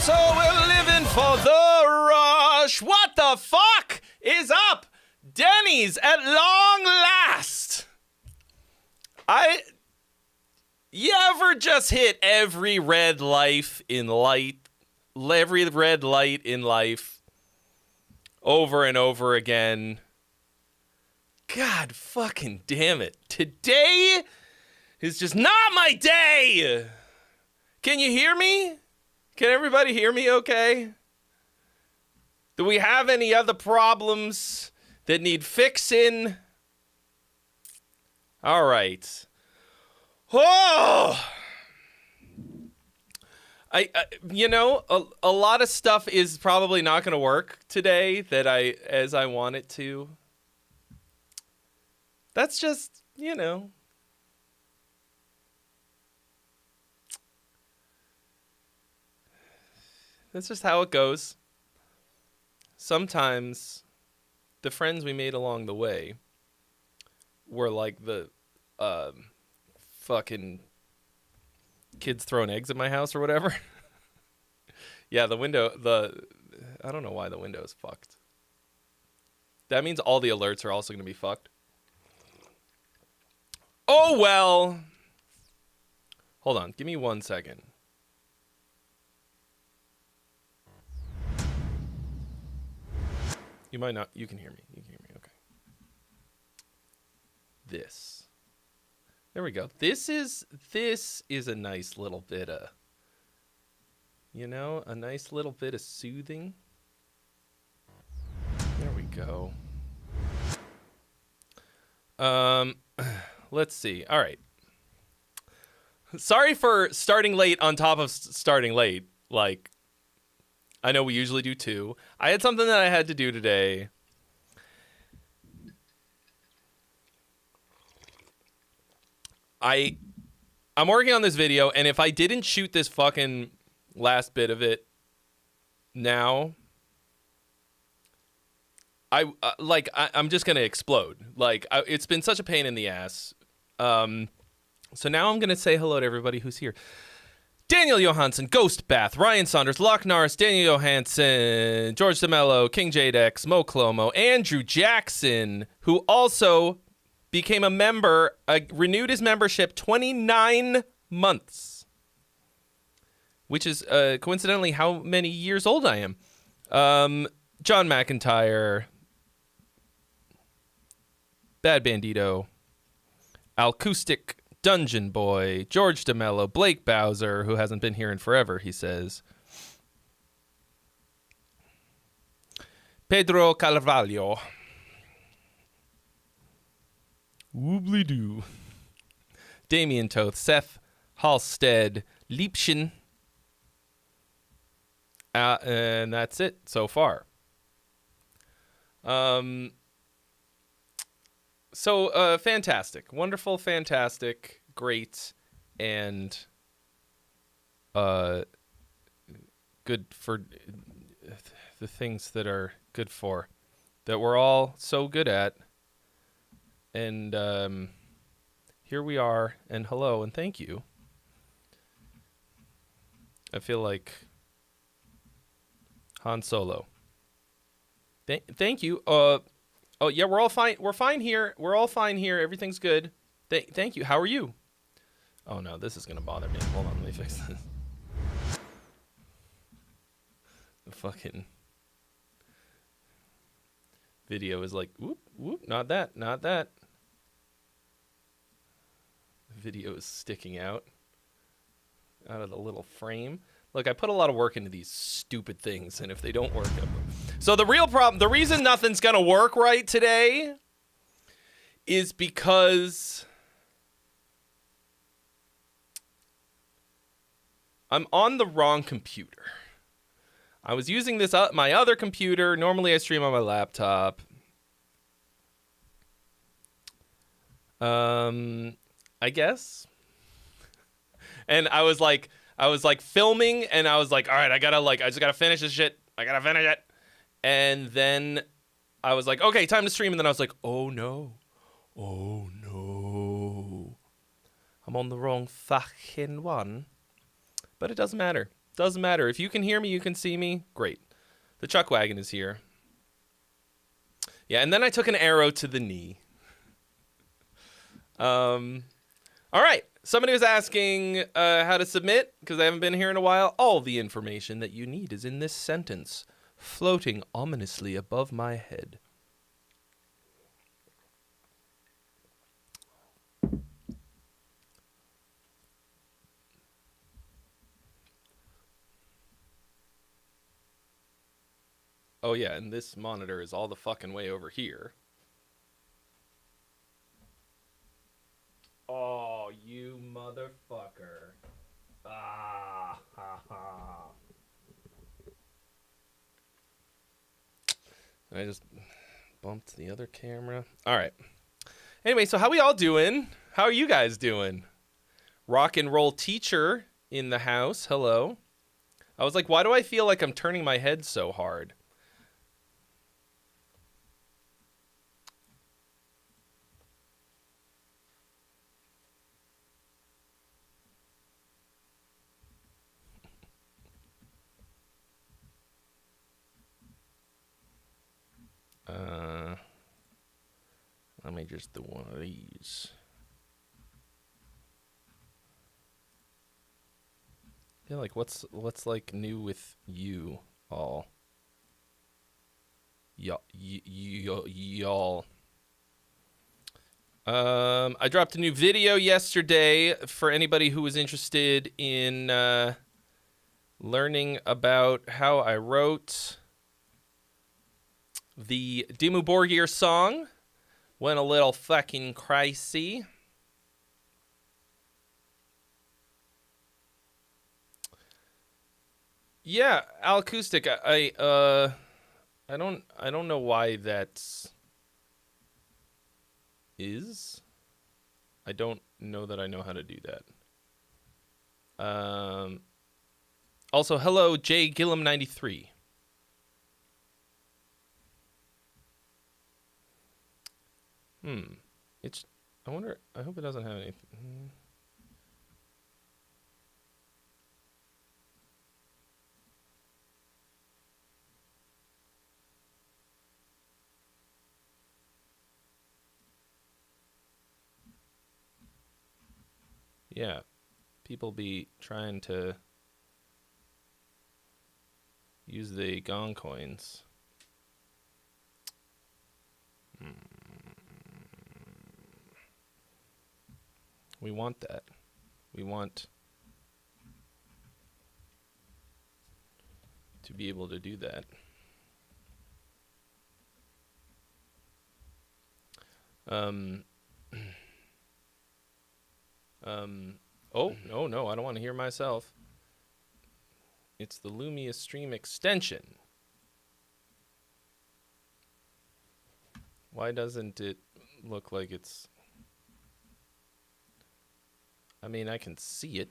So we're living for the rush. What the fuck is up? Denny's at long last. You ever just hit every red light in life over and over again? God fucking damn it. Today is just not my day. Can you hear me? Can everybody hear me okay? Do we have any other problems that need fixing? All right. Oh! A lot of stuff is probably not going to work today as I want it to. That's just, that's just how it goes. Sometimes the friends we made along the way were like the fucking kids throwing eggs at my house or whatever. Yeah, I don't know why the window is fucked. That means all the alerts are also going to be fucked. Oh, well. Hold on. Give me 1 second. You might not. You can hear me. Okay. This. There we go. This is a nice little bit of, a nice little bit of soothing. There we go. Let's see. All right. Sorry for starting late on top of starting late. Like, I know we usually do 2. I had something that I had to do today. I'm working on this video, and if I didn't shoot this fucking last bit of it now, I'm just gonna explode. It's been such a pain in the ass. So now I'm gonna say hello to everybody who's here. Daniel Johansson, Ghost Bath, Ryan Saunders, Loch Norris, Daniel Johansson, George DeMello, King Jadex, Mo Clomo, Andrew Jackson, who also became a member, renewed his membership 29 months, which is coincidentally how many years old I am. John McIntyre, Bad Bandito, Acoustic Dungeon Boy, George DeMello, Blake Bowser, who hasn't been here in forever, he says. Pedro Carvalho. Woobly-doo. Damien Toth, Seth Halstead, Liebchen. And that's it so far. So fantastic. Wonderful, fantastic, great, and good for the things that are good for, that we're all so good at. And here we are, and hello, and thank you. I feel like Han Solo. Thank you. Oh yeah, we're all fine. We're fine here. We're all fine here. Everything's good. Thank you. How are you? Oh no, this is gonna bother me. Hold on, let me fix this. The fucking video is like, whoop, whoop, not that, not that. The video is sticking out of the little frame. Look, I put a lot of work into these stupid things, and if they don't work, so the real problem, the reason nothing's gonna work right today is because I'm on the wrong computer. I was using this my other computer. Normally I stream on my laptop. I guess. And I was like filming, and I was like, all right, I just gotta finish this shit. I gotta finish it. And then I was like, okay, time to stream. And then I was like, oh no. I'm on the wrong fucking one. But it doesn't matter. Doesn't matter. If you can hear me, you can see me. Great. The Chuck Wagon is here. Yeah, and then I took an arrow to the knee. All right. Somebody was asking how to submit, because I haven't been here in a while. All the information that you need is in this sentence, floating ominously above my head. Oh, yeah, and this monitor is all the fucking way over here. Oh, you motherfucker. Ah, ha, ha. I just bumped the other camera. All right. Anyway, so how we all doing? How are you guys doing? Rock and roll teacher in the house. Hello. I was like, why do I feel like I'm turning my head so hard? Let me just do one of these. Yeah, like what's like new with you all? Y'all. I dropped a new video yesterday for anybody who was interested in learning about how I wrote the Dimmu Borgir song. Went a little fucking crazy. Yeah, Al Acoustic. I don't know why that is. I don't know that I know how to do that. Also, hello, J Gillum 93. It's. I wonder. I hope it doesn't have anything. Yeah, people be trying to use the gong coins. We want that. We want to be able to do that. Oh, no, I don't want to hear myself. It's the Lumia Stream extension. Why doesn't it look like it's... I mean, I can see it.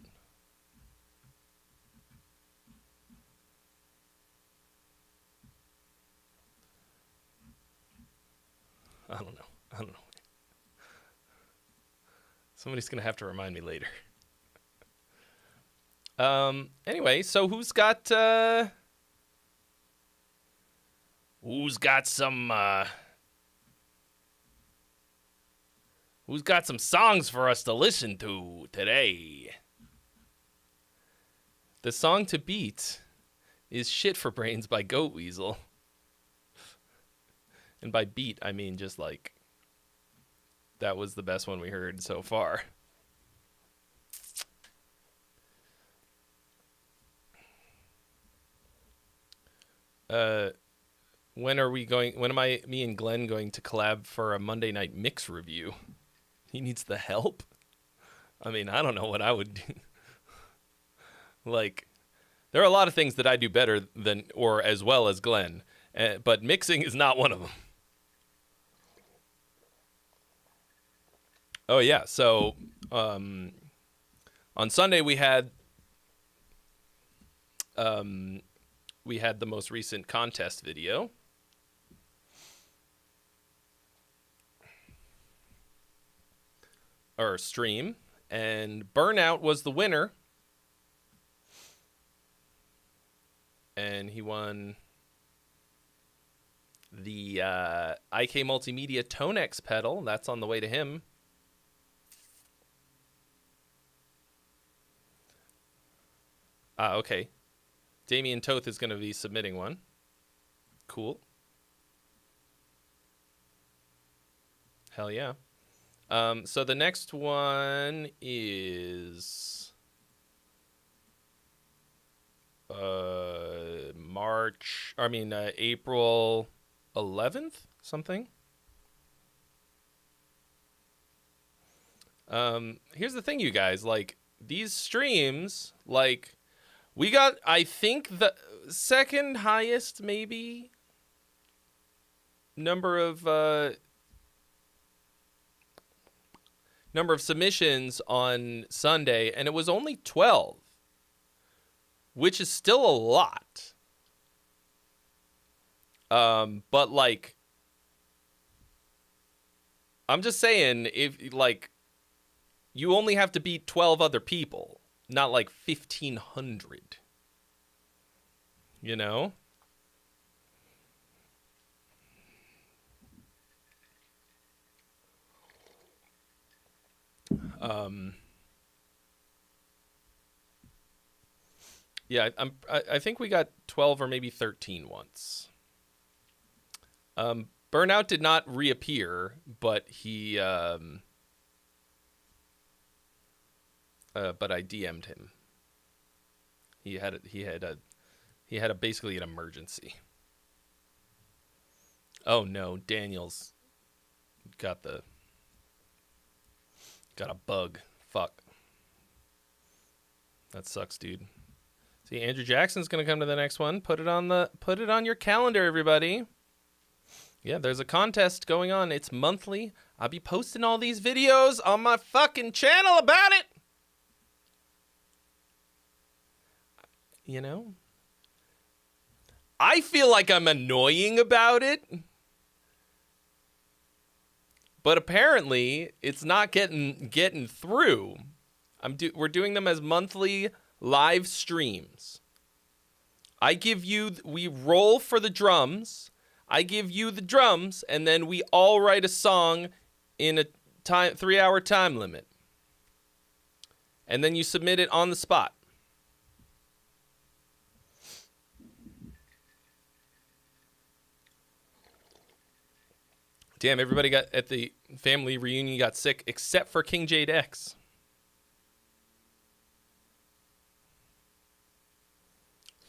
I don't know. Somebody's going to have to remind me later. Anyway, so who's got some songs for us to listen to today? The song to beat is Shit for Brains by Goat Weasel. And by beat, I mean just like that was the best one we heard so far. When am me and Glenn going to collab for a Monday night mix review? He needs the help? I mean, I don't know what I would do. Like, there are a lot of things that I do better than, or as well as Glenn, but mixing is not one of them. Oh, yeah. So, on Sunday we had the most recent contest video. Or stream. And Burnout was the winner. and he won the IK Multimedia Tonex pedal. That's on the way to him. Okay. Damien Toth is going to be submitting one. Cool. Hell yeah. So the next one is April 11th, something. Here's the thing, you guys, like, these streams, like, we got, I think, the second highest, maybe, number of submissions on Sunday, and it was only 12, which is still a lot. But, like, I'm just saying, if, like, you only have to beat 12 other people, not like 1,500. You know? Yeah, I think we got 12 or maybe 13 once. Burnout did not reappear, but he but I DM'd him. He had a basically an emergency. Oh no, Daniel's got a bug. Fuck. That sucks, dude. See, Andrew Jackson's gonna come to the next one. Put it on your calendar, everybody. Yeah, there's a contest going on. It's monthly. I'll be posting all these videos on my fucking channel about it. You know? I feel like I'm annoying about it. But apparently, it's not getting through. We're doing them as monthly live streams. We roll for the drums. I give you the drums, and then we all write a song in a 3-hour time limit. And then you submit it on the spot. Damn, everybody at the family reunion got sick except for King Jade X.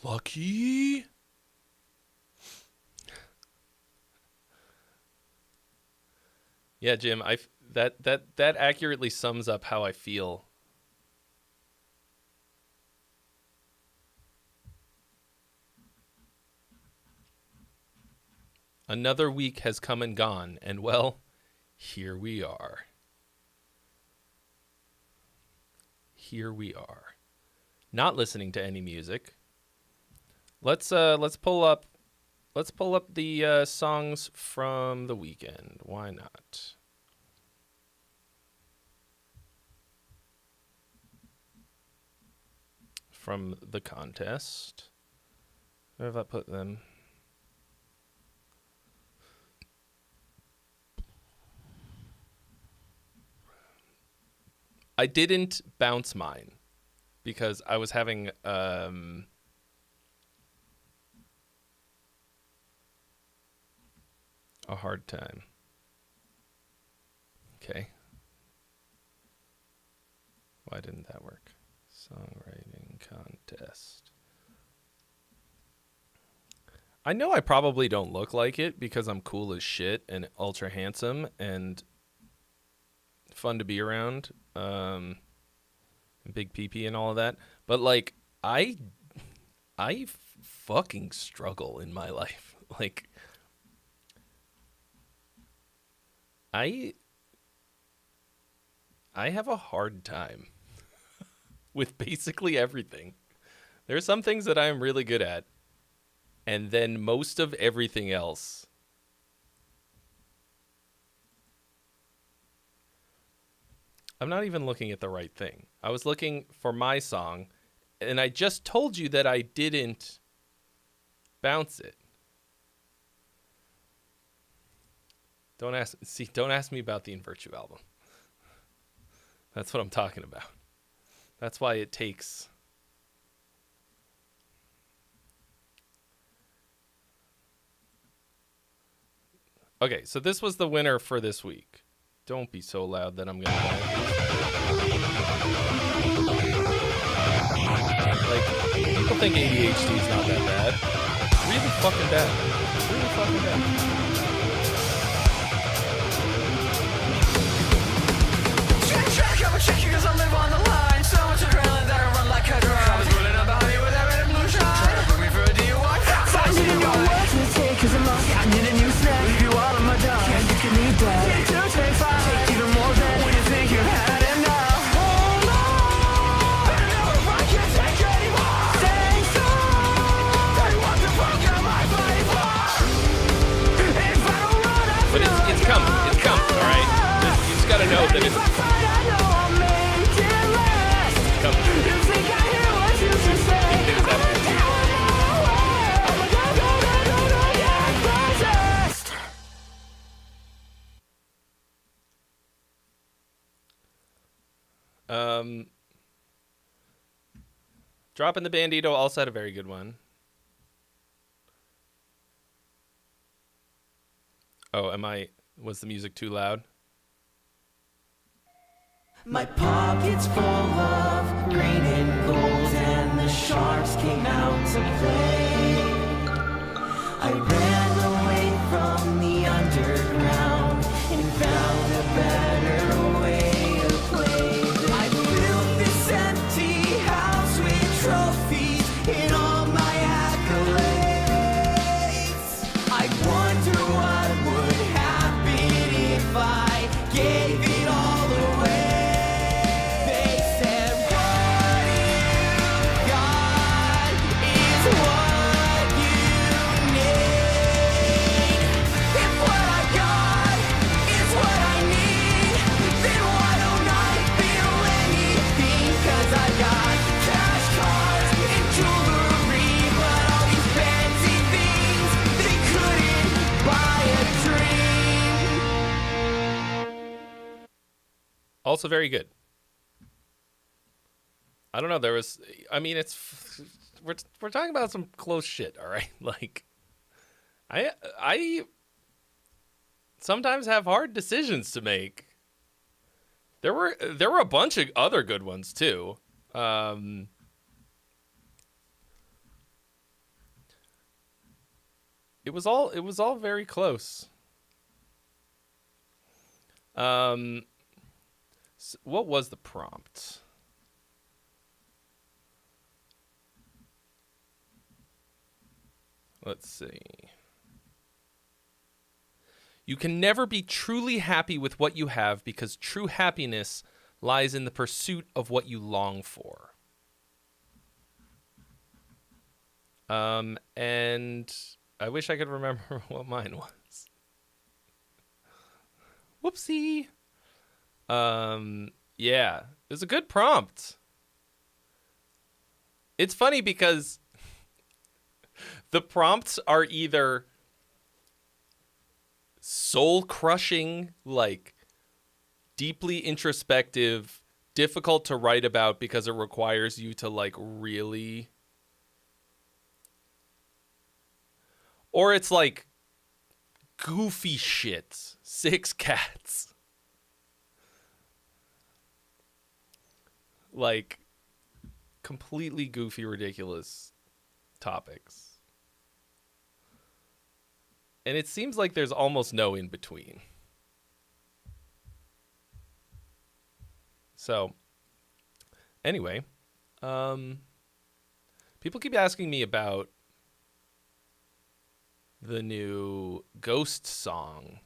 Lucky. Yeah, Jim, that accurately sums up how I feel. Another week has come and gone, and well, here we are. Here we are. Not listening to any music. Let's pull up the songs from the weekend. Why not? From the contest. Where have I put them? I didn't bounce mine because I was having a hard time. Okay. Why didn't that work? Songwriting contest. I know I probably don't look like it because I'm cool as shit and ultra handsome and fun to be around. Big pee-pee and all of that. But, like, I fucking struggle in my life. Like, I have a hard time with basically everything. There are some things that I am really good at, and then most of everything else. I'm not even looking at the right thing. I was looking for my song, and I just told you that I didn't Bounce it. Don't ask me about the In Virtue album. That's what I'm talking about. That's why it takes... Okay, so this was the winner for this week. Don't be so loud that I'm gonna... Like, people think ADHD is not that bad. It's really fucking bad. It's really fucking bad. Checking cause I live on the line. So much adrenaline that I run like a drone. I was running about me with that red and blue shine. Trying to book me for a DUI. Finding your words to take cause I'm lost. I need a new snack. Leave you all on my dog. Yeah, you can eat that. Take 2, take 5. Take even more than when you think you had enough. Hold on. I know if I can't take anymore. Stay strong. Tell you what the fuck am I fighting for? If I don't run, I feel But it's coming. It's coming, alright? You just gotta know that it's... Dropping the Bandito also had a very good one. Oh, was the music too loud? My pocket's full of green and gold, and the sharks came out to play. I ran away from the underground and found a better way to play. I built this empty house with trophies and all my accolades. I wonder what would happen if I gave it all away. Also very good. I don't know. We're talking about some close shit, all right? Like, I sometimes have hard decisions to make. There were a bunch of other good ones too. It was all very close. What was the prompt? Let's see. You can never be truly happy with what you have because true happiness lies in the pursuit of what you long for. And I wish I could remember what mine was. Whoopsie. Yeah, it was a good prompt. It's funny because the prompts are either soul-crushing, like deeply introspective, difficult to write about because it requires you to like really, or it's like goofy shit, 6 cats. Like completely goofy, ridiculous topics. And it seems like there's almost no in between. So, anyway, people keep asking me about the new Ghost song.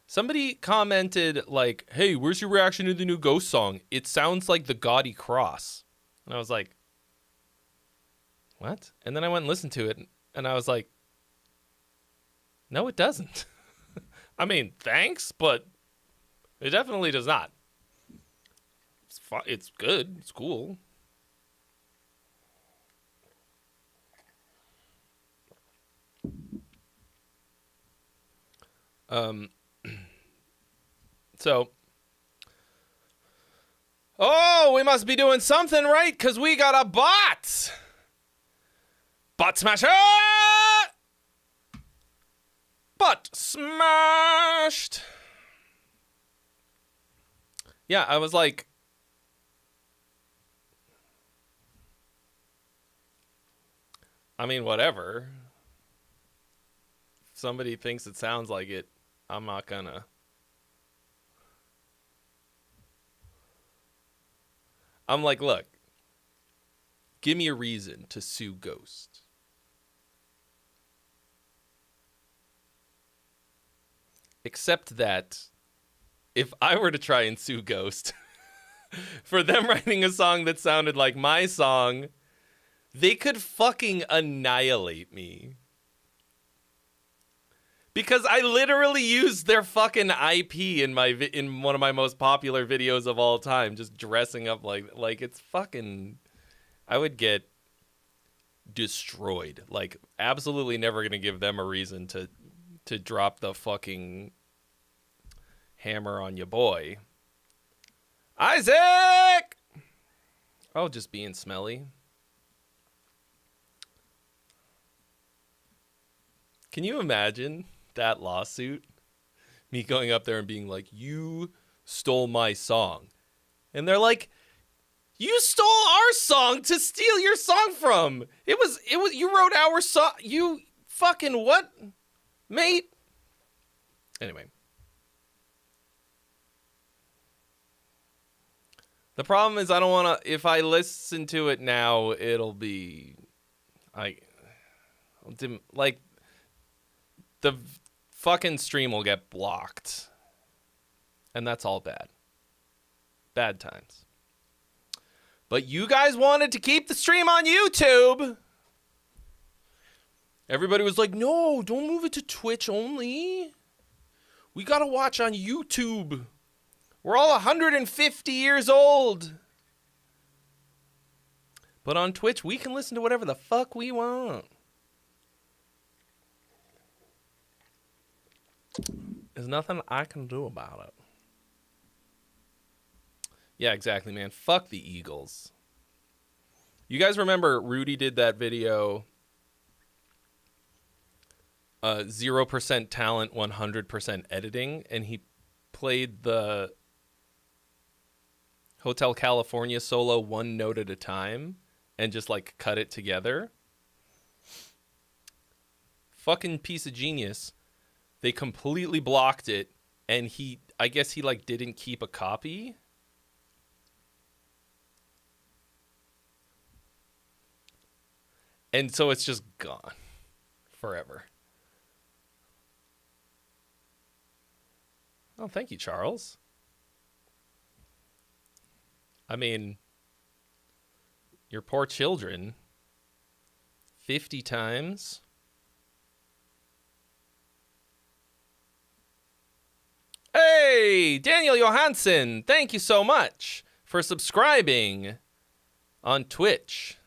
Somebody commented, like, hey, where's your reaction to the new Ghost song? It sounds like the Gaudy Cross. And I was like, what? And then I went and listened to it, and I was like, no, it doesn't. I mean, thanks, but it definitely does not. It's good. It's cool. So, oh, we must be doing something right because we got a bot. Bot smasher! Bot smashed. Yeah, I was like, I mean, whatever. If somebody thinks it sounds like it, I'm not gonna. I'm like, look, give me a reason to sue Ghost. Except that if I were to try and sue Ghost for them writing a song that sounded like my song, they could fucking annihilate me. Because I literally used their fucking IP in one of my most popular videos of all time, just dressing up like it's fucking. I would get destroyed. Like, absolutely never gonna give them a reason to drop the fucking hammer on your boy, Isaac. Oh, just being smelly. Can you imagine that lawsuit? Me going up there and being like, you stole my song. And they're like, you stole our song to steal your song from. It was, you wrote our song. You fucking what, mate? Anyway. The problem is I don't want to, if I listen to it now, it'll be, like, the fucking stream will get blocked. And that's all bad. Bad times. But you guys wanted to keep the stream on YouTube. Everybody was like, no, don't move it to Twitch only. We gotta watch on YouTube. We're all 150 years old. But on Twitch, we can listen to whatever the fuck we want. There's nothing I can do about it. Yeah, exactly, man. Fuck the Eagles. You guys remember Rudy did that video, 0% talent, 100% editing, and he played the Hotel California solo one note at a time and just, like, cut it together? Fucking piece of genius. They completely blocked it, and I guess he, like, didn't keep a copy. And so it's just gone forever. Oh, thank you, Charles. I mean, your poor children, 50 times. Hey, Daniel Johansson, thank you so much for subscribing on Twitch.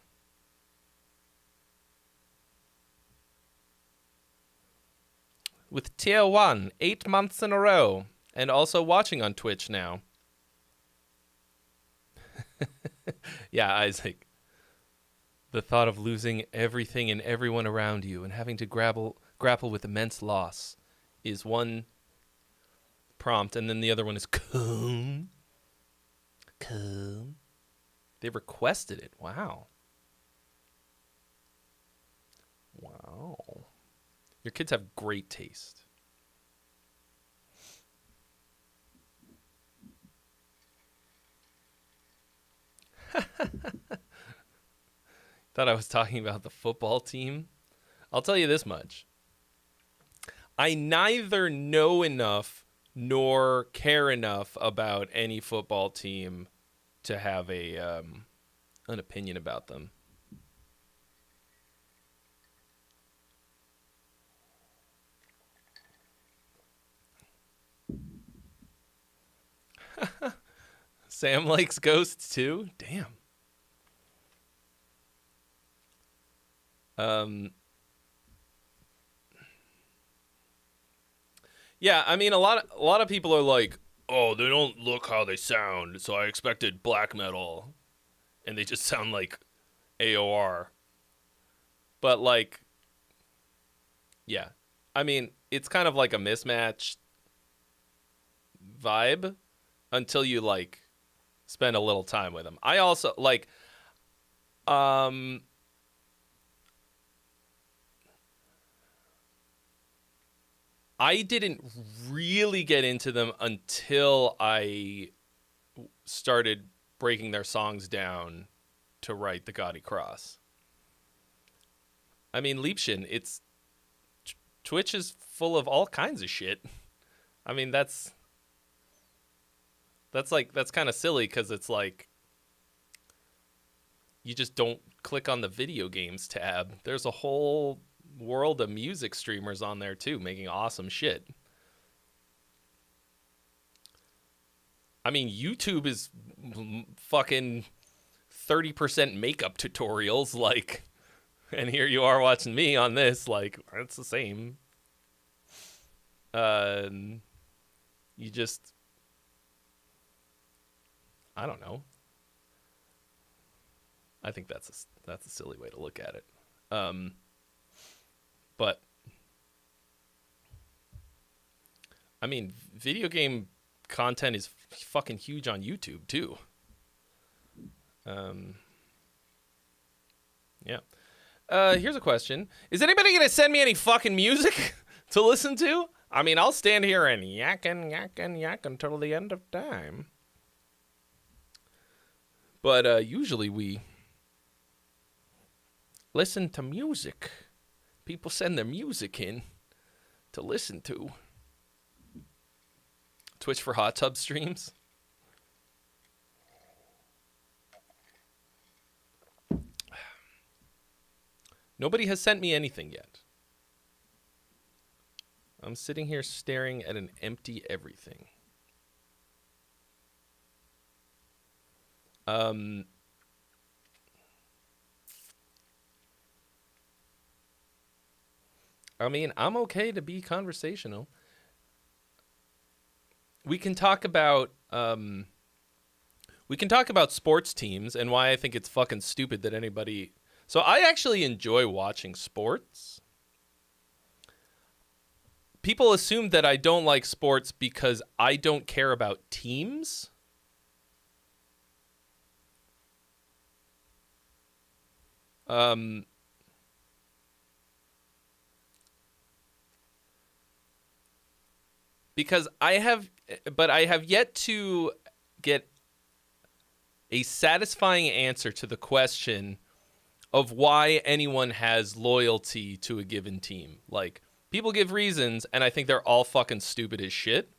With tier 1, 8 months in a row, and also watching on Twitch now. Yeah, Isaac. The thought of losing everything and everyone around you and having to grapple with immense loss is one prompt, and then the other one is come. Come. They requested it. Wow. Wow. Your kids have great taste. Thought I was talking about the football team. I'll tell you this much. I neither know enough nor care enough about any football team to have an opinion about them. Sam likes ghosts too? Damn. Yeah, I mean, a lot of people are like, oh, they don't look how they sound, so I expected black metal, and they just sound like AOR. But like, yeah, I mean, it's kind of like a mismatched vibe until you like spend a little time with them. I also like, I didn't really get into them until I started breaking their songs down to write the Gaudy Cross. I mean, Liebchen, it's Twitch is full of all kinds of shit. I mean, that's kind of silly because it's like you just don't click on the video games tab. There's a whole world of music streamers on there too, making awesome shit. I mean, YouTube is fucking 30% makeup tutorials, like, and here you are watching me on this, like, it's the same. You just, I don't know. I think that's a silly way to look at it. But I mean, video game content is fucking huge on YouTube too. Yeah. Here's a question. Is anybody going to send me any fucking music to listen to? I mean, I'll stand here and yak until the end of time. But usually we listen to music. People send their music in to listen to. Twitch for hot tub streams. Nobody has sent me anything yet. I'm sitting here staring at an empty everything. I mean, I'm okay to be conversational. We can talk about sports teams and why I think it's fucking stupid that anybody. So I actually enjoy watching sports. People assume that I don't like sports because I don't care about teams. Because I have yet to get a satisfying answer to the question of why anyone has loyalty to a given team. Like, people give reasons, and I think they're all fucking stupid as shit.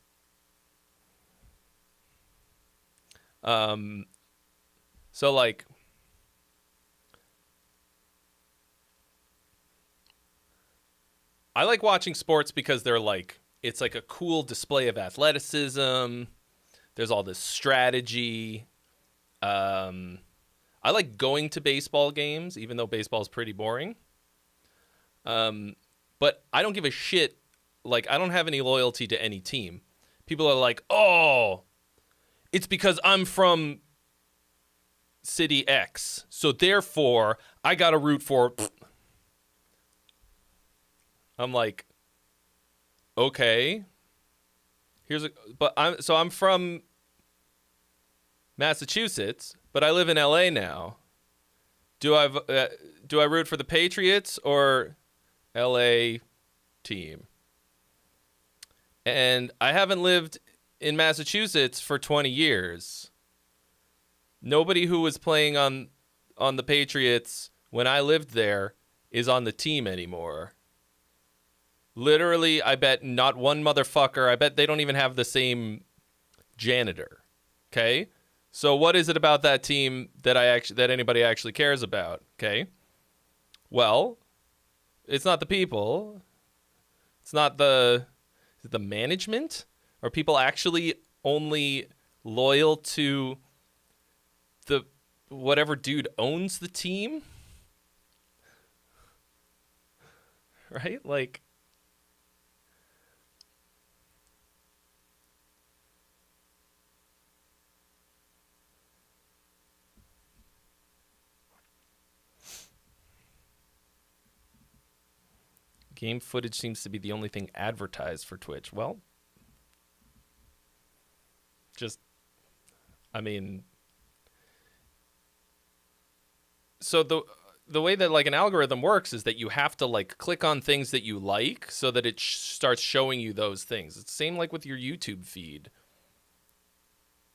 So like, I like watching sports because they're like, it's like a cool display of athleticism. There's all this strategy. I like going to baseball games, even though baseball is pretty boring. But I don't give a shit. Like, I don't have any loyalty to any team. People are like, oh, it's because I'm from city X, so therefore I gotta root for. I'm like, okay. I'm from Massachusetts, but I live in LA now. Do I root for the Patriots or LA team? And I haven't lived in Massachusetts for 20 years. Nobody who was playing on the Patriots when I lived there is on the team anymore. Literally, I bet not one motherfucker. I bet they don't even have the same janitor. Okay? So what is it about that team that anybody actually cares about? Okay? Well, it's not the people. It's not the management? Are people actually only loyal to the whatever dude owns the team? Right? Like, Game footage seems to be the only thing advertised for Twitch. Well, so the way that like an algorithm works is that you have to like click on things that you like so that it starts showing you those things. It's the same like with your YouTube feed.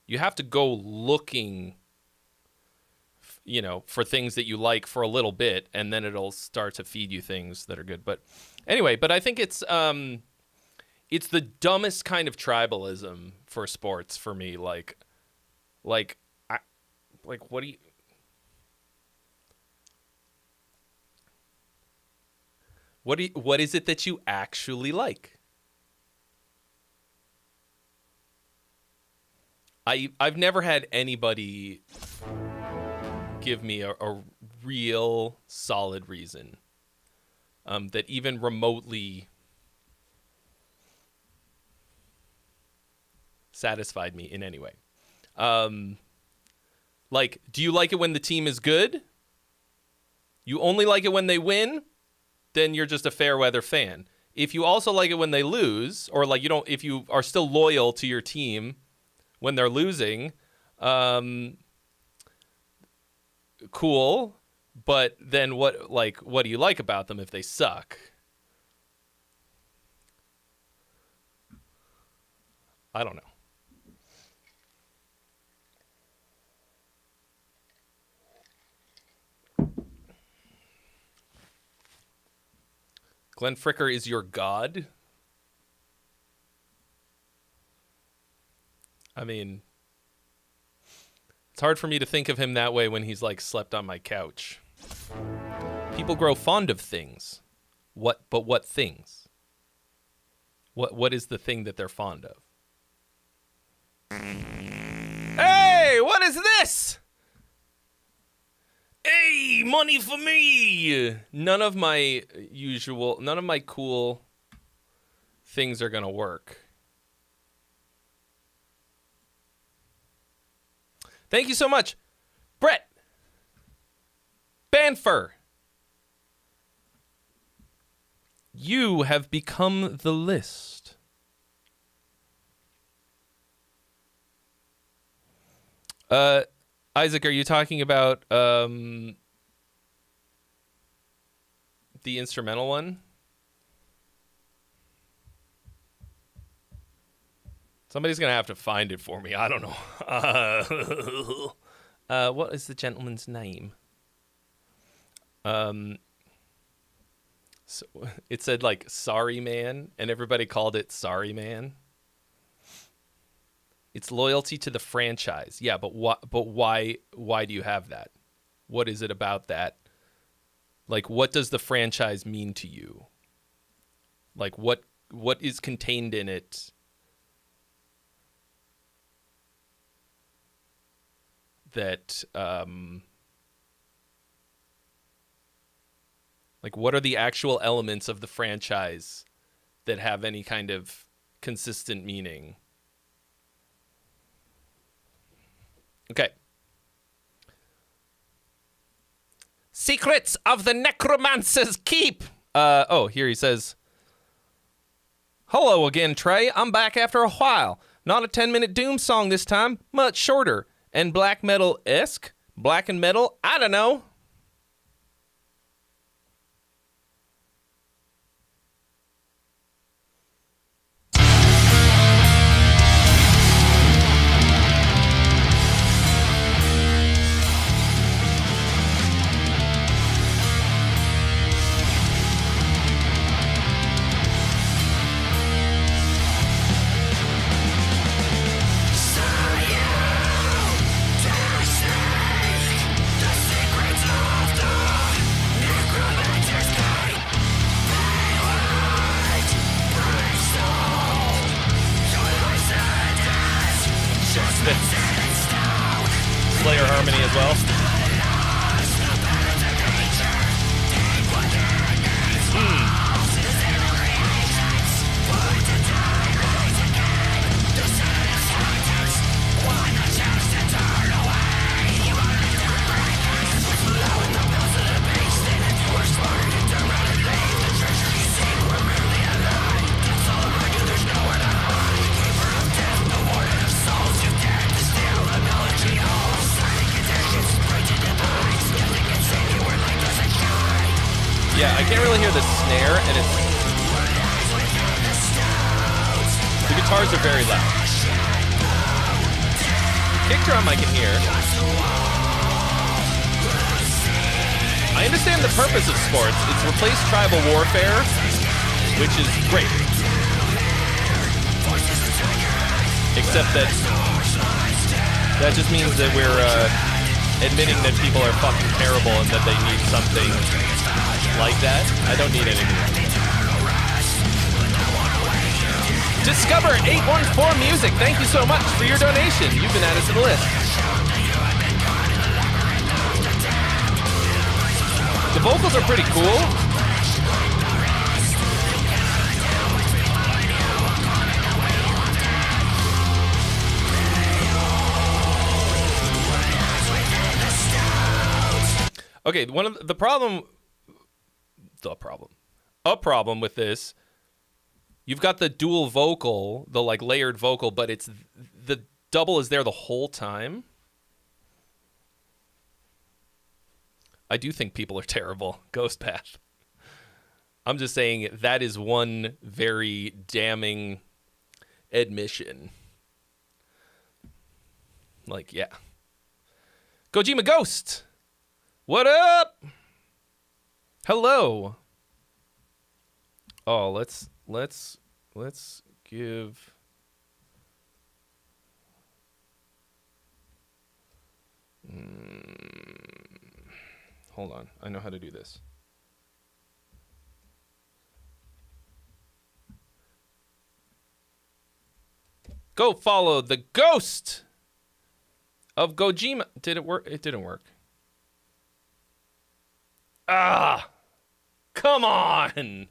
You have to go looking, for things that you like for a little bit, and then it'll start to feed you things that are good. But anyway, but I think it's the dumbest kind of tribalism for sports for me. What do you? What is it that you actually like? I've never had anybody give me a real solid reason that even remotely satisfied me in any way. Like, do you like it when the team is good? You only like it when they win? Then you're just a fair weather fan. If you also like it when they lose, or like if you are still loyal to your team when they're losing, cool. But then what do you like about them if they suck? I don't know. Glenn Fricker is your god? I mean, it's hard for me to think of him that way when he's like slept on my couch. People grow fond of things. But what things? What is the thing that they're fond of? Hey, what is this? Hey, money for me. None of my cool things are gonna work. Thank you so much, Brett Banfer. You have become the list. Isaac, are you talking about the instrumental one? Somebody's going to have to find it for me. I don't know. What is the gentleman's name? So it said like Sorry Man, and everybody called it Sorry Man. It's loyalty to the franchise. Yeah, but why do you have that? What is it about that? Like, what does the franchise mean to you? Like, what is contained in it that like, what are the actual elements of the franchise that have any kind of consistent meaning? Okay. Secrets of the Necromancer's Keep. Here he says, hello again, Trey. I'm back after a while. Not a 10-minute Doom song this time, much shorter. And black metal-esque? Black and metal? I don't know. So you to seek the secrets Yeah, I can't really hear the snare, and it's... The guitars are very loud. Kick drum I can hear. I understand the purpose of sports. It's replaced tribal warfare, which is great. Except that just means that we're admitting that people are fucking terrible and that they need something like that. I don't need anything like that. Discover 814 Music. Thank you so much for your donation. You've been added to the list. The vocals are pretty cool. Okay, a problem with this, you've got the dual vocal, the like layered vocal, but it's the double is there the whole time. I do think people are terrible, Ghost Path. I'm just saying that is one very damning admission. Like, yeah. Kojima Ghost! What up? Hello. Oh, let's give... Hold on. I know how to do this. Go follow the ghost of Kojima. Did it work? It didn't work. Ah! Come on!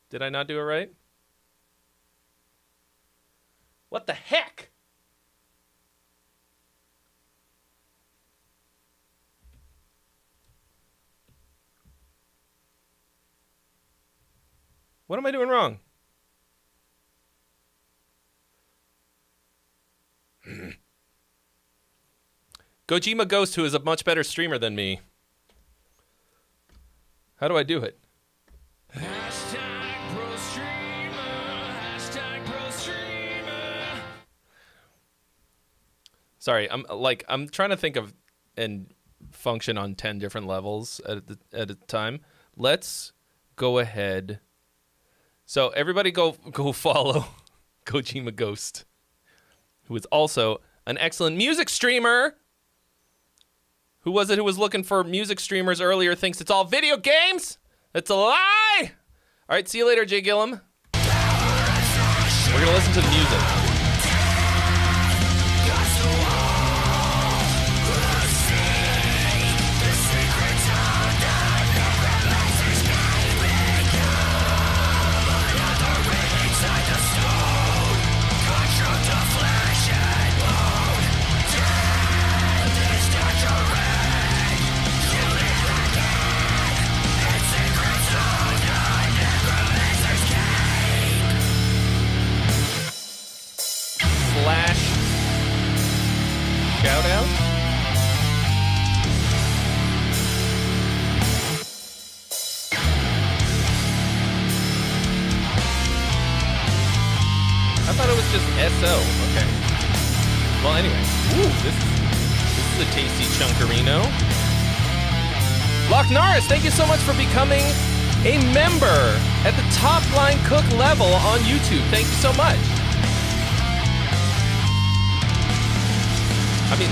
Did I not do it right? What the heck? What am I doing wrong? Kojima Ghost, who is a much better streamer than me. How do I do it? Sorry, I'm trying to think of and function on 10 different levels at a time. Let's go ahead. So everybody go follow Kojima Ghost, who is also an excellent music streamer. Who was it who was looking for music streamers earlier, thinks it's all video games? That's a lie! All right, see you later, Jay Gillum. We're going to listen to the music. Shout out. I thought it was just SO. Okay. Well, anyway. Ooh, this is a tasty chunkerino. Loch Norris, thank you so much for becoming a member at the Top Line Cook level on YouTube. Thank you so much. I mean,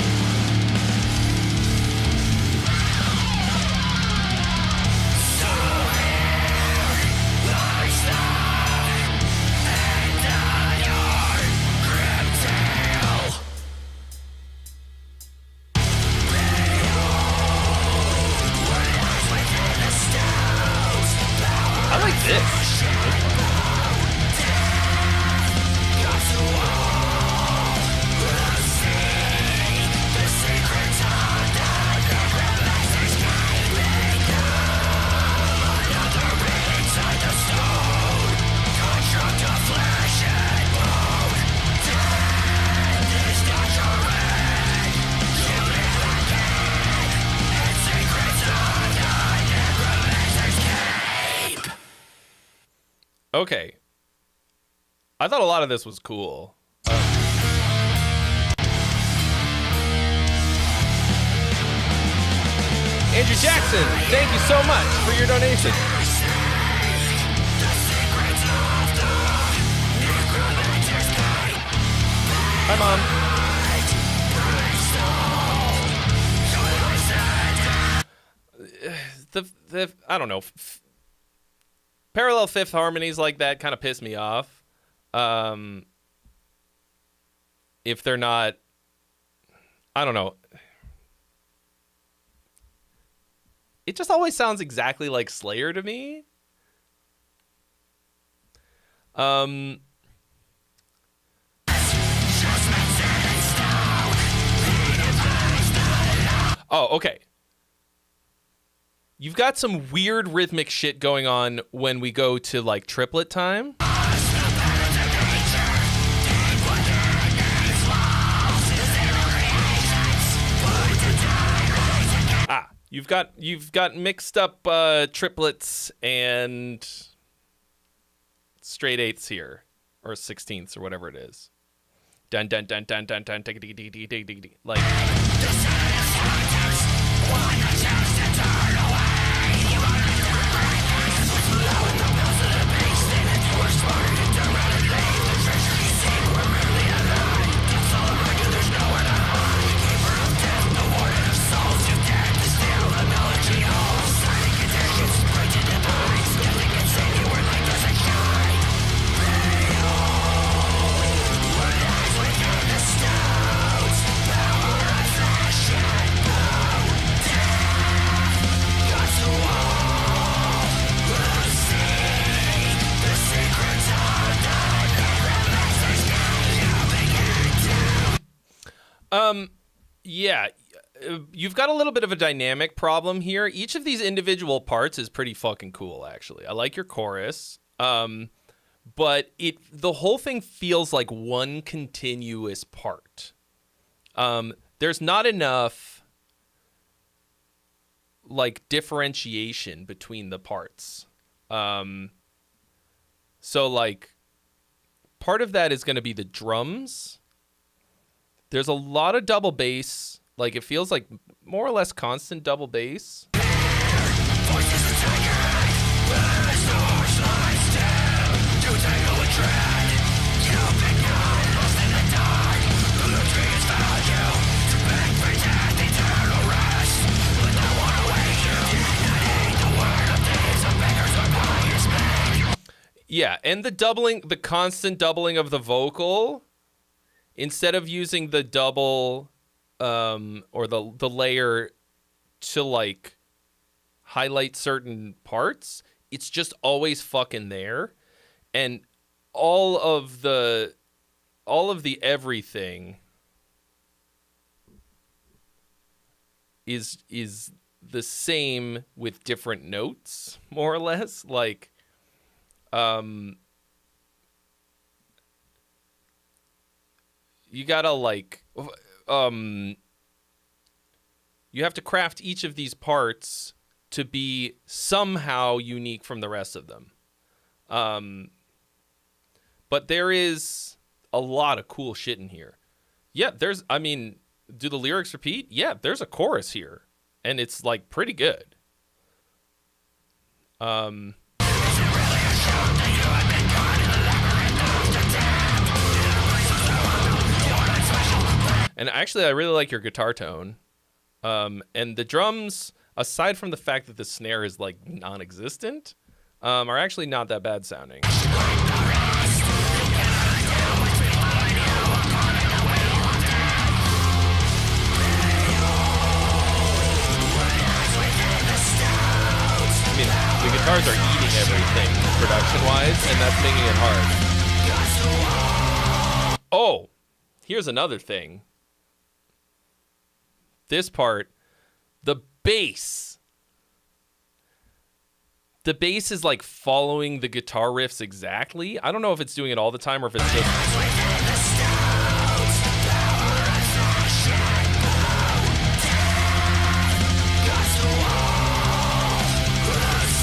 I like this. Okay. I thought a lot of this was cool. Andrew Jackson, thank you so much for your donation. Hi, Mom. The I don't know. Parallel fifth harmonies like that kind of piss me off. If they're not, I don't know. It just always sounds exactly like Slayer to me. Oh, okay. You've got some weird rhythmic shit going on when we go to like triplet time. You've got mixed up triplets and straight eighths here, or sixteenths, or whatever it is. Dun dun dun dun dun dun dun dun dun dun dun. Like. Yeah, you've got a little bit of a dynamic problem here. Each of these individual parts is pretty fucking cool, actually. I like your chorus, but the whole thing feels like one continuous part. There's not enough like differentiation between the parts. So like part of that is going to be the drums. There's a lot of double bass. Like, it feels like more or less constant double bass. Yeah, and the constant doubling of the vocal. Instead of using the double or the layer to like highlight certain parts, it's just always fucking there. And all of the everything is the same with different notes, more or less. Like you gotta like, you have to craft each of these parts to be somehow unique from the rest of them. But there is a lot of cool shit in here. Yeah, do the lyrics repeat? Yeah, there's a chorus here, and it's like pretty good. And actually, I really like your guitar tone. And the drums, aside from the fact that the snare is like non-existent, are actually not that bad sounding. I mean, the guitars are eating everything production-wise, and that's making it hard. Oh, here's another thing. This part, the bass. The bass is like following the guitar riffs exactly. I don't know if it's doing it all the time or if it's just...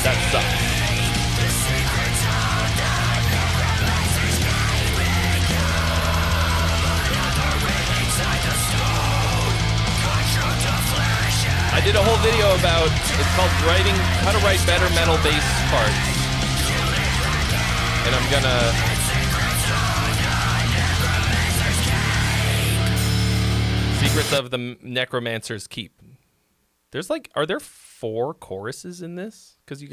That sucks. video about, it's called How to Write Better Metal Bass Parts. And I'm gonna... Secrets of the Necromancer's Keep. There's like, are there 4 choruses in this? Because you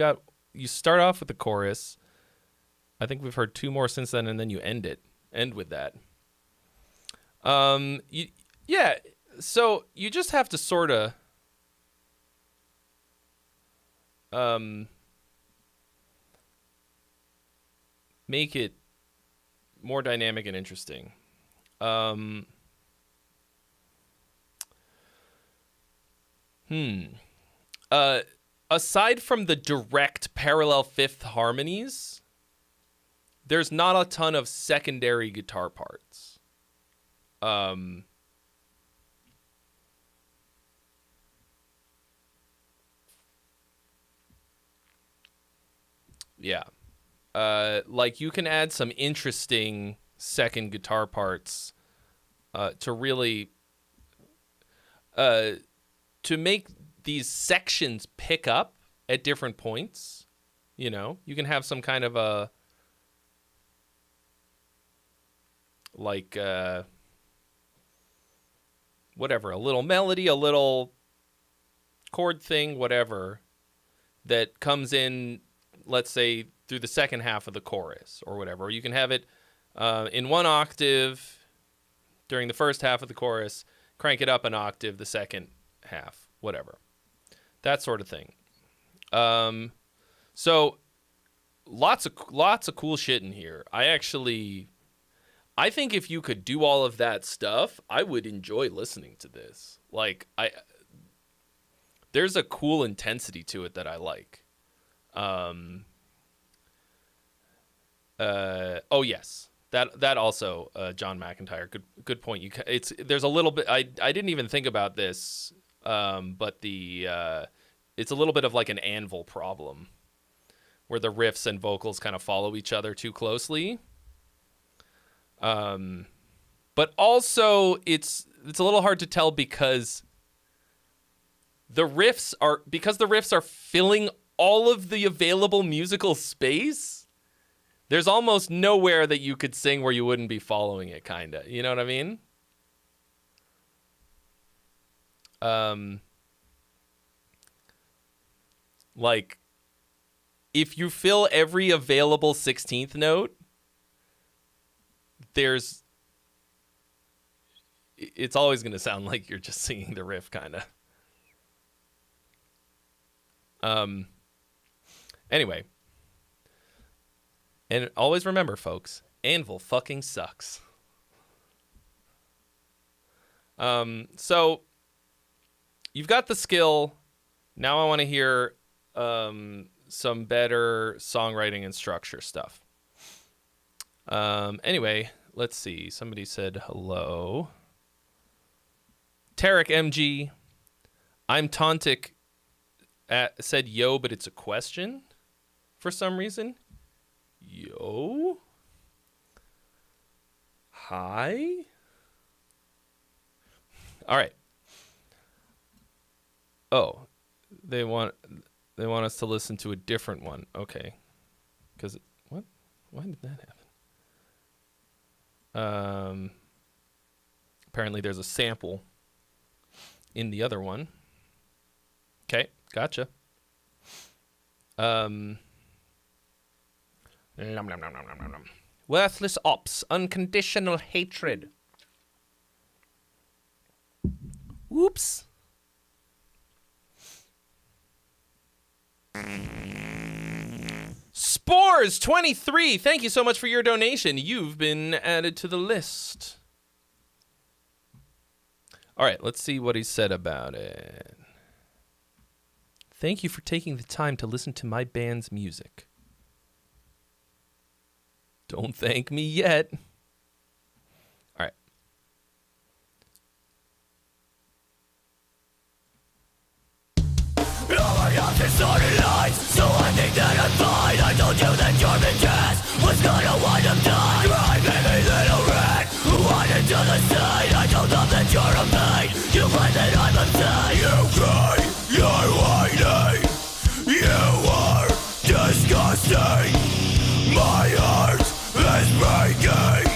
start off with the chorus. I think we've heard 2 more since then, and then you end with that. Yeah, so you just have to sort of make it more dynamic and interesting. Aside from the direct parallel fifth harmonies, there's not a ton of secondary guitar parts. Yeah. Like you can add some interesting second guitar parts to really to make these sections pick up at different points. You know, you can have some kind of a like whatever, a little melody, a little chord thing, whatever, that comes in, let's say, through the second half of the chorus or whatever. Or you can have it in one octave during the first half of the chorus, crank it up an octave the second half, whatever. That sort of thing. So lots of cool shit in here. I think if you could do all of that stuff, I would enjoy listening to this. Like there's a cool intensity to it that I like. Oh yes, that also John McIntyre. Good point. There's a little bit. I didn't even think about this, but it's a little bit of like an anvil problem, where the riffs and vocals kind of follow each other too closely. But also it's a little hard to tell because the riffs are filling all of the available musical space. There's almost nowhere that you could sing where you wouldn't be following it, kind of. You know what I mean? Like, if you fill every available 16th note, it's always going to sound like you're just singing the riff, kind of. Anyway. And always remember, folks, Anvil fucking sucks. So you've got the skill. Now I want to hear some better songwriting and structure stuff. Anyway, let's see. Somebody said hello. Tarek MG. I'm Tontic said yo, but it's a question for some reason. Yo. Hi. All right. Oh, they want us to listen to a different one. Okay. Cuz what? Why did that happen? Apparently there's a sample in the other one. Okay, gotcha. Worthless ops, unconditional hatred. Whoops. Spores 23. Thank you so much for your donation. You've been added to the list. All right, let's see what he said about it. Thank you for taking the time to listen to my band's music. Don't thank me yet. All right. So I think that I'm fine. I told you that German jazz was gonna wind up dying. Cry, baby, little rat who wanted to the side. I told them that you're a pain. You claim that I'm a insane. You cry, you're are whining, you are disgusting. My heart is breaking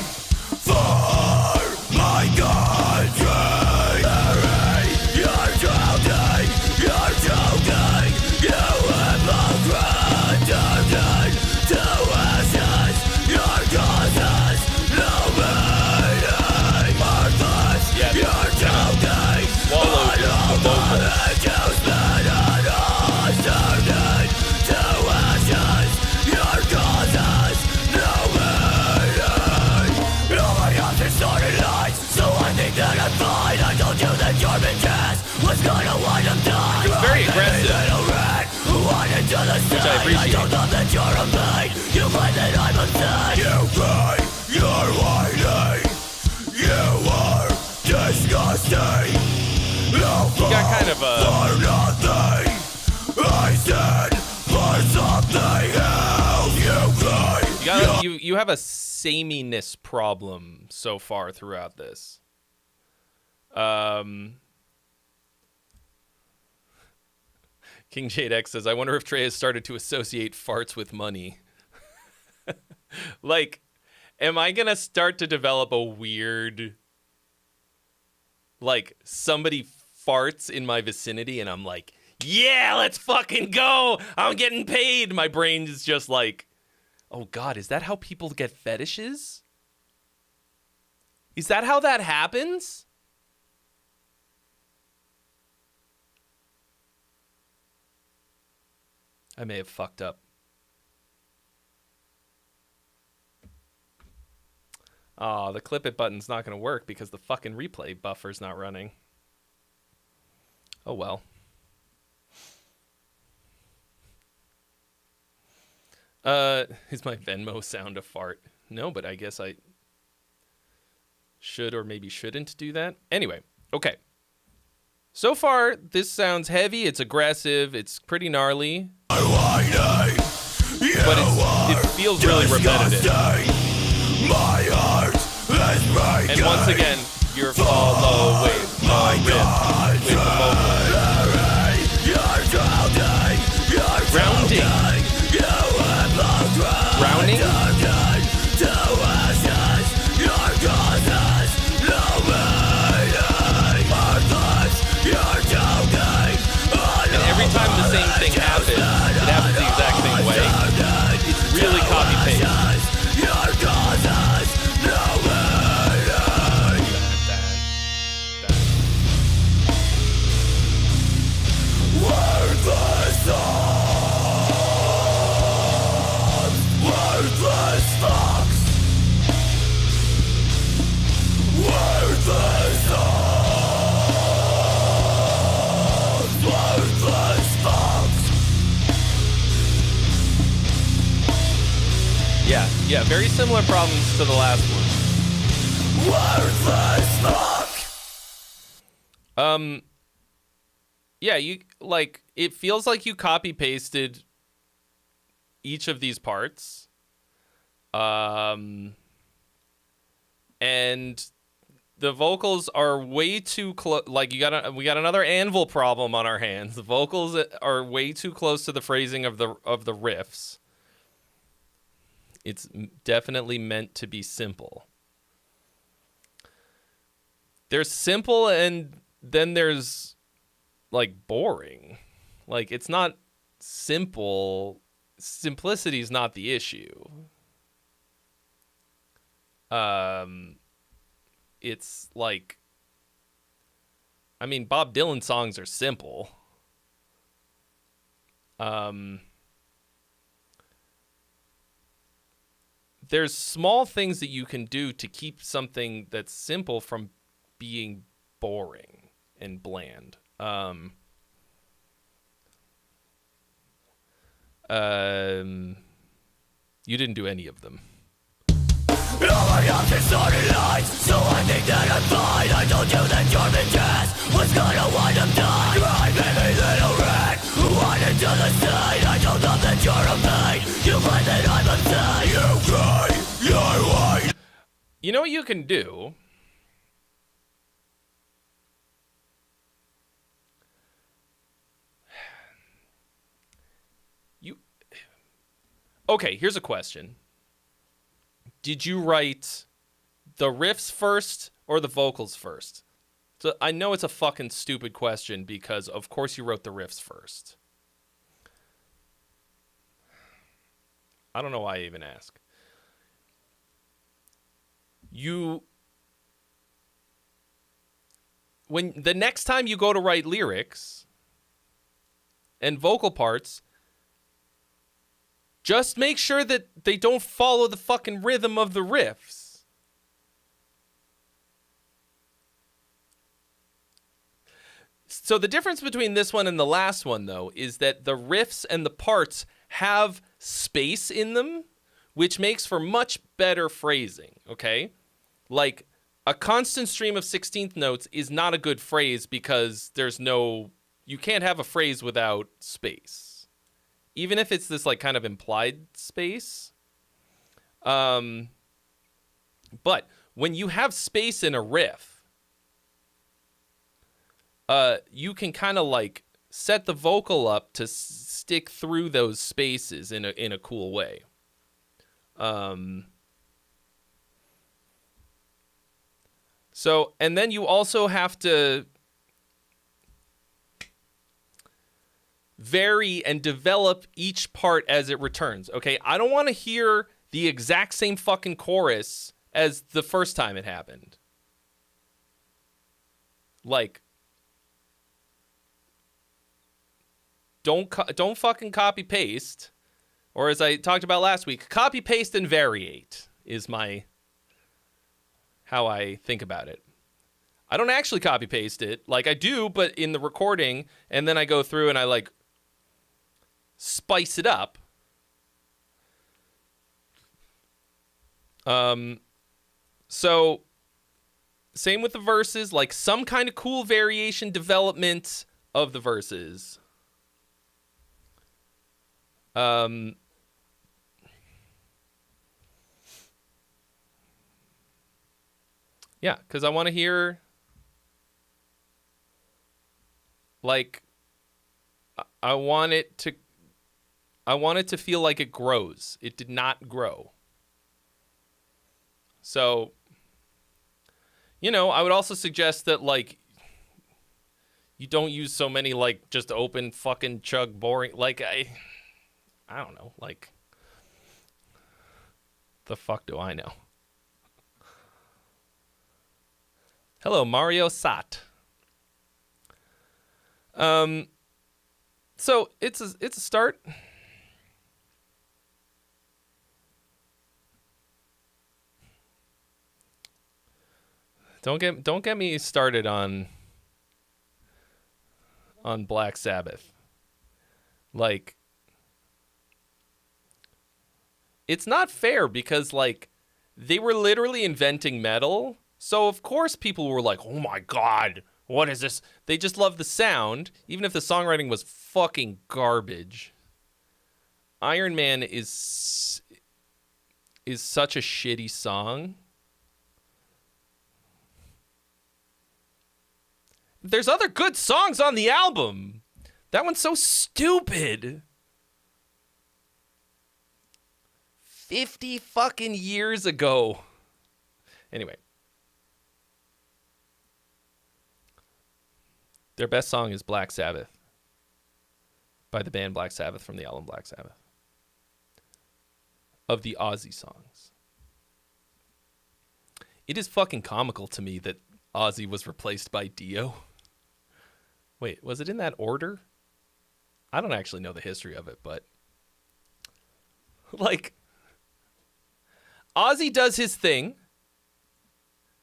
for my country. You're drowning, you're choking. You hypocrite, turned to ashes. Your causes no meaning. Worthless, you're choking. Swallowed the vocals. That I'm fine, I told you that you're in gas was gonna wind up dying. It's very aggressive, Which I appreciate. I don't know that you're a pain. You claim that I'm upset. You cry, you're whining. You are disgusting. You got kind of a For nothing, I said for something else. You cry. you have a sameness problem so far throughout this. King Jade X says, I wonder if Trey has started to associate farts with money. Like, am I gonna start to develop a weird, like, somebody farts in my vicinity and I'm like, yeah, let's fucking go, I'm getting paid. My brain is just like, oh God, is that how people get fetishes? Is that how that happens? I may have fucked up. Oh, the clip it button's not going to work because the fucking replay buffer's not running. Oh well. Is my Venmo sound a fart? No, but I guess I should or maybe shouldn't do that. Anyway, okay. So far, this sounds heavy, it's aggressive, it's pretty gnarly. But it feels really repetitive. My heart is breaking. And once again, you're follow with the riff, with the vocal. Rounding. And every time the same thing happens, it happens the exact same way. It's really copy-paste. Yeah, very similar problems to the last one. Yeah, you like it feels like you copy pasted each of these parts. And the vocals are way too close. Like we got another anvil problem on our hands. The vocals are way too close to the phrasing of the riffs. It's definitely meant to be simple. There's simple and then there's like boring. Like it's not simple. Simplicity is not the issue. It's like, I mean, Bob Dylan songs are simple. There's small things that you can do to keep something that's simple from being boring and bland. You didn't do any of them. All my options started lies, so I think that I'm fine. I told you that you're in gas was gonna wind up dying. Cry, baby, little rat, who wanted to the side. I told them that you're a pain. You claim that I'm upset. You cry, you're white. You know what you can do? Okay, here's a question. Did you write the riffs first or the vocals first? So I know it's a fucking stupid question because of course you wrote the riffs first. I don't know why I even ask. When the next time you go to write lyrics and vocal parts, just make sure that they don't follow the fucking rhythm of the riffs. So the difference between this one and the last one, though, is that the riffs and the parts have space in them, which makes for much better phrasing, okay? Like, a constant stream of 16th notes is not a good phrase because you can't have a phrase without space. Even if it's this, like, kind of implied space. But when you have space in a riff, you can kind of, like, set the vocal up to stick through those spaces in a cool way. So, and then you also have to vary and develop each part as it returns, okay? I don't want to hear the exact same fucking chorus as the first time it happened. Like, don't fucking copy paste, or as I talked about last week, copy paste and variate is how I think about it. I don't actually copy paste it. Like, I do, but in the recording, and then I go through and I, like, spice it up. So same with the verses, like some kind of cool variation development of the verses. Yeah, because I want to hear, like, I want it to feel like it grows. It did not grow. So, I would also suggest that, like, you don't use so many, like, just open fucking chug boring, like, I don't know, like, the fuck do I know? Hello, Mario Sat. So it's a start. Don't get me started on Black Sabbath. Like, it's not fair because, like, they were literally inventing metal. So, of course, people were like, oh my God, what is this? They just love the sound, even if the songwriting was fucking garbage. Iron Man is such a shitty song. There's other good songs on the album. That one's so stupid. 50 fucking years ago. Anyway. Their best song is Black Sabbath by the band Black Sabbath from the album Black Sabbath. Of the Ozzy songs. It is fucking comical to me that Ozzy was replaced by Dio. Wait, was it in that order? I don't actually know the history of it, but, like, Ozzy does his thing.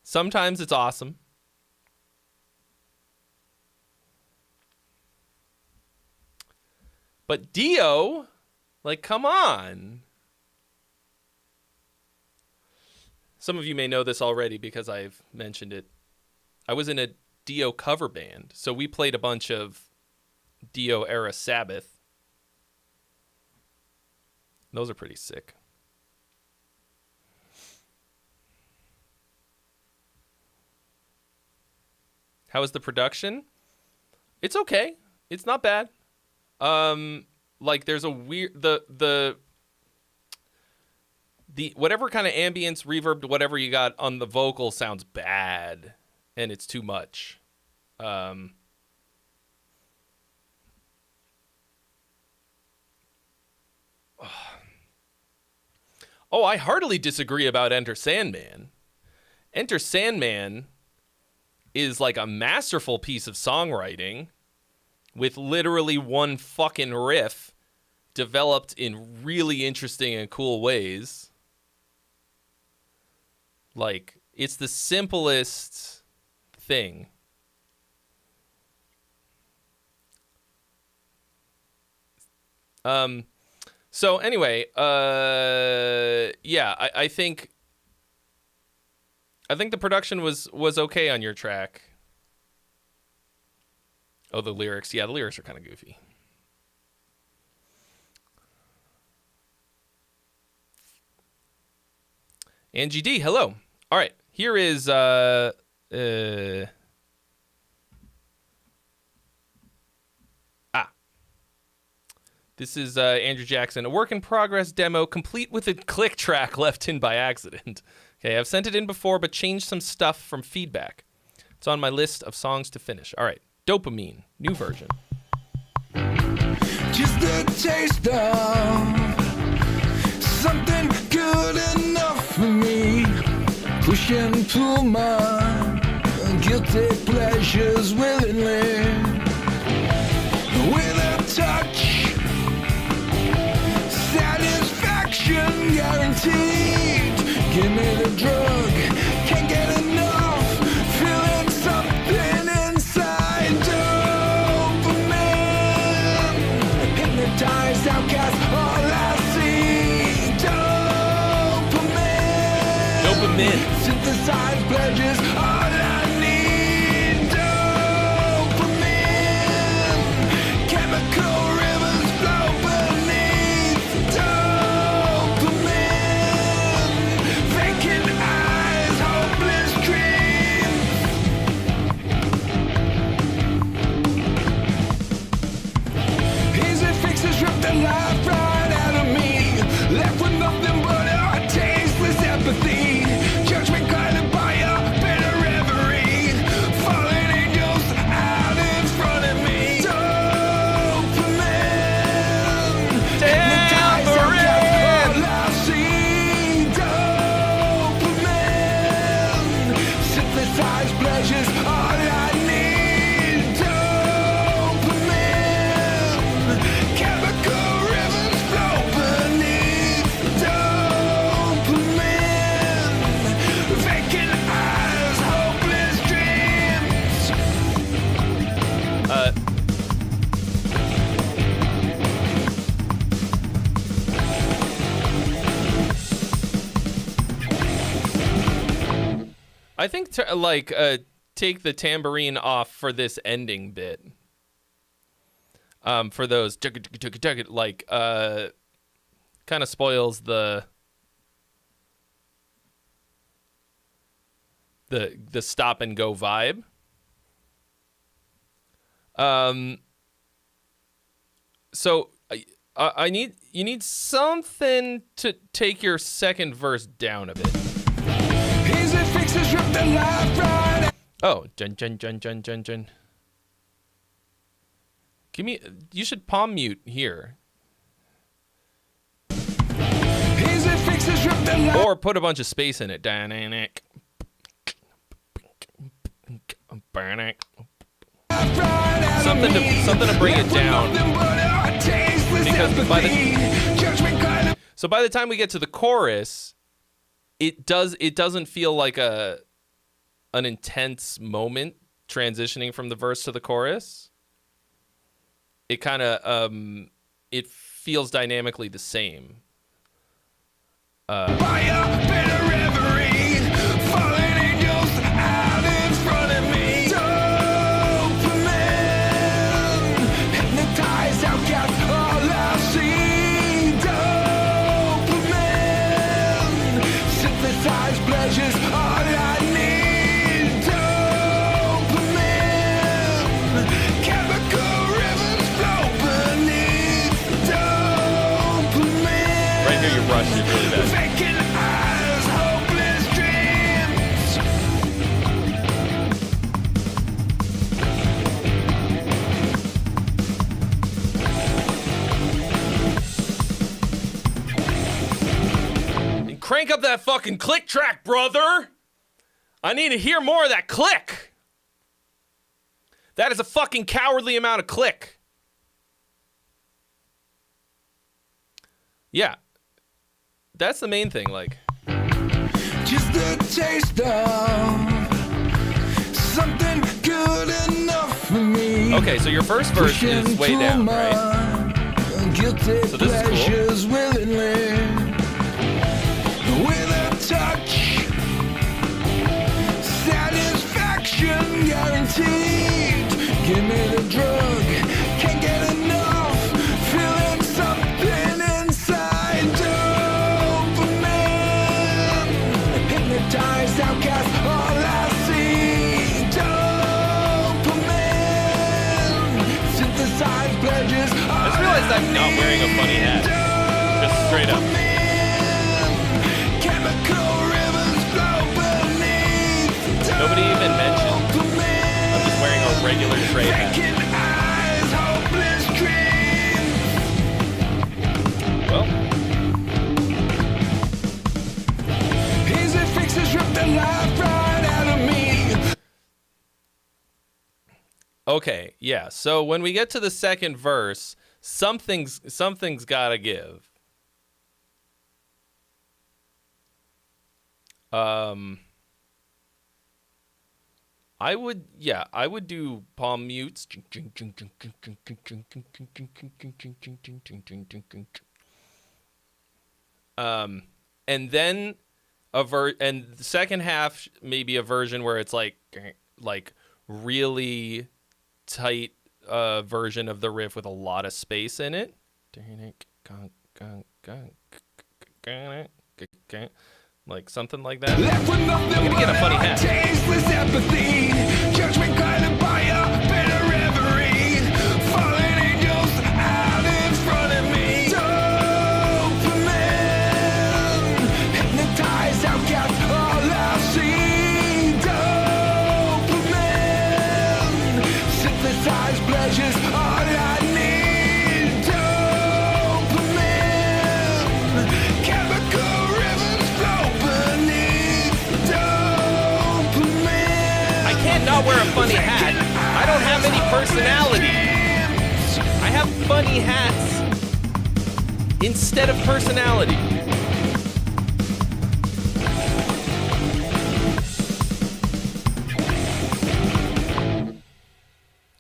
Sometimes it's awesome. But Dio, like, come on. Some of you may know this already because I've mentioned it. I was in a Dio cover band, so we played a bunch of Dio era Sabbath. Those are pretty sick. How is the production? It's okay. It's not bad. Like, there's a weird, the the whatever kind of ambience, reverb, whatever you got on the vocal sounds bad, and it's too much. Oh, I heartily disagree about Enter Sandman. Enter Sandman is like a masterful piece of songwriting with literally one fucking riff developed in really interesting and cool ways. Like, it's the simplest thing. So anyway, yeah, I think the production was okay on your track. Oh, the lyrics. Yeah, the lyrics are kind of goofy. Angie D, hello. All right, here is this is Andrew Jackson, a work in progress demo complete with a click track left in by accident. Okay, I've sent it in before, but changed some stuff from feedback. It's on my list of songs to finish. All right, Dopamine, new version. Just a taste of something good enough for me. Push and pull my guilty pleasures willingly. With a touch, satisfaction guaranteed. Give me the drug, can't get enough. Feeling something inside. Dopamine, hypnotized outcast, all I see. Dopamine, Dopamine. synthesized pleasures, all I need. Dopamine, chemical rivers flow beneath. Dopamine, vacant eyes, hopeless dreams. Easy fixes ripped the life right out of me. Left with nothing but a tasteless empathy. Judgment guided by a bitter reverie. Fallen angels out in front of me. Dopamine, hypnotized outcast, all I see. Dopamine, synthesized pleasures, all I need. Dopamine, chemical rivers flow beneath. Dopamine, vacant eyes, hopeless dreams. I think take the tambourine off for this ending bit. For those like kind of spoils the stop and go vibe. So you need something to take your second verse down a bit. Easy fixes rip the life right out. Oh, Jen. You should palm mute here. Easy fixes rip the life. Or put a bunch of space in it. Dynamic. Something to bring it down. Because by the time we get to the chorus, it doesn't feel like an intense moment transitioning from the verse to the chorus. It kind of it feels dynamically the same. By a bitter reverie, fallen angels out in front of me. Dopamine, hypnotized outcast, all I see. Dopamine, synthesized pleasures, all I need. Dopamine, chemical rivers flow beneath. Dopamine. Right here, you rushed it really bad. Vacant Crank up that fucking click track, brother. I need to hear more of that click. That is a fucking cowardly amount of click. Yeah. That's the main thing, like. Just a taste of something good enough for me. Okay, so your first verse is way down, right? Guilty So this is cool. pleasures willingly, with a touch, satisfaction guaranteed. Give me the drug, can't get enough, feeling something inside. Dopamine, hypnotized outcast, all I see. Dopamine, synthesized pleasures. I just realized I'm not wearing a funny hat. Just straight up. Nobody even mentioned. I'm just wearing a regular Trey hat. Well, Easy fixes rip the life right out of me. okay, yeah. So when we get to the second verse, something's gotta give. I would do palm mutes. And then and the second half maybe a version where it's like really tight version of the riff with a lot of space in it. Like something like that. I'm gonna get a funny hat. Tasteless apathy, judgment guided by a bitter reverie. Fallen angels out in front of me. Dopamine, hypnotized outcast, all I see. Dopamine, synthesized pleasures, all I need. Dopamine, chemical rivers flow beneath. Dopamine. I can't not wear a funny hat. I don't have any personality. I have funny hats instead of personality.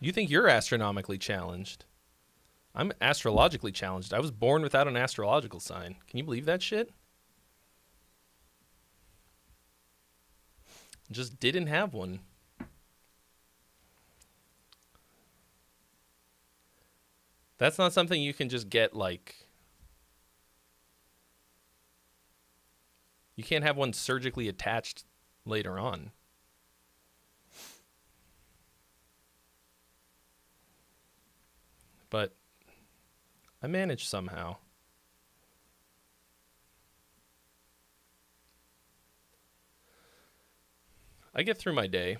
You think you're astronomically challenged? I'm astrologically challenged. I was born without an astrological sign. Can you believe that shit? Just didn't have one. That's not something you can just get, like... You can't have one surgically attached later on. But I managed somehow. I get through my day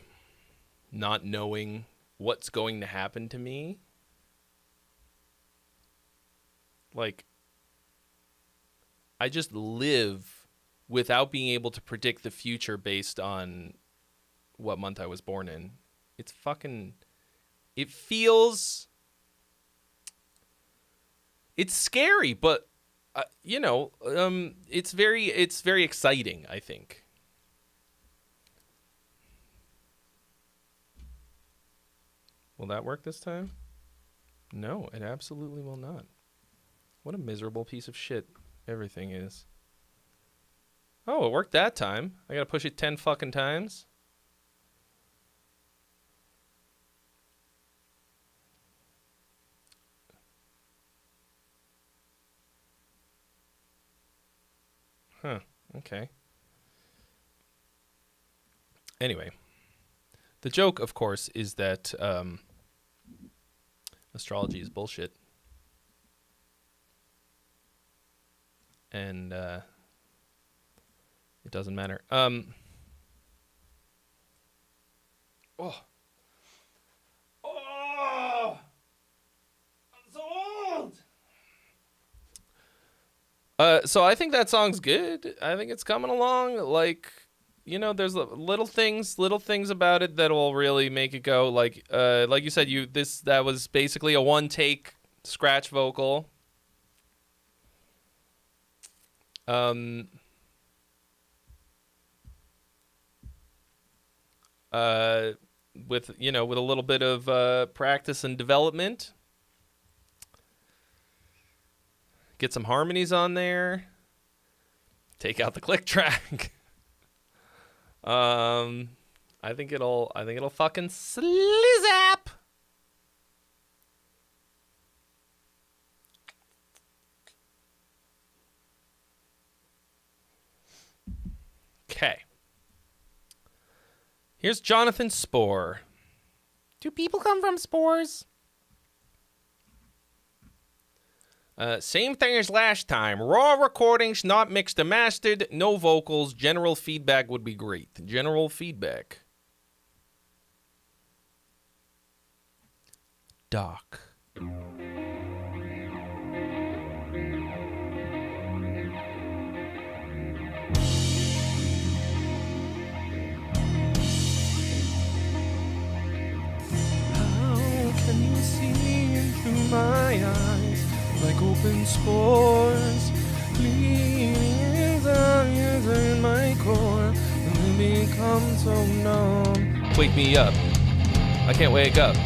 not knowing what's going to happen to me. Like, I just live without being able to predict the future based on what month I was born in. It's fucking... It feels... It's scary, but, it's very exciting, I think. Will that work this time? No, it absolutely will not. What a miserable piece of shit everything is. Oh, it worked that time. I gotta push it 10 fucking times. Huh, okay. Anyway, the joke, of course, is that astrology is bullshit. And it doesn't matter. Oh. Oh! I'm so old! So I think that song's good. I think it's coming along. Like, you know, there's little things about it that will really make it go. Like you said, that was basically a one take scratch vocal. With a little bit of practice and development. Get some harmonies on there. Take out the click track. I think it'll fucking slizap. Okay. Here's Jonathan Spore. Do people come from spores? Same thing as last time. Raw recordings, not mixed and mastered. No vocals. General feedback would be great. General feedback. Doc. Can you see into my eyes like open spores, bleeding desires in my core, and we become so numb. Wake me up. I can't wake up.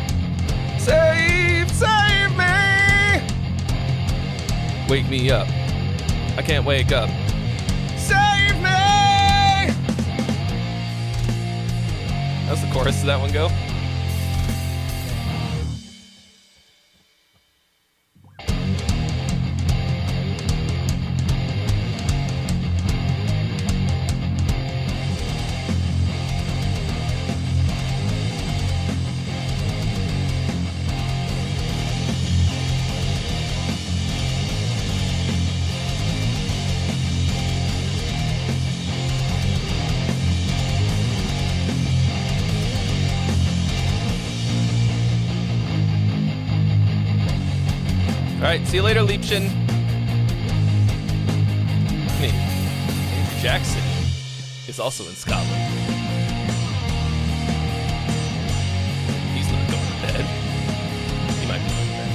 Save me! Wake me up. I can't wake up. Save me! How's the chorus of that one go? All right, see you later, Liebchen. Andrew Jackson is also in Scotland. He's not going to bed. He might be going to bed.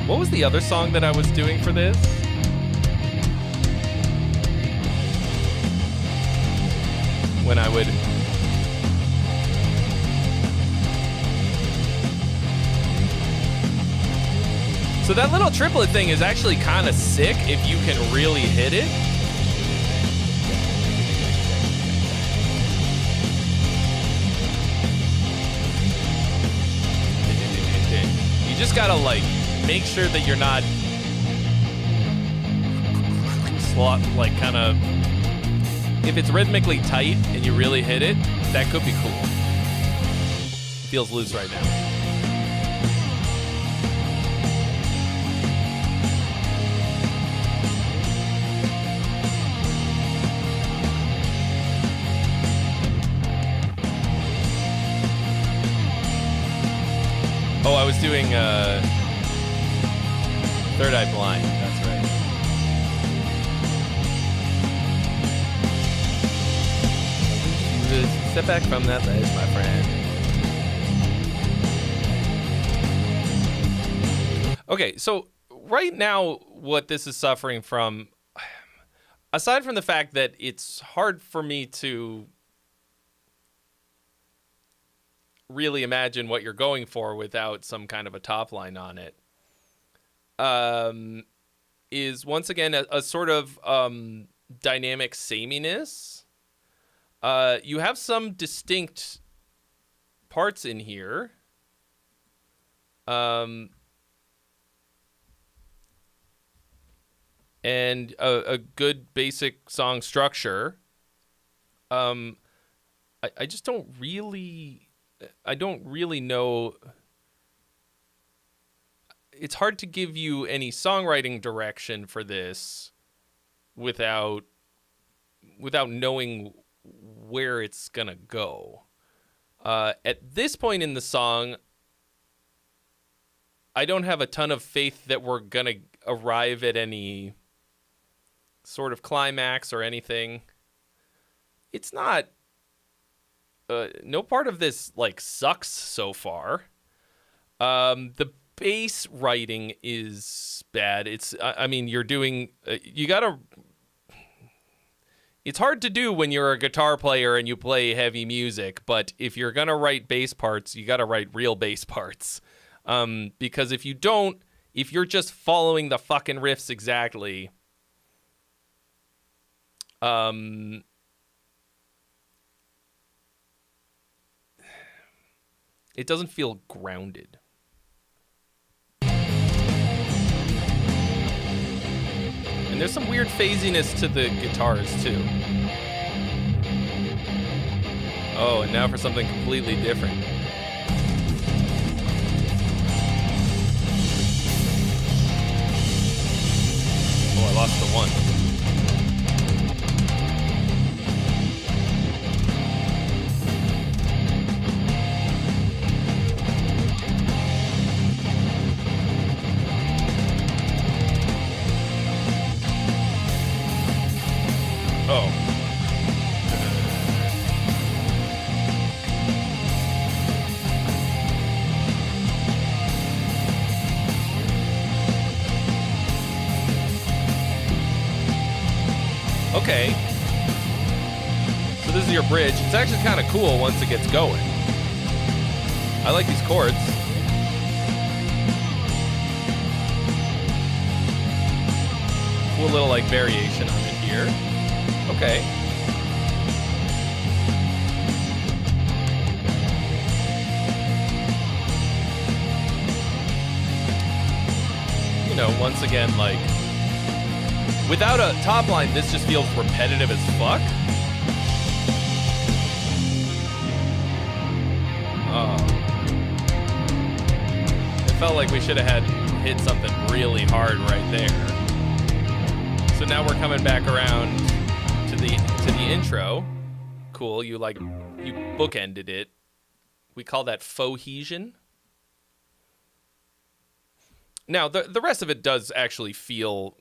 What was the other song that I was doing for this? When I would... So that little triplet thing is actually kind of sick if you can really hit it. You just gotta like make sure that you're not like kind of, if it's rhythmically tight and you really hit it, that could be cool. Feels loose right now. Oh, I was doing Third Eye Blind. That's right. Step back from that ledge, my friend. Okay, so right now, what this is suffering from, aside from the fact that it's hard for me to really imagine what you're going for without some kind of a top line on it, is once again a sort of dynamic sameness. You have some distinct parts in here. And a good basic song structure. I just don't really know it's hard to give you any songwriting direction for this without knowing where it's gonna go. At this point in the song, I don't have a ton of faith that we're gonna arrive at any sort of climax or anything. It's not. No part of this like sucks so far. The bass writing is bad. It's. I mean, you're doing. You gotta. It's hard to do when you're a guitar player and you play heavy music, but if you're gonna write bass parts, you gotta write real bass parts. Because if you don't, if you're just following the fucking riffs exactly, it doesn't feel grounded. And there's some weird phasiness to the guitars too. Oh, and now for something completely different. Oh, I lost the one. Oh. Okay. So this is your bridge. It's actually kind of cool once it gets going. I like these chords. Cool little like variation on it here. Okay. You know, once again, like, without a top line, this just feels repetitive as fuck. It felt like we should have hit something really hard right there. So now we're coming back around to the intro. Cool, you bookended it. We call that fohesion. Now the rest of it does actually feel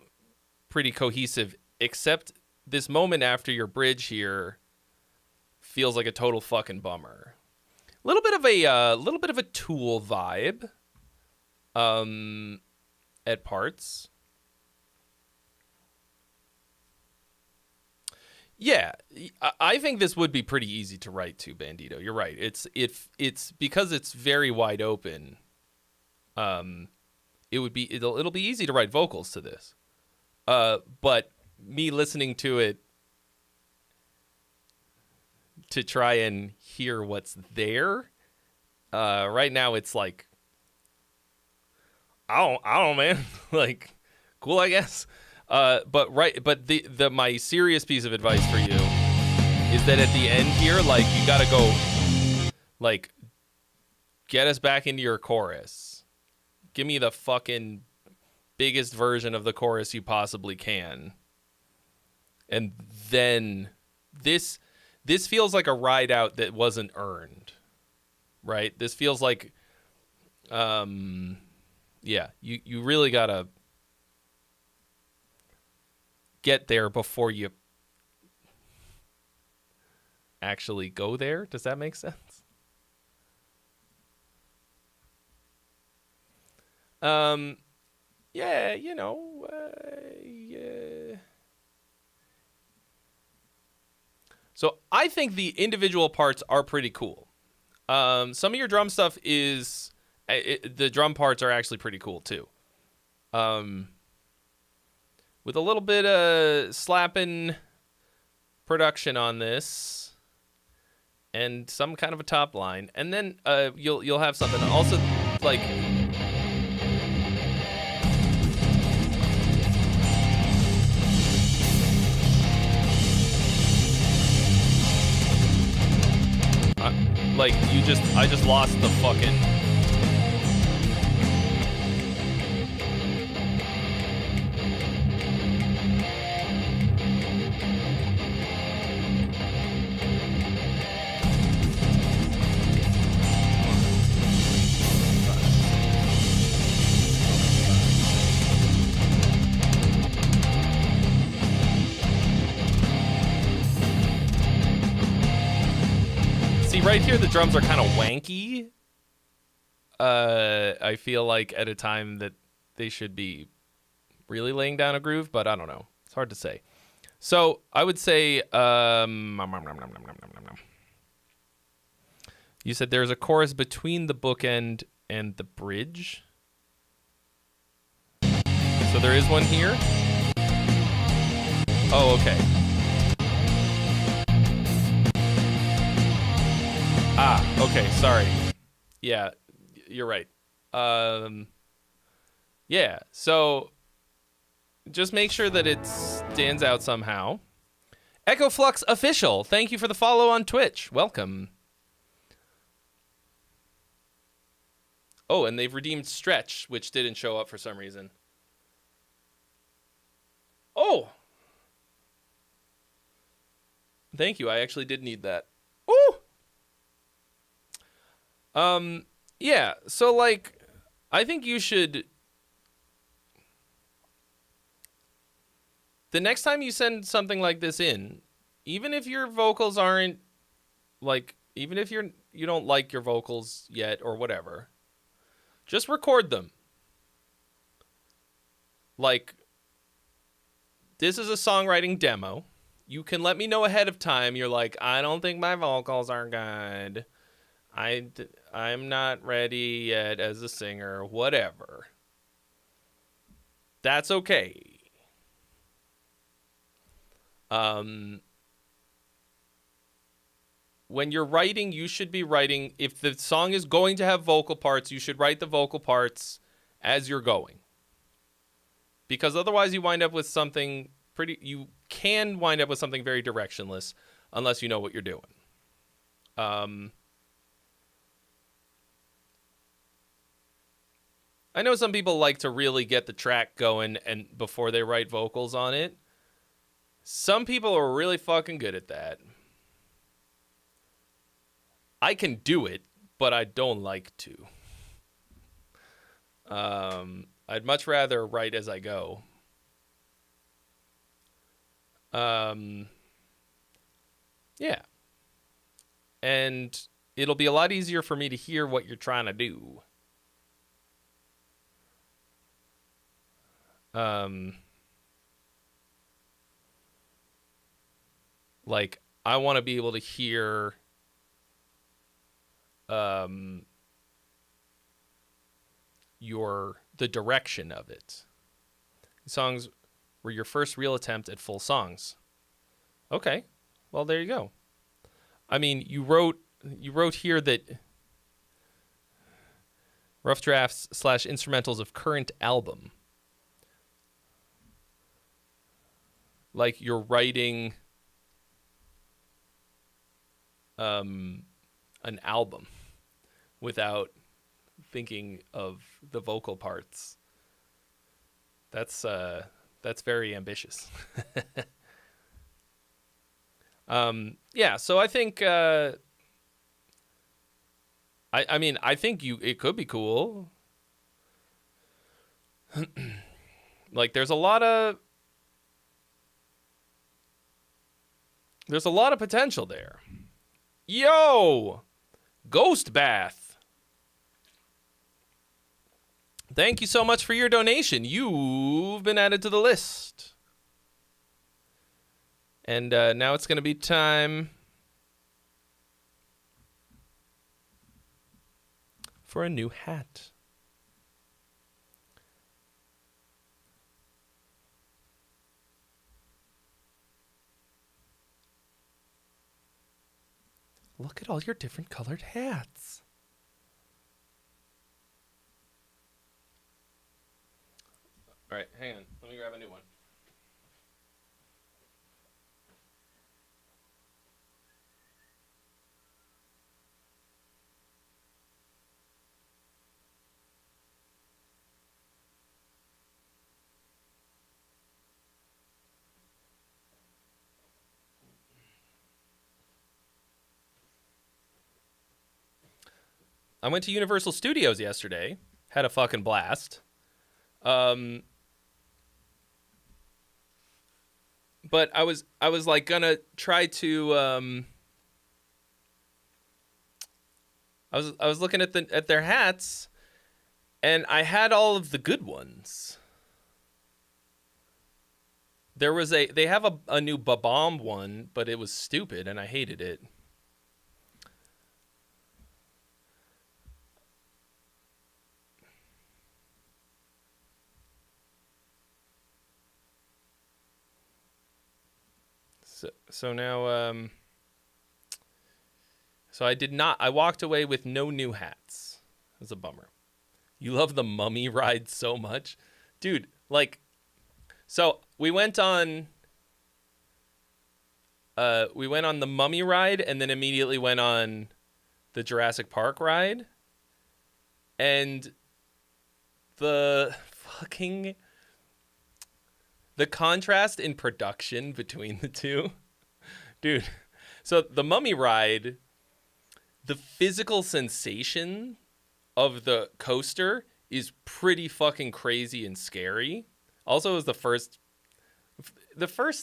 pretty cohesive, except this moment after your bridge here feels like a total fucking bummer. A little bit of a Tool vibe at parts. Yeah, I think this would be pretty easy to write to, Bandito. You're right. It's because it's very wide open. It'll be easy to write vocals to this. But me listening to it to try and hear what's there, right now it's like, I don't know, man. Like, cool, I guess. But my serious piece of advice for you is that at the end here, like, you gotta go, like, get us back into your chorus. Give me the fucking biggest version of the chorus you possibly can. And then this feels like a ride out that wasn't earned, right? This feels like, yeah, you really gotta get there before you actually go there. Does that make sense? Yeah, you know, yeah. So I think the individual parts are pretty cool. Some of your drum stuff is, the drum parts are actually pretty cool too. With a little bit of slapping production on this, and some kind of a top line, and then you'll have something also like. I just lost the fucking. right here, the drums are kind of wanky. I feel like at a time that they should be really laying down a groove, but I don't know. It's hard to say. So I would say, you said there's a chorus between the bookend and the bridge. So there is one here. Oh, okay. Okay, sorry. Yeah, you're right. Yeah, so just make sure that it stands out somehow. Echo Flux Official, thank you for the follow on Twitch. Welcome. Oh, and they've redeemed Stretch, which didn't show up for some reason. Oh! Thank you, I actually did need that. Ooh! Yeah, so, like, I think you should... The next time you send something like this in, even if your vocals aren't, like, even if you don't like your vocals yet or whatever, just record them. Like, this is a songwriting demo. You can let me know ahead of time. You're like, I don't think my vocals are good. I'm not ready yet as a singer, whatever. That's okay. When you're writing, you should be writing, if the song is going to have vocal parts, you should write the vocal parts as you're going. Because otherwise you wind up with something you can wind up with something very directionless unless you know what you're doing. I know some people like to really get the track going and before they write vocals on it. Some people are really fucking good at that. I can do it, but I don't like to. I'd much rather write as I go. Yeah. And it'll be a lot easier for me to hear what you're trying to do. Like, I want to be able to hear the direction of it. These songs were your first real attempt at full songs. Okay, well, there you go. I mean, you wrote here that rough drafts / instrumentals of current album. Like you're writing an album without thinking of the vocal parts. That's very ambitious. Yeah, so I think I mean, I think it could be cool. Like there's a lot of potential there. Yo! Ghost Bath. Thank you so much for your donation. You've been added to the list. And now it's going to be time for a new hat. Look at all your different colored hats. All right, hang on. Let me grab a new one. I went to Universal Studios yesterday. Had a fucking blast. But I was like gonna try to I was looking at their hats, and I had all of the good ones. They have a new Ba-Bomb one, but it was stupid and I hated it. So now, so I walked away with no new hats. It was a bummer. You love the Mummy ride so much? Dude, like, so we went on the Mummy ride and then immediately went on the Jurassic Park ride. And the contrast in production between the two. Dude, so the Mummy ride, the physical sensation of the coaster is pretty fucking crazy and scary. Also, it was the first,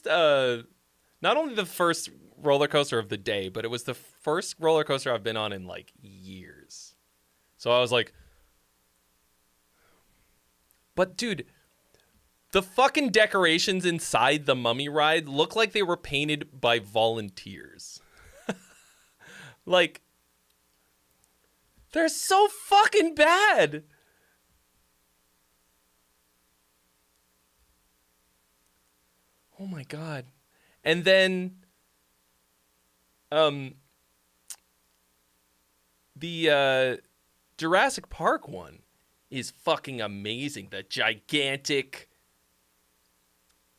not only the first roller coaster of the day, but it was the first roller coaster I've been on in like years. So I was like, but dude, the fucking decorations inside the Mummy ride look like they were painted by volunteers. Like, they're so fucking bad. Oh my God. And then the Jurassic Park one is fucking amazing. The gigantic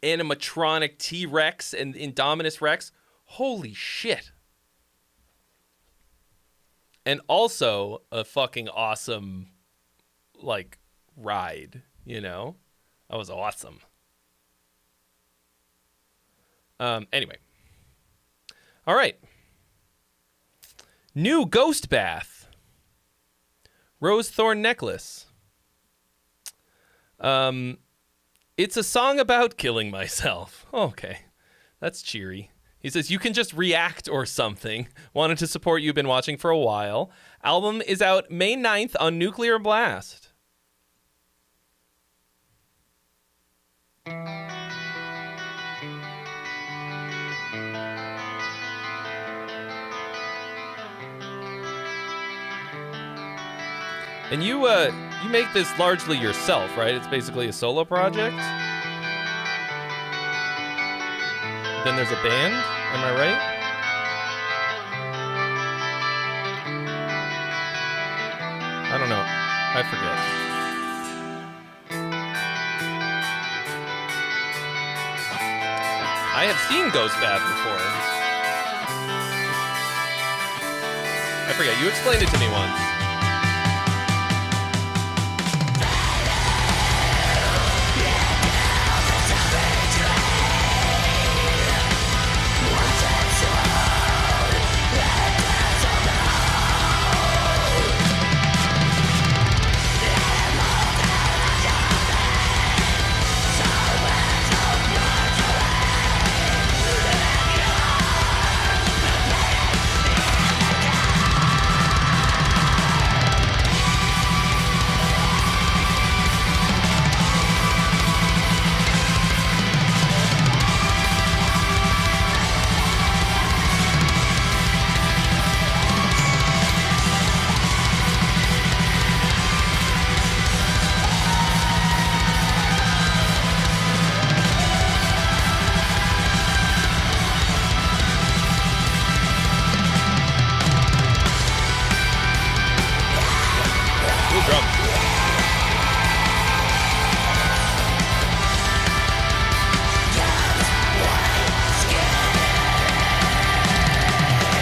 animatronic T-Rex and Indominus Rex. Holy shit. And also a fucking awesome, like, ride, you know? That was awesome. Anyway. All right. New Ghost Bath. Rose Thorn Necklace. It's a song about killing myself. Okay. That's cheery. He says, you can just react or something. Wanted to support you, been watching for a while. Album is out May 9th on Nuclear Blast. And you make this largely yourself, right? It's basically a solo project. Then there's a band, am I right? I don't know. I forget. I have seen Ghost Bath before. I forget. You explained it to me once.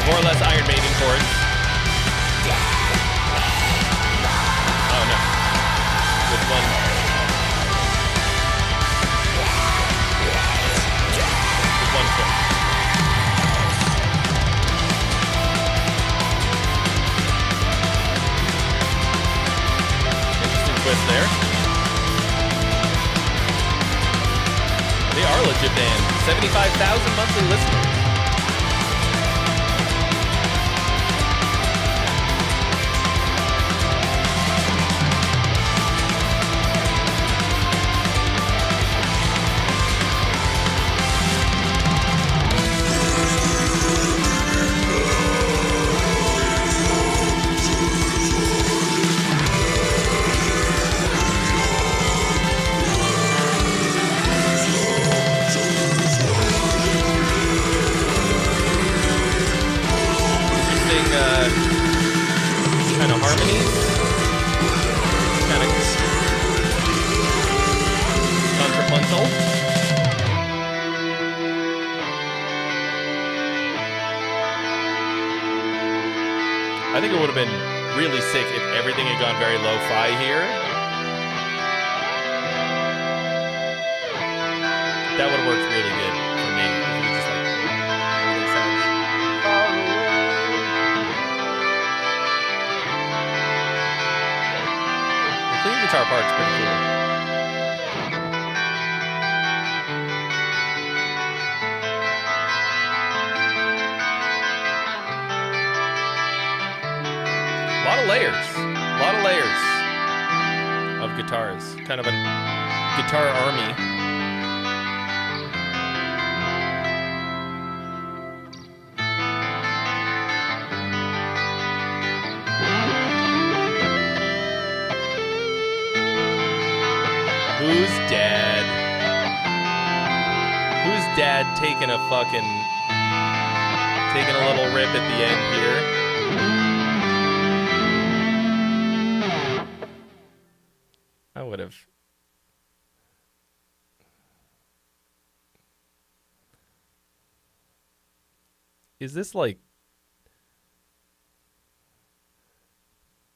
More or less Iron Maiden chords. Oh no. With one. With one chord. Interesting twist there. They are a legit band. 75,000 monthly listeners. would have been really sick if everything had gone very lo-fi here. That would have worked really good for me. If it was just like, it sounds far away. The clean guitar part's pretty cool. A lot of layers of guitars. Kind of a guitar army. Who's dad taking a little rip at the end here? I would have. Is this like...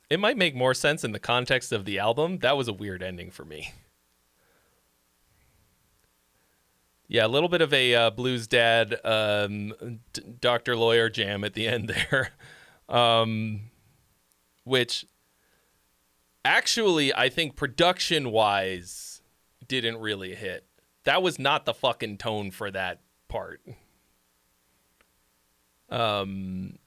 It might make more sense in the context of the album. That was a weird ending for me. Yeah, a little bit of a Blues Dad, Dr. Lawyer jam at the end there. Which... Actually, I think production-wise didn't really hit. That was not the fucking tone for that part. The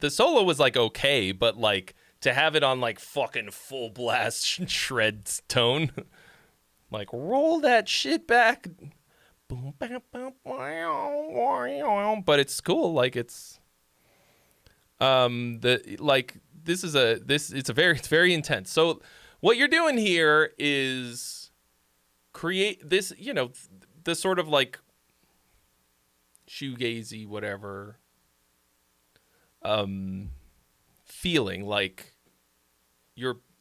solo was like okay, but like to have it on like fucking full blast shreds tone, like roll that shit back. But it's cool. Like it's. It's very intense. So what you're doing here is create this, the sort of like shoegazy, whatever, feeling like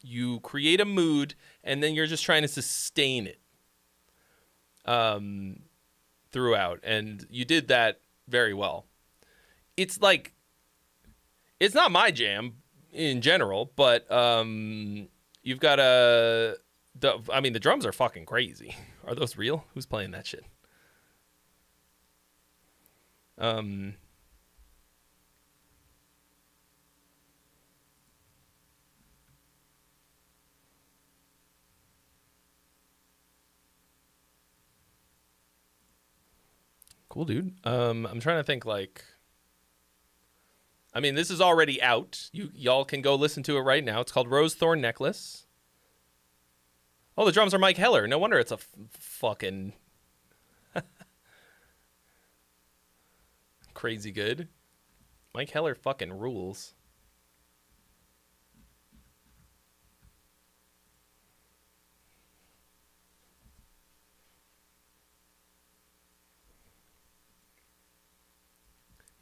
you create a mood and then you're just trying to sustain it, throughout. And you did that very well. It's like, it's not my jam in general, but you've got the drums are fucking crazy. Are those real? Who's playing that shit? Cool, dude. I'm trying to think like... this is already out. Y'all can go listen to it right now. It's called Rose Thorn Necklace. Oh, the drums are Mike Heller. No wonder it's a fucking crazy good. Mike Heller fucking rules.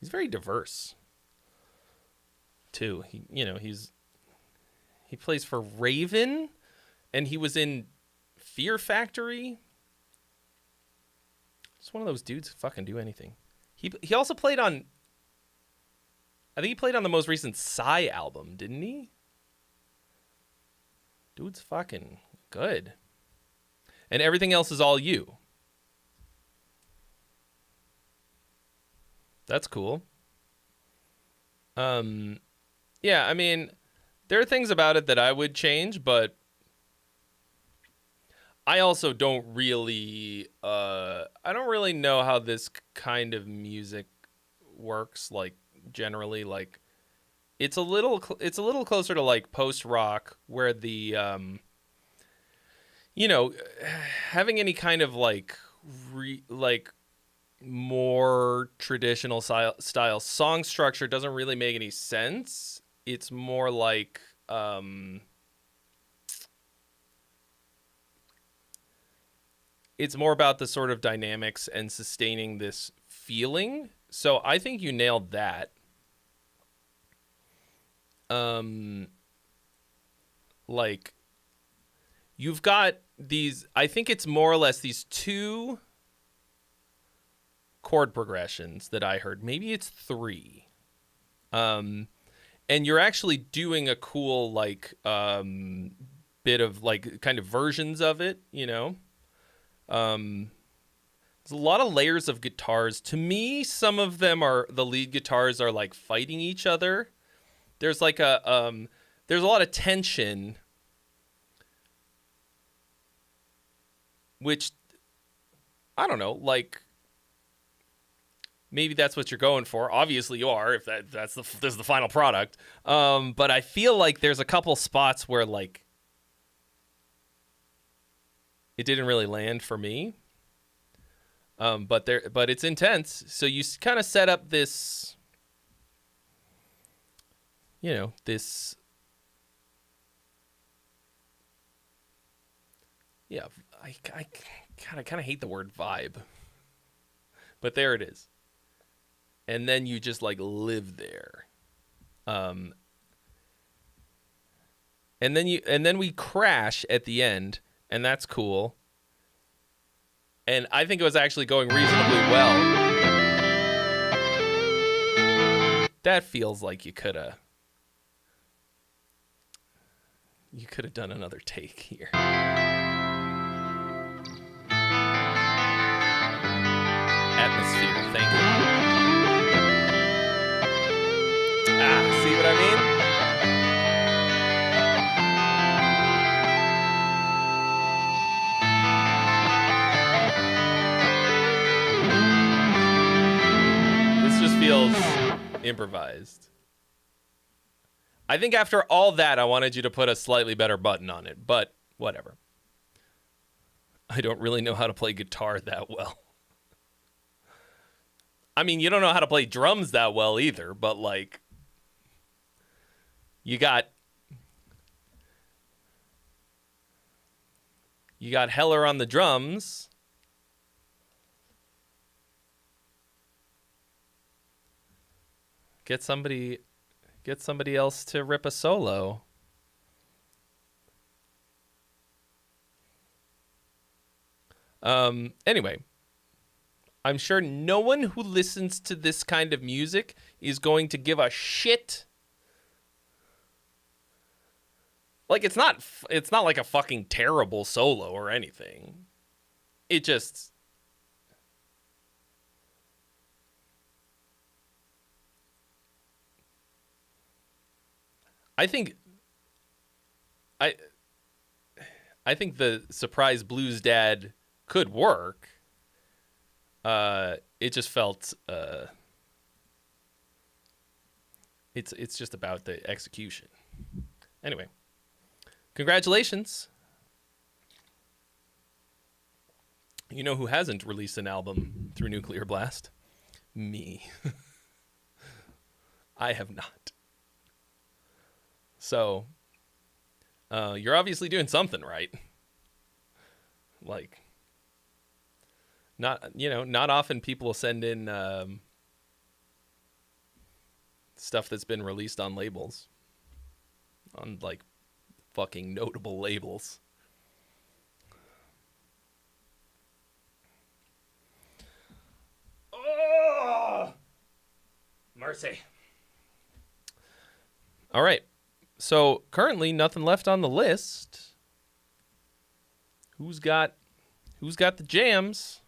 He's very diverse. Too. He plays for Raven, and he was in Fear Factory. Just one of those dudes who fucking do anything. He also played on... I think he played on the most recent Psy album, didn't he? Dude's fucking good. And everything else is all you. That's cool. Yeah, there are things about it that I would change, but I also don't really know how this kind of music works, like generally. Like it's a little closer to like post rock, where the having any kind of like more traditional style song structure doesn't really make any sense. It's more like it's more about the sort of dynamics and sustaining this feeling. So I think you nailed that. Like you've got these, I think it's more or less these two chord progressions that I heard. Maybe it's 3. And you're actually doing a cool like bit of like kind of versions of it, you know. There's a lot of layers of guitars. To me, some of them are the lead guitars are like fighting each other. There's like there's a lot of tension, which I don't know, like maybe that's what you're going for. Obviously you are, if this is the final product. But I feel like there's a couple spots where like it didn't really land for me. But it's intense. So you kind of set up this, you know, this, yeah, I kind of hate the word vibe, but there it is. And then you just like live there. And then we crash at the end, and that's cool. And I think it was actually going reasonably well. That feels like you could have done another take here. Atmosphere, thank you. See what I mean? Feels improvised. I think after all that, I wanted you to put a slightly better button on it, but whatever. I don't really know how to play guitar that well. I mean, you don't know how to play drums that well either, but like, you got Heller on the drums. Get somebody else to rip a solo. Anyway, I'm sure no one who listens to this kind of music is going to give a shit. Like it's not like a fucking terrible solo or anything. It just I think the surprise blues dad could work. It just felt it's just about the execution. Anyway, congratulations. You know who hasn't released an album through Nuclear Blast? Me. I have not. So, you're obviously doing something right. Like, not often people will send in stuff that's been released on labels. On, like, fucking notable labels. Oh! Mercy. All right. So currently nothing left on the list. Who's got the jams?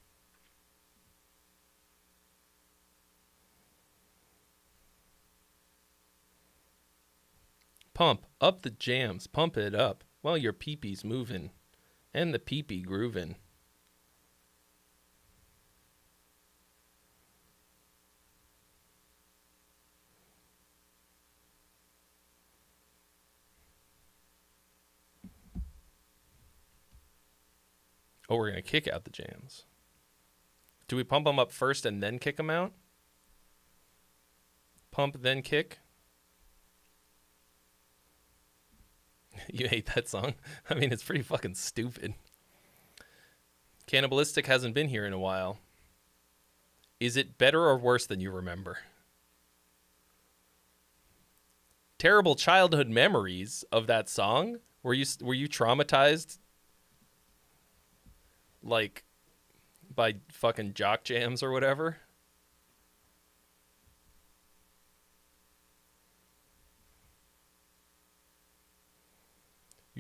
Pump up the jams, pump it up while your pee-pee's moving and the pee-pee grooving. Oh, we're going to kick out the jams. Do we pump them up first and then kick them out? Pump, then kick? You hate that song? I mean, it's pretty fucking stupid. Cannibalistic hasn't been here in a while. Is it better or worse than you remember? Terrible childhood memories of that song? Were you traumatized? Like, by fucking jock jams or whatever?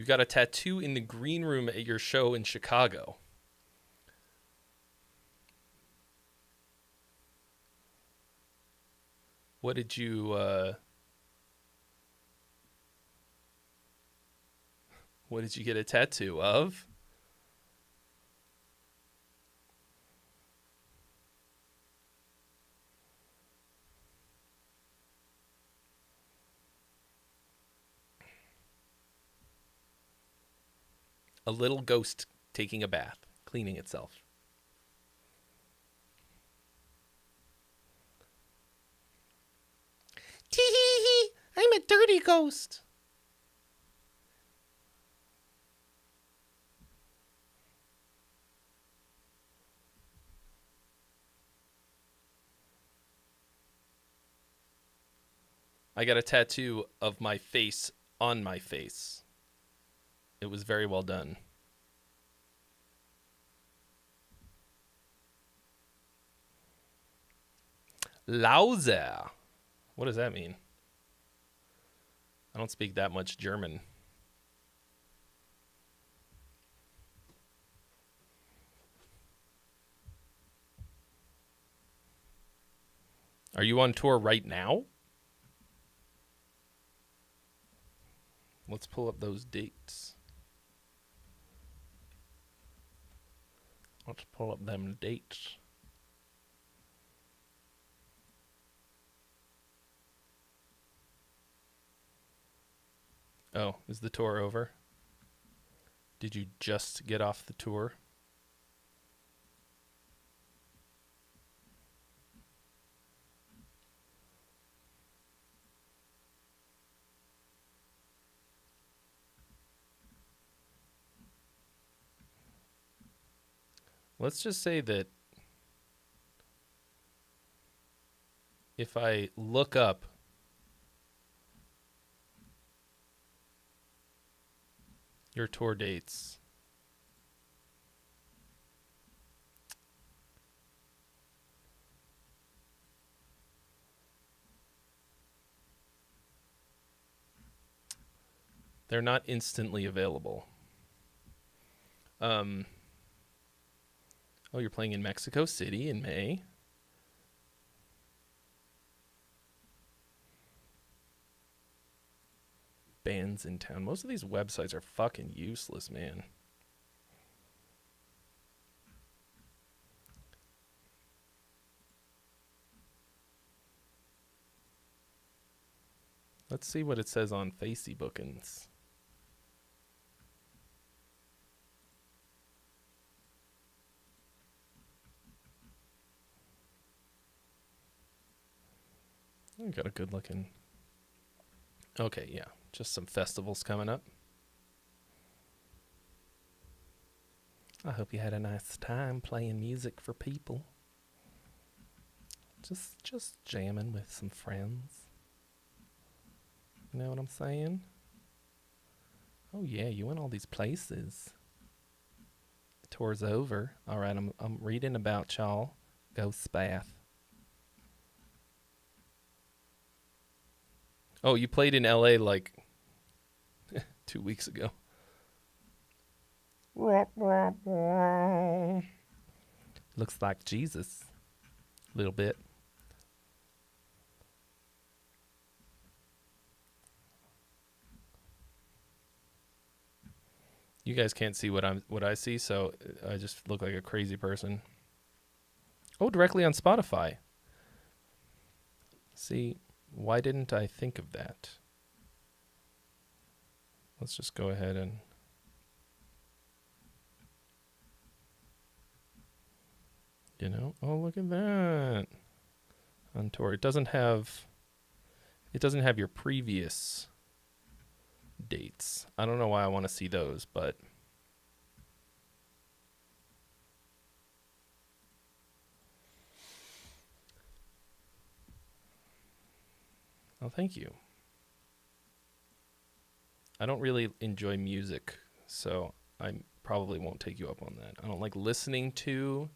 You got a tattoo in the green room at your show in Chicago. What did you get a tattoo of? A little ghost taking a bath, cleaning itself. Tee-hee-hee, I'm a dirty ghost. I got a tattoo of my face on my face. It was very well done. Lauser. What does that mean? I don't speak that much German. Are you on tour right now? Let's pull up those dates. Let's pull up them dates. Oh, is the tour over? Did you just get off the tour? Let's just say that if I look up your tour dates, they're not instantly available. Oh, you're playing in Mexico City in May. Bands in town. Most of these websites are fucking useless, man. Let's see what it says on Facey Bookings. I got a good looking. Okay, yeah. Just some festivals coming up. I hope you had a nice time playing music for people. Just jamming with some friends. You know what I'm saying? Oh yeah, you went all these places. The tour's over. All right, I'm reading about y'all. Ghost Bath. Oh, you played in LA like 2 weeks ago. Looks like Jesus. A little bit. You guys can't see what I see, so I just look like a crazy person. Oh, directly on Spotify. See, why didn't I think of that? Let's just go ahead and oh, look at that. On tour. It doesn't have your previous dates. I don't know why I want to see those, but oh, thank you. I don't really enjoy music, so I probably won't take you up on that. I don't like listening to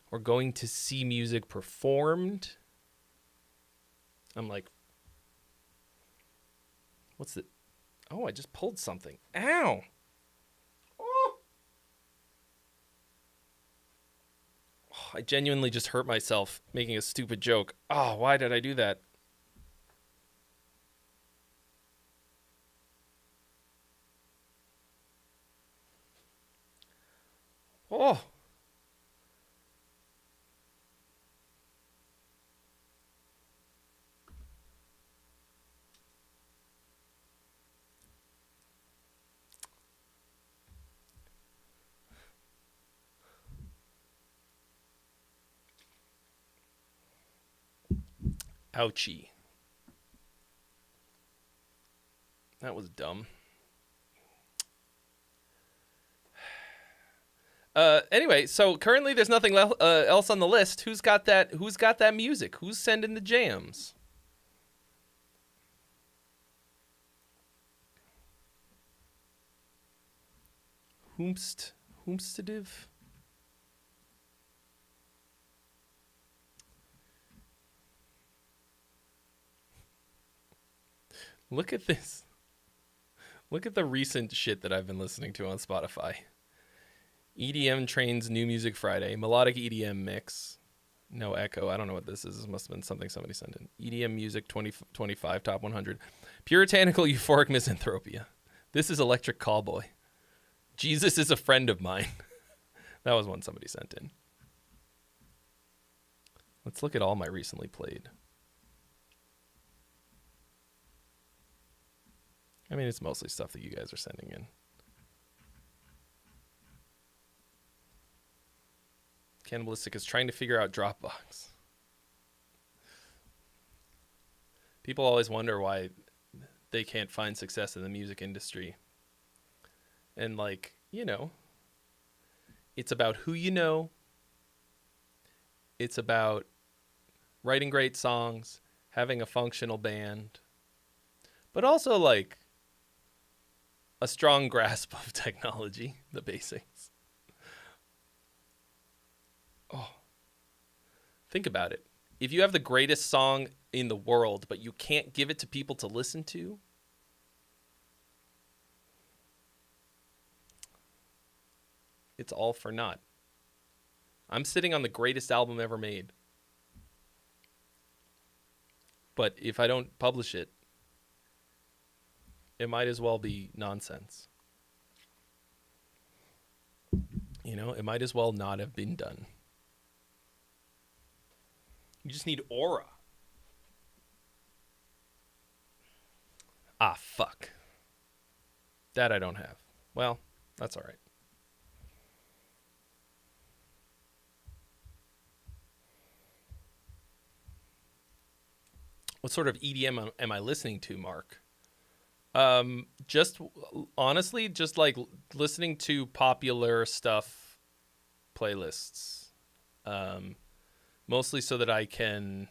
or going to see music performed. I'm like, Oh, I just pulled something. Ow. Oh. I genuinely just hurt myself making a stupid joke. Oh, why did I do that? Oh. Ouchie. That was dumb. Anyway, so currently there's nothing else on the list. Who's got that? Who's got that music? Who's sending the jams? Whomstative? Look at this. Look at the recent shit that I've been listening to on Spotify. EDM Train's New Music Friday. Melodic EDM Mix. No echo. I don't know what this is. This must have been something somebody sent in. EDM Music 2025 Top 100. Puritanical Euphoric Misanthropia. This is Electric Callboy. Jesus is a Friend of Mine. That was one somebody sent in. Let's look at all my recently played. I mean, it's mostly stuff that you guys are sending in. Cannibalistic is trying to figure out Dropbox. People always wonder why they can't find success in the music industry. And like, you know, it's about who you know. It's about writing great songs, having a functional band, but also like a strong grasp of technology, the basics. Oh, think about it. If you have the greatest song in the world, but you can't give it to people to listen to, it's all for naught. I'm sitting on the greatest album ever made. But if I don't publish it, it might as well be nonsense. You know, it might as well not have been done. You just need aura. Ah, fuck. That I don't have. Well, that's all right. What sort of EDM am I listening to, Mark? Just honestly, just like listening to popular stuff playlists. Mostly so that I can.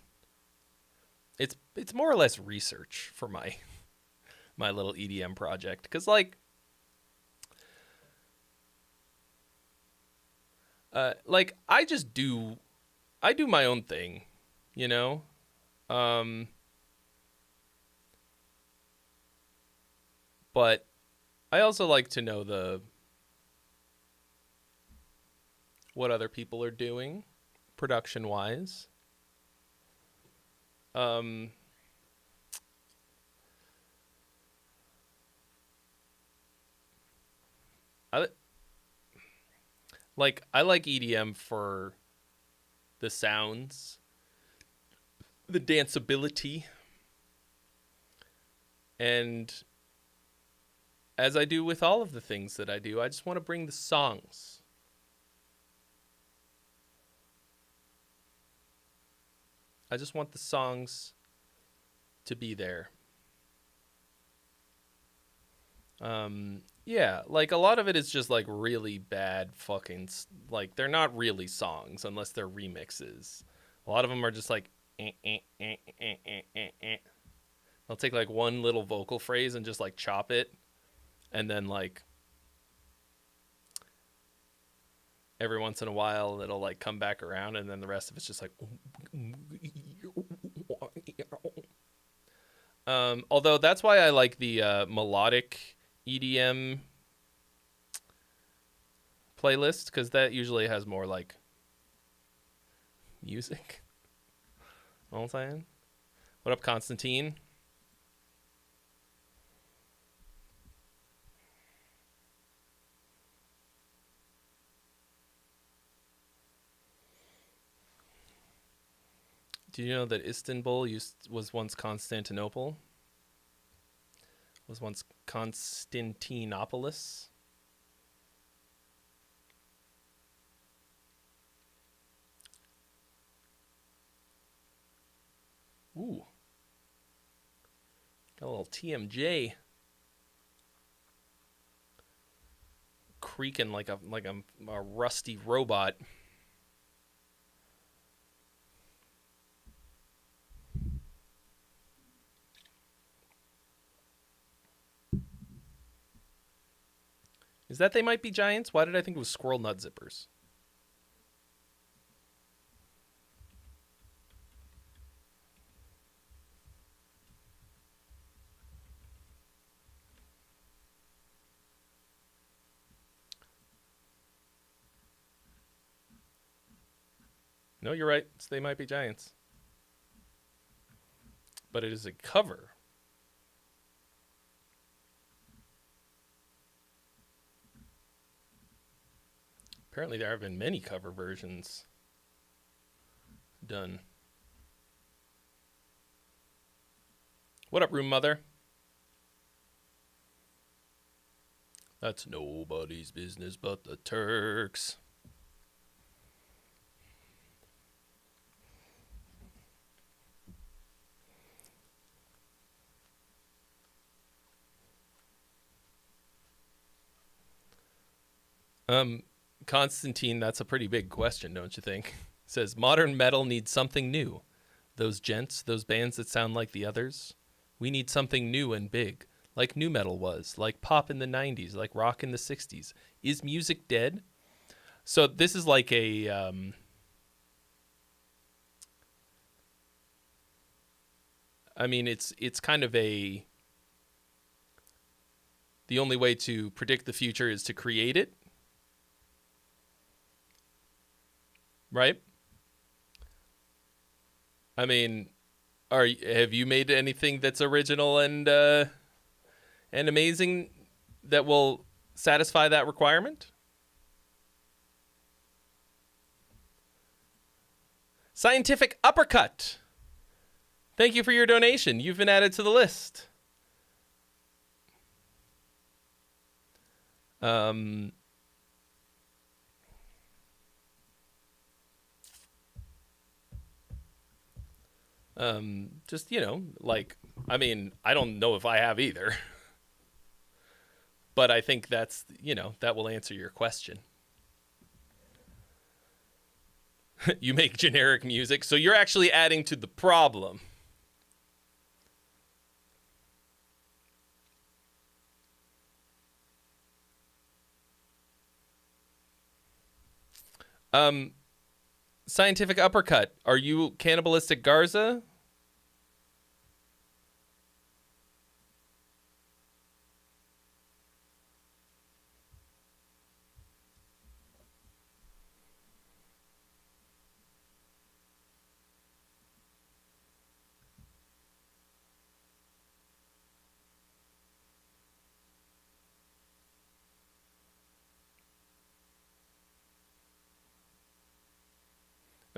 It's more or less research for my little EDM project, because like I do my own thing, you know. But I also like to know what other people are doing, production-wise. I like EDM for the sounds, the danceability, and as I do with all of the things that I do, I just want to bring the songs. I just want the songs to be there. Yeah, like a lot of it is just like really bad fucking, like they're not really songs unless they're remixes. A lot of them are just like, They'll take like one little vocal phrase and just like chop it. And then like every once in a while it'll like come back around, and then the rest of it's just like Although that's why I like the melodic EDM playlist, because that usually has more like music. Know what I'm saying? What up, Constantine? Do you know that Istanbul was once Constantinople? Was once Constantinopolis? Ooh. Got a little TMJ. Creaking like a rusty robot. Is that They Might Be Giants? Why did I think it was Squirrel Nut Zippers? No, you're right. It's They Might Be Giants. But it is a cover. Apparently there have been many cover versions done. What up, Room Mother? That's nobody's business but the Turks. Constantine, that's a pretty big question, don't you think? Says, modern metal needs something new. Those gents, those bands that sound like the others. We need something new and big, like nu metal was, like pop in the 90s, like rock in the 60s. Is music dead? So this is like a... I mean, it's kind of a... The only way to predict the future is to create it. Right? I mean, have you made anything that's original and amazing that will satisfy that requirement? Scientific Uppercut. Thank you for your donation. You've been added to the list. Just, like, I mean, I don't know if I have either. But I think that's, that will answer your question. You make generic music, so you're actually adding to the problem. Scientific Uppercut. Are you Cannibalistic Garza?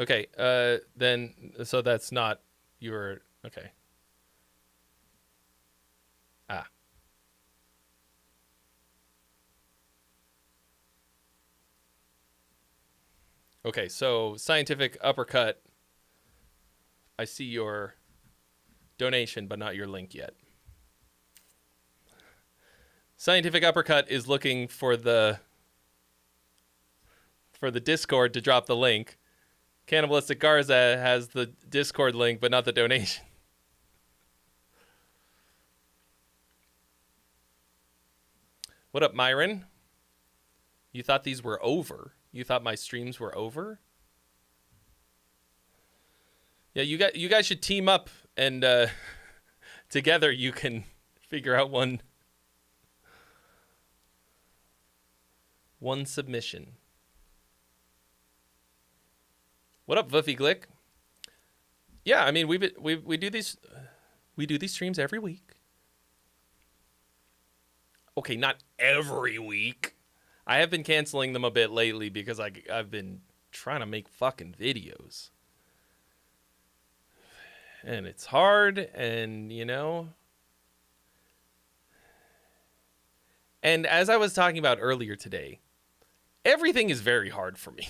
Okay, then, so that's not your, okay. Ah. Okay, so Scientific Uppercut, I see your donation, but not your link yet. Scientific Uppercut is looking for the Discord to drop the link. Cannibalistic Garza has the Discord link, but not the donation. What up, Myron? You thought these were over? You thought my streams were over? Yeah, you guys should team up and together you can figure out one submission. What up, Vuffy Glick? Yeah, I mean we do these streams every week. Okay, not every week. I have been canceling them a bit lately because I've been trying to make fucking videos. And it's hard, and and as I was talking about earlier today, everything is very hard for me.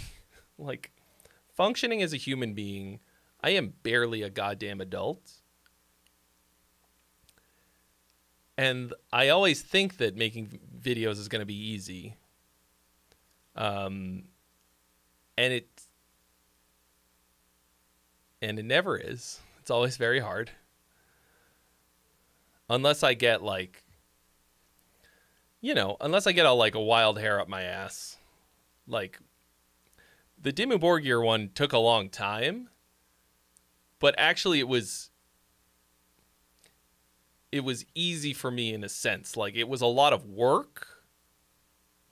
Like, functioning as a human being, I am barely a goddamn adult. And I always think that making videos is going to be easy. And it never is. It's always very hard. Unless I get unless I get a wild hair up my ass. Like, the Dimmu Borgir one took a long time, but actually it was easy for me in a sense. Like, it was a lot of work,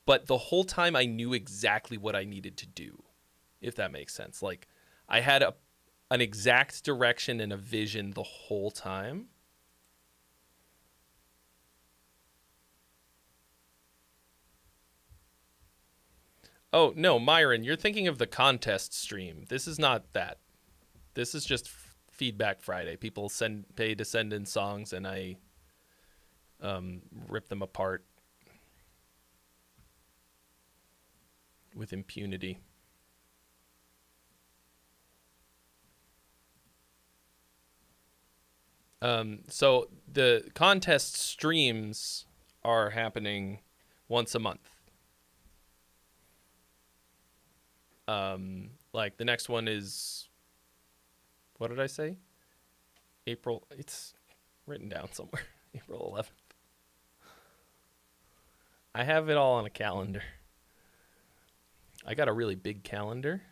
but the whole time I knew exactly what I needed to do, if that makes sense. Like, I had an exact direction and a vision the whole time. Oh, no, Myron, you're thinking of the contest stream. This is not that. This is just Feedback Friday. People pay to send in songs, and I rip them apart with impunity. So the contest streams are happening once a month. Like, the next one is, what did I say? April, it's written down somewhere. April 11th. I have it all on a calendar. I got a really big calendar.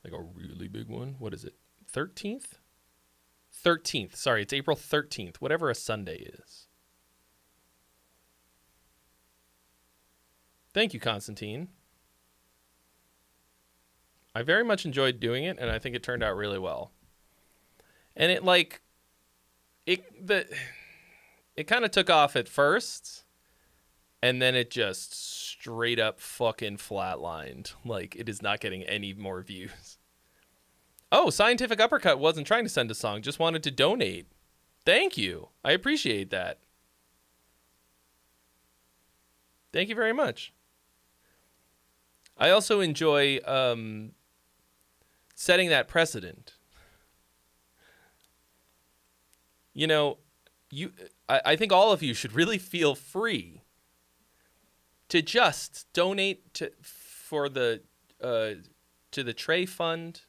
Like a really big one. What is it? 13th? 13th. Sorry, it's April 13th. Whatever a Sunday is. Thank you, Constantine. I very much enjoyed doing it, and I think it turned out really well. And it kind of took off at first, and then it just straight up fucking flatlined. Like, it is not getting any more views. Oh, Scientific Uppercut wasn't trying to send a song, just wanted to donate. Thank you. I appreciate that. Thank you very much. I also enjoy setting that precedent. I think all of you should really feel free to just donate to the Trey Fund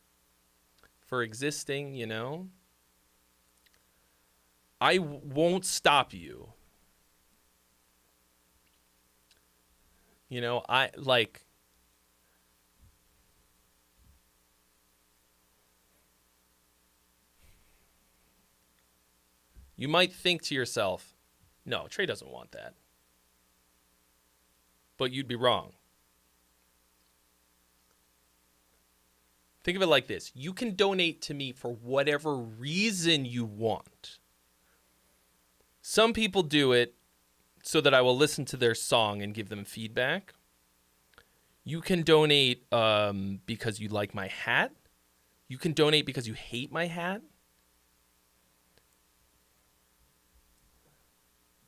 for existing. I won't stop you. You might think to yourself, no, Trey doesn't want that. But you'd be wrong. Think of it like this. You can donate to me for whatever reason you want. Some people do it so that I will listen to their song and give them feedback. You can donate because you like my hat. You can donate because you hate my hat.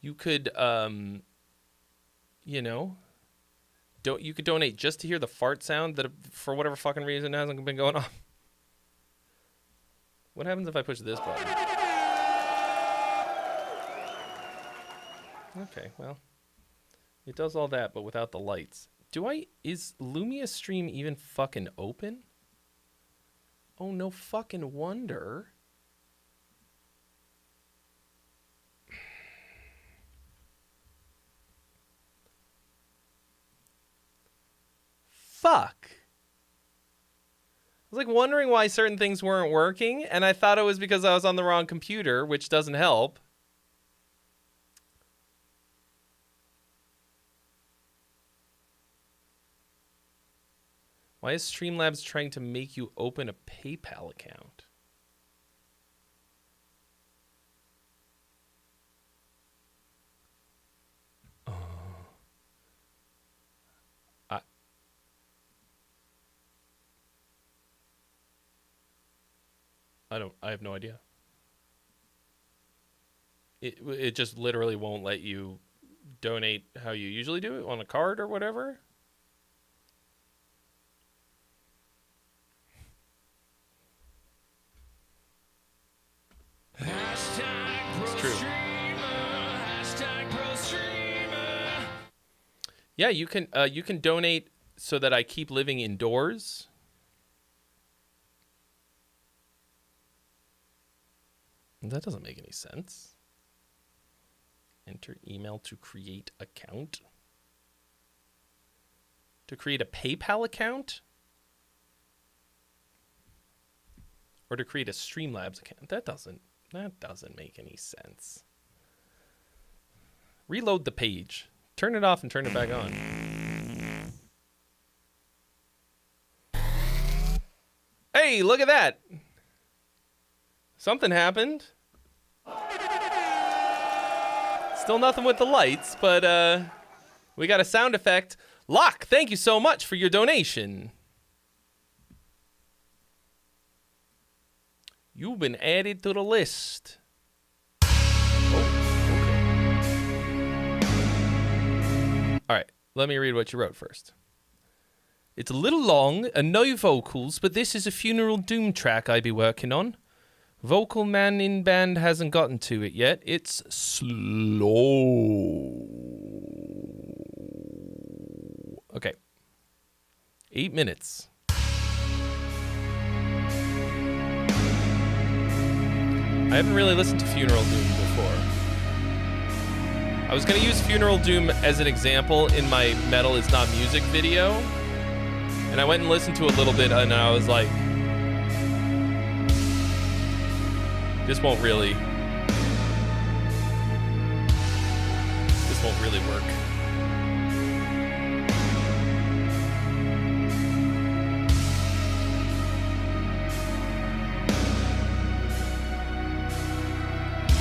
You could, you could donate just to hear the fart sound that, for whatever fucking reason, hasn't been going on. What happens if I push this button? Okay, well, it does all that, but without the lights. Is Lumia Stream even fucking open? Oh, no fucking wonder. Fuck. I was wondering why certain things weren't working, and I thought it was because I was on the wrong computer, which doesn't help. Why is Streamlabs trying to make you open a PayPal account? I have no idea. It just literally won't let you donate how you usually do it on a card or whatever. It's true. Yeah, you can donate so that I keep living indoors. That doesn't make any sense. Enter email to create account. To create a PayPal account? Or to create a Streamlabs account? That doesn't make any sense. Reload the page. Turn it off and turn it back on. Hey, look at that. Something happened. Still nothing with the lights, but we got a sound effect. Locke, thank you so much for your donation. You've been added to the list. Oh, okay. All right, let me read what you wrote first. It's a little long and no vocals, but this is a funeral doom track I be working on. Vocal man in band hasn't gotten to it yet. It's slow. Okay. 8 minutes. I haven't really listened to Funeral Doom before. I was going to use Funeral Doom as an example in my Metal Is Not Music video. And I went and listened to a little bit and I was like, this won't really work.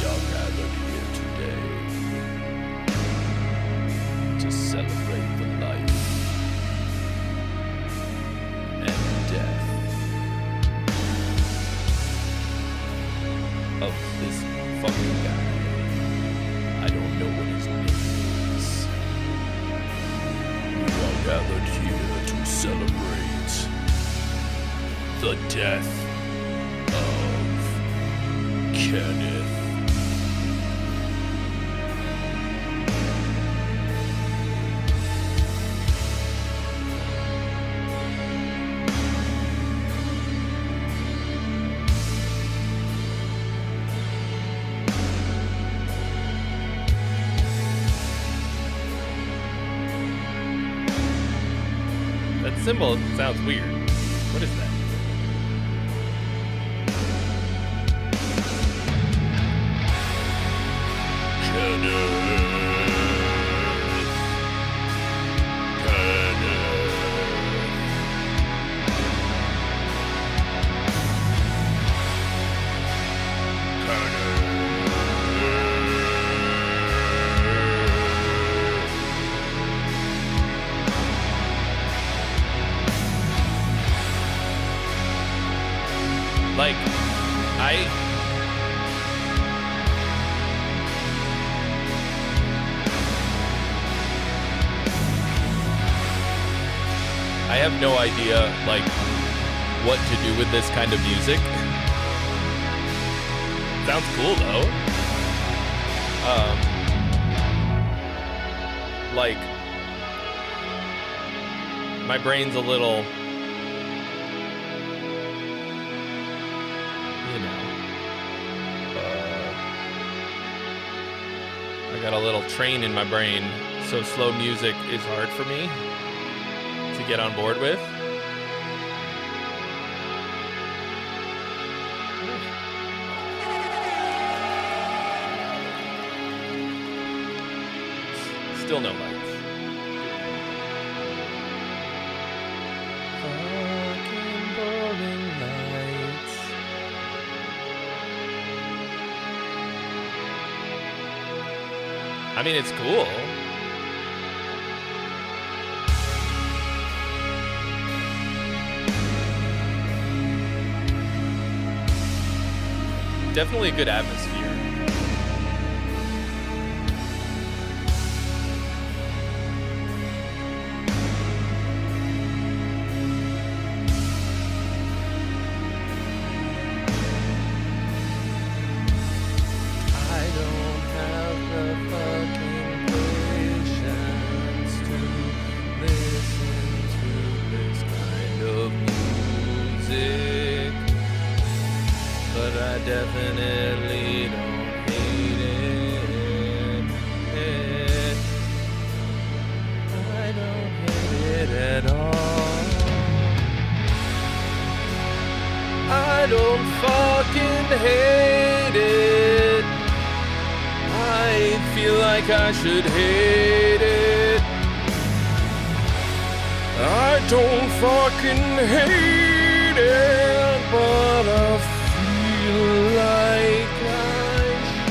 Y'all gathered here today to celebrate the life and death of this fucking guy. I don't know what his name is. We are gathered here to celebrate the death of Kenneth. That symbol sounds weird. What is that? Like, I have no idea, like, what to do with this kind of music. Sounds cool, though. Like, my brain's a little, I got a little train in my brain, so slow music is hard for me to get on board with. Still no lights. I mean, it's cool. Definitely a good atmosphere. I don't have the fucking patience to listen to this kind of music, but I definitely don't hate it. I don't hate it at all. I don't fucking hate it. I feel like I should hate it. I don't fucking hate it, but I feel like I should.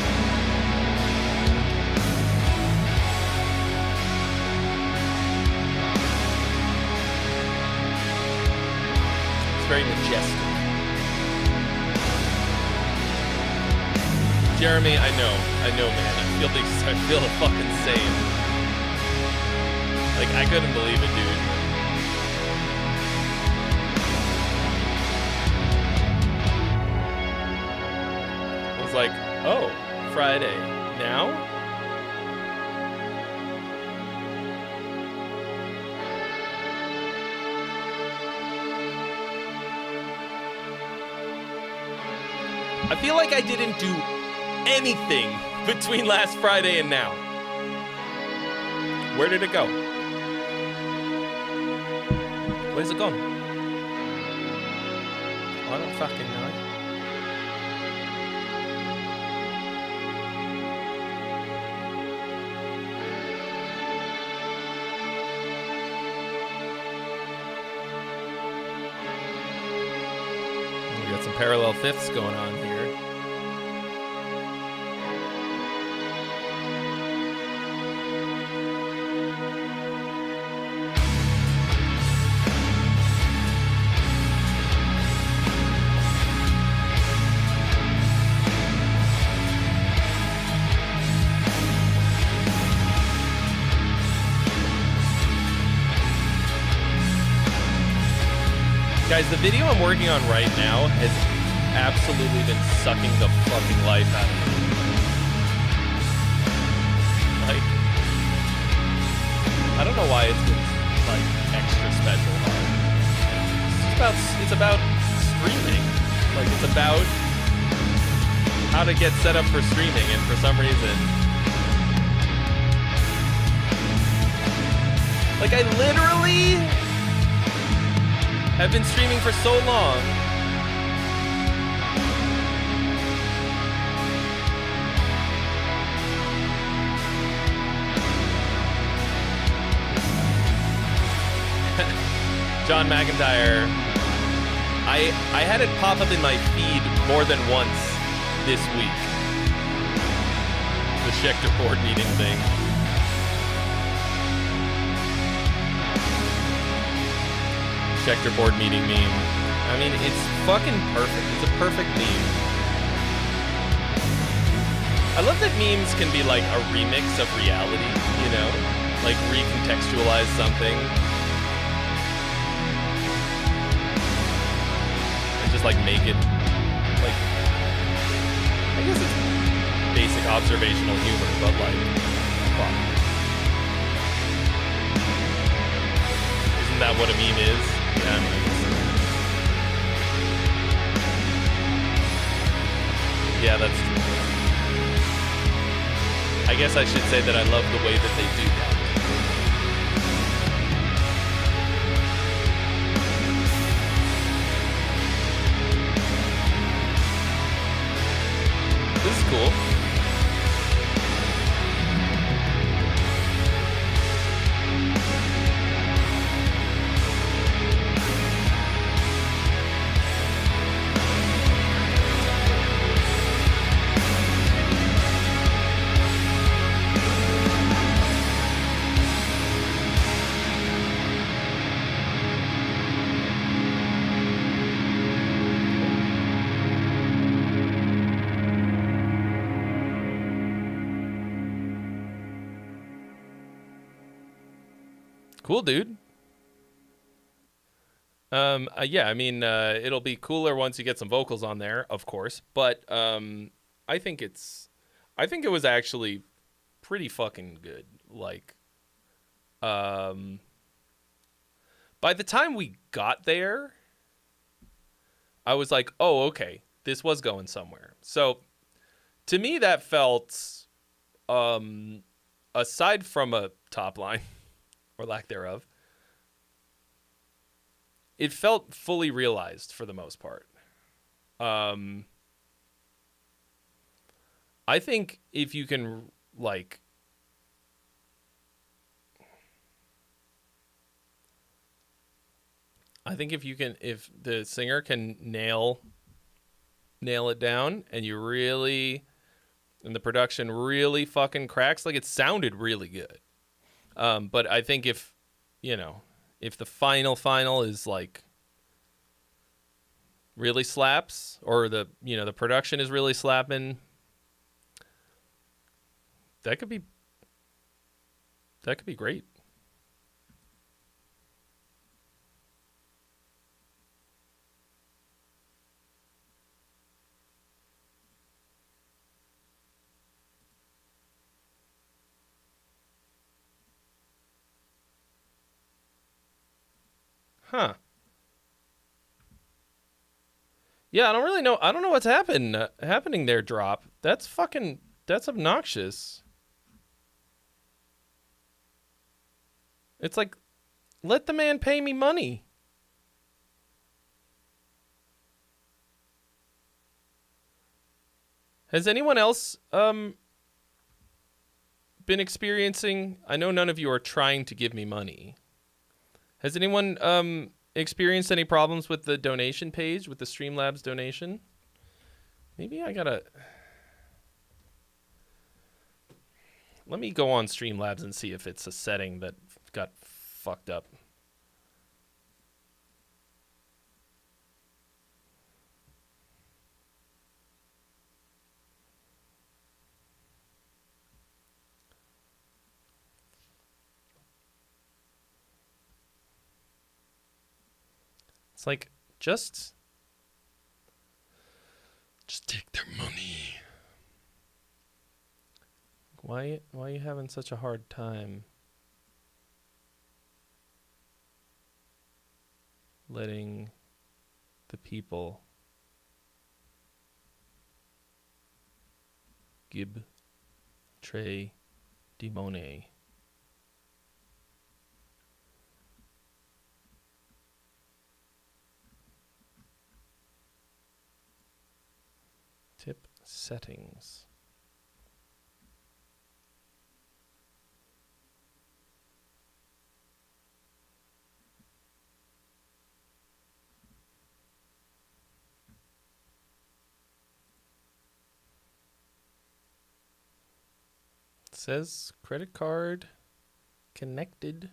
It's very majestic. Jeremy, I know, man. I feel the fucking same. Like, I couldn't believe it, dude. I was like, oh, Friday. Now? I feel like I didn't do anything between last Friday and now. Where did it go? Where's it gone? I don't fucking know. We got some parallel fifths going on here. Guys, the video I'm working on right now has absolutely been sucking the fucking life out of me. Like, I don't know why it's been, like, extra special hard. It's about streaming. Like, it's about how to get set up for streaming, and for some reason, like, I literally have been streaming for so long. John McIntyre. I had it pop up in my feed more than once this week. The Schecter board meeting thing. Schecter board meeting meme. I mean, it's fucking perfect. It's a perfect meme. I love that memes can be like a remix of reality, you know? Like recontextualize something. And just like make it, like, I guess it's basic observational humor, but like, fuck. Isn't that what a meme is? Yeah, I mean, yeah, that's true. I guess I should say that I love the way that they do that. This is cool. Cool, dude. Yeah, I mean, it'll be cooler once you get some vocals on there, of course. But I think it was actually pretty fucking good. Like, by the time we got there, I was like, oh, okay, this was going somewhere. So to me, that felt, aside from a top line or lack thereof, it felt fully realized for the most part. I think if you can, like, if the singer can nail it down, and and the production really fucking cracks, like, it sounded really good. But I think if the final is like really slaps, or the production is really slapping, that could be great. Huh. Yeah, I don't really know. I don't know what's happening there, Drop. That's obnoxious. It's like, let the man pay me money. Has anyone else been experiencing, I know none of you are trying to give me money. Has anyone experienced any problems with the donation page, with the Streamlabs donation? Maybe I gotta... Let me go on Streamlabs and see if it's a setting that got fucked up. It's like, just take their money. Why are you having such a hard time letting the people give Trey Dimone? Tip settings. It says credit card connected,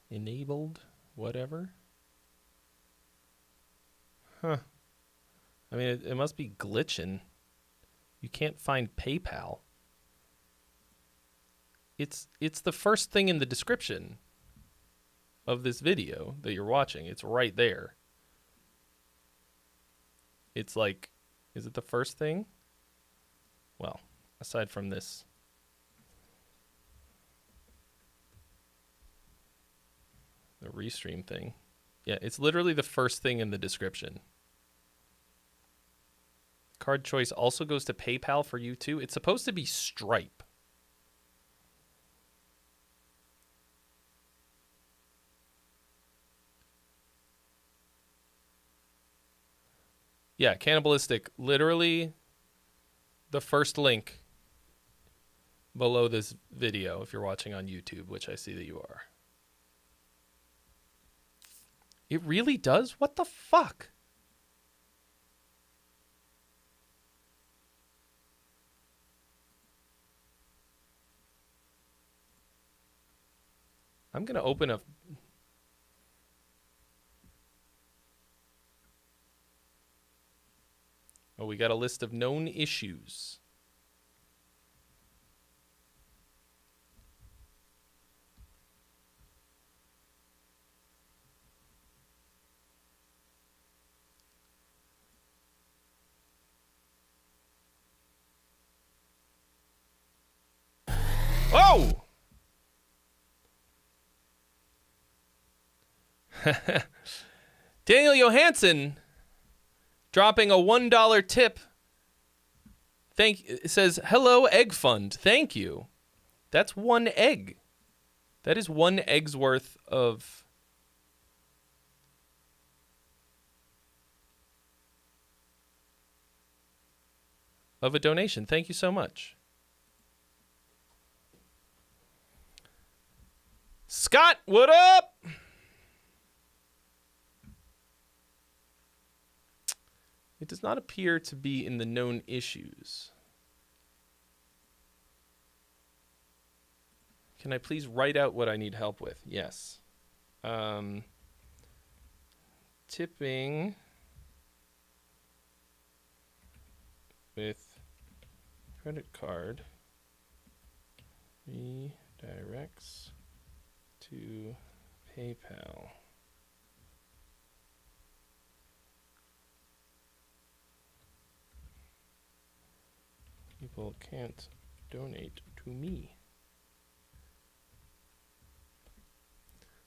enabled, whatever. Huh. I mean, it must be glitching. You can't find PayPal. It's the first thing in the description of this video that you're watching. It's right there. It's like, is it the first thing? Well, aside from this. The restream thing. Yeah, it's literally the first thing in the description. Card choice also goes to PayPal for you too. It's supposed to be Stripe. Yeah, Cannibalistic. Literally the first link below this video if you're watching on YouTube, which I see that you are. It really does? What the fuck? I'm going to open a... Oh, we got a list of known issues. Oh! Daniel Johansson dropping a $1 tip. It says, hello, egg fund. Thank you. That's one egg. That is one egg's worth of... of a donation. Thank you so much. Scott, what up? It does not appear to be in the known issues. Can I please write out what I need help with? Yes. Tipping with credit card redirects to PayPal. People can't donate to me.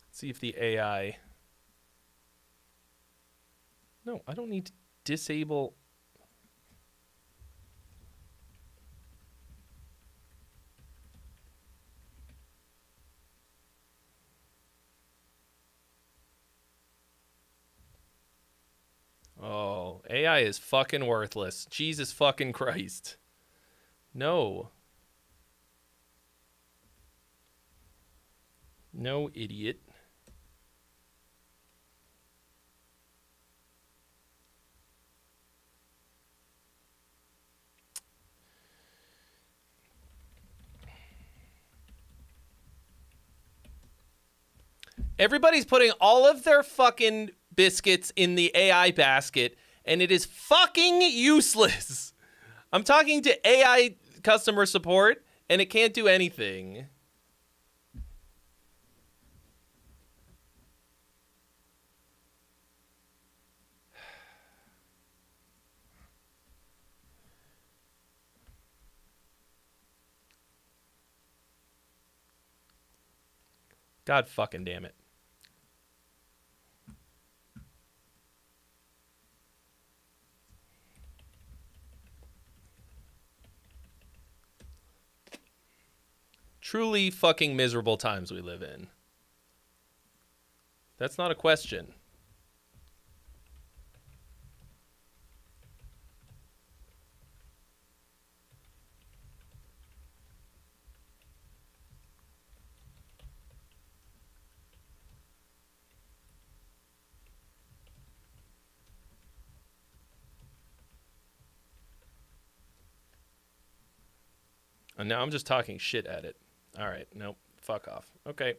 Let's see if the AI... No, I don't need to disable... Oh, AI is fucking worthless. Jesus fucking Christ. No. No, idiot. Everybody's putting all of their fucking biscuits in the AI basket, and it is fucking useless. I'm talking to AI customer support, and it can't do anything. God fucking damn it. Truly fucking miserable times we live in. That's not a question. And now I'm just talking shit at it. All right, nope, fuck off. Okay.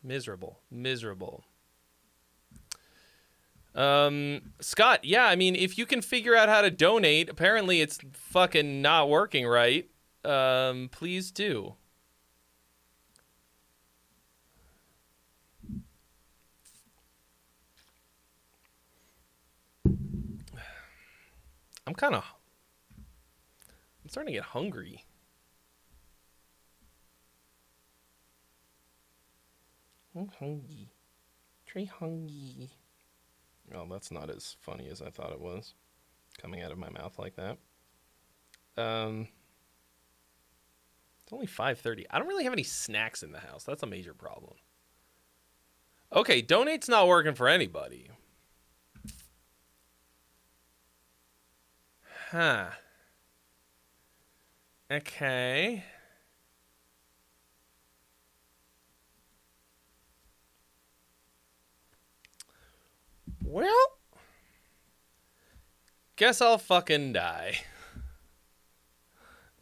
Miserable. Scott, yeah, I mean, if you can figure out how to donate, apparently it's fucking not working right. Please do. I'm starting to get hungry. I'm hungry. Trey hungry. Oh, that's not as funny as I thought it was. Coming out of my mouth like that. It's only 5:30. I don't really have any snacks in the house. That's a major problem. Okay, donate's not working for anybody. Huh. Okay. Well, guess I'll fucking die.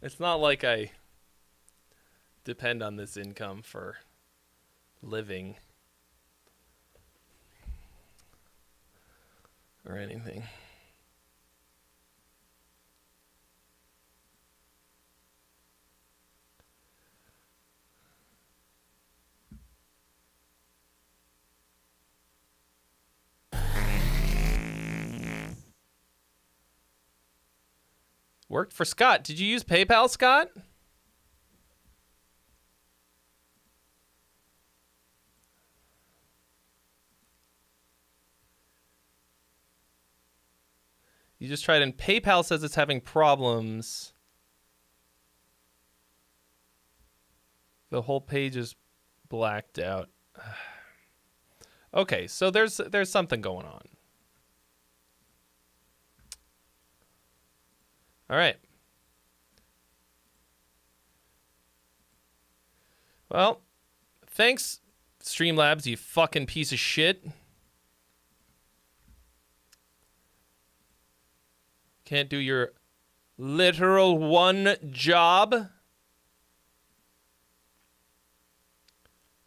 It's not like I depend on this income for living or anything. Worked for Scott. Did you use PayPal, Scott? You just tried, and PayPal says it's having problems. The whole page is blacked out. Okay, so there's something going on. All right. Well, thanks, Streamlabs, you fucking piece of shit. Can't do your literal one job.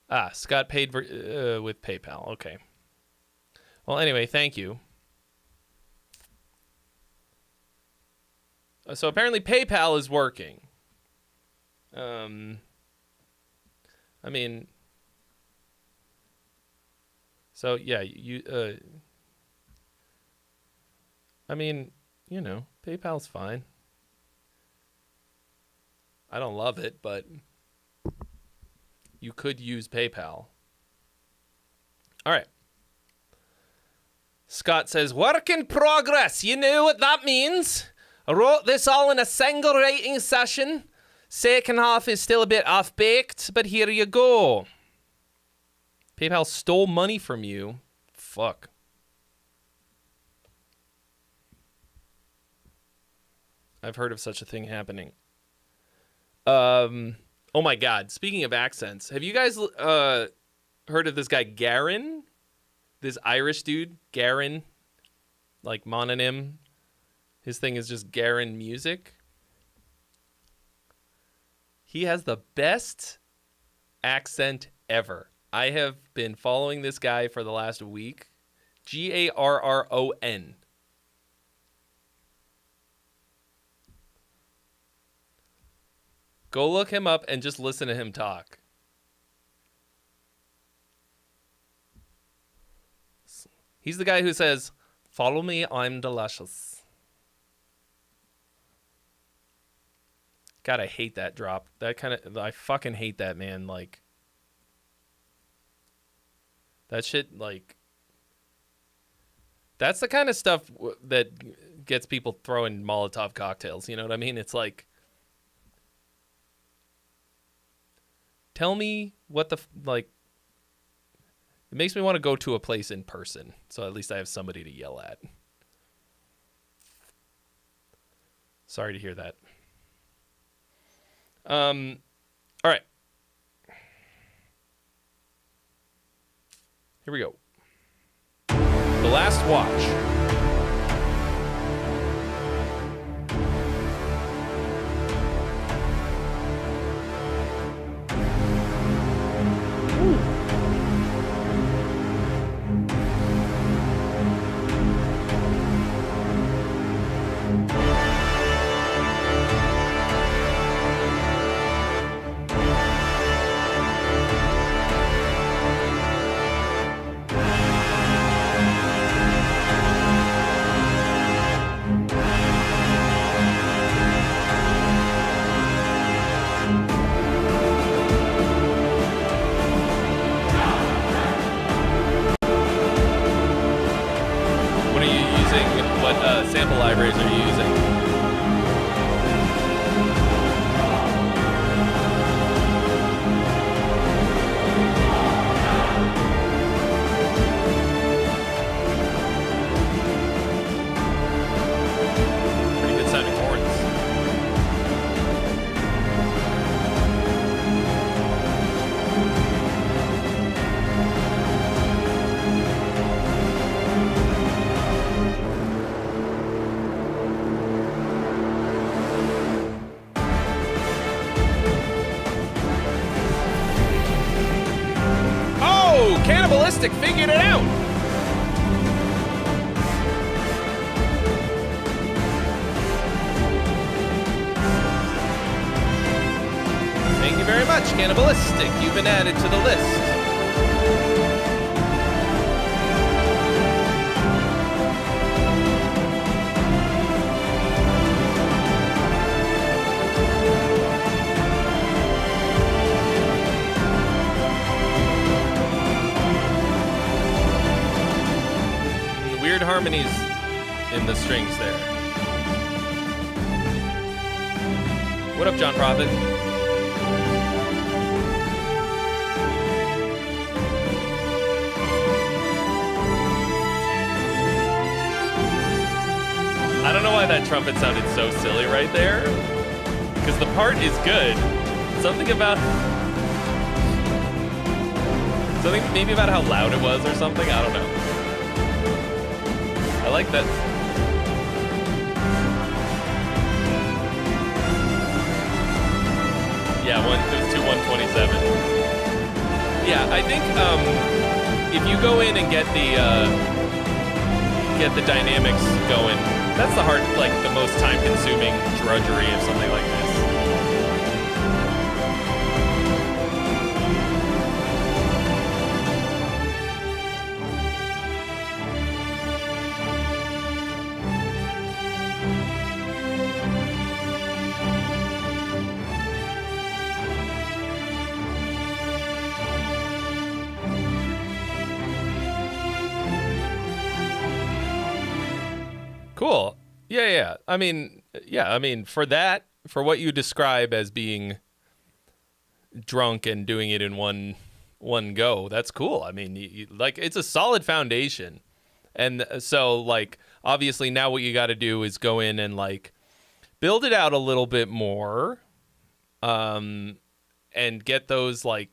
Ah, Scott paid with PayPal. Okay. Well, anyway, thank you. So apparently PayPal is working. I mean, so yeah, I mean, you know, PayPal's fine. I don't love it, but you could use PayPal. All right. Scott says, work in progress. You know what that means. I wrote this all in a single writing session. Second half is still a bit half-baked, but here you go. PayPal stole money from you. Fuck. I've heard of such a thing happening. Oh my God. Speaking of accents, have you guys heard of this guy, Garen? This Irish dude, Garen, like mononym. His thing is just Garen Music. He has the best accent ever. I have been following this guy for the last week. Garron. Go look him up and just listen to him talk. He's the guy who says, "Follow me, I'm delicious." God, I hate that drop. I fucking hate that, man. Like, that shit, like, that's the kind of stuff that gets people throwing Molotov cocktails. You know what I mean? It's like, tell me what the, like, it makes me want to go to a place in person. So at least I have somebody to yell at. Sorry to hear that. All right. Here we go. The Last Watch. Sample libraries are you using? Pretty good sounding horns. Cannibalistic figured it out. Thank you very much, Cannibalistic. You've been added to the list. harmonies in the strings there. What up, John Prophet? I don't know why that trumpet sounded so silly right there, because the part is good. Something maybe about how loud it was or something. I don't know. I like that. Yeah, it was 127. Yeah, I think if you go in and get the dynamics going, that's the the most time-consuming drudgery of something like this. Cool. Yeah. I mean, for what you describe as being drunk and doing it in one go, that's cool. I mean, it's a solid foundation. And so, obviously now what you got to do is go in and, build it out a little bit more, and get those, the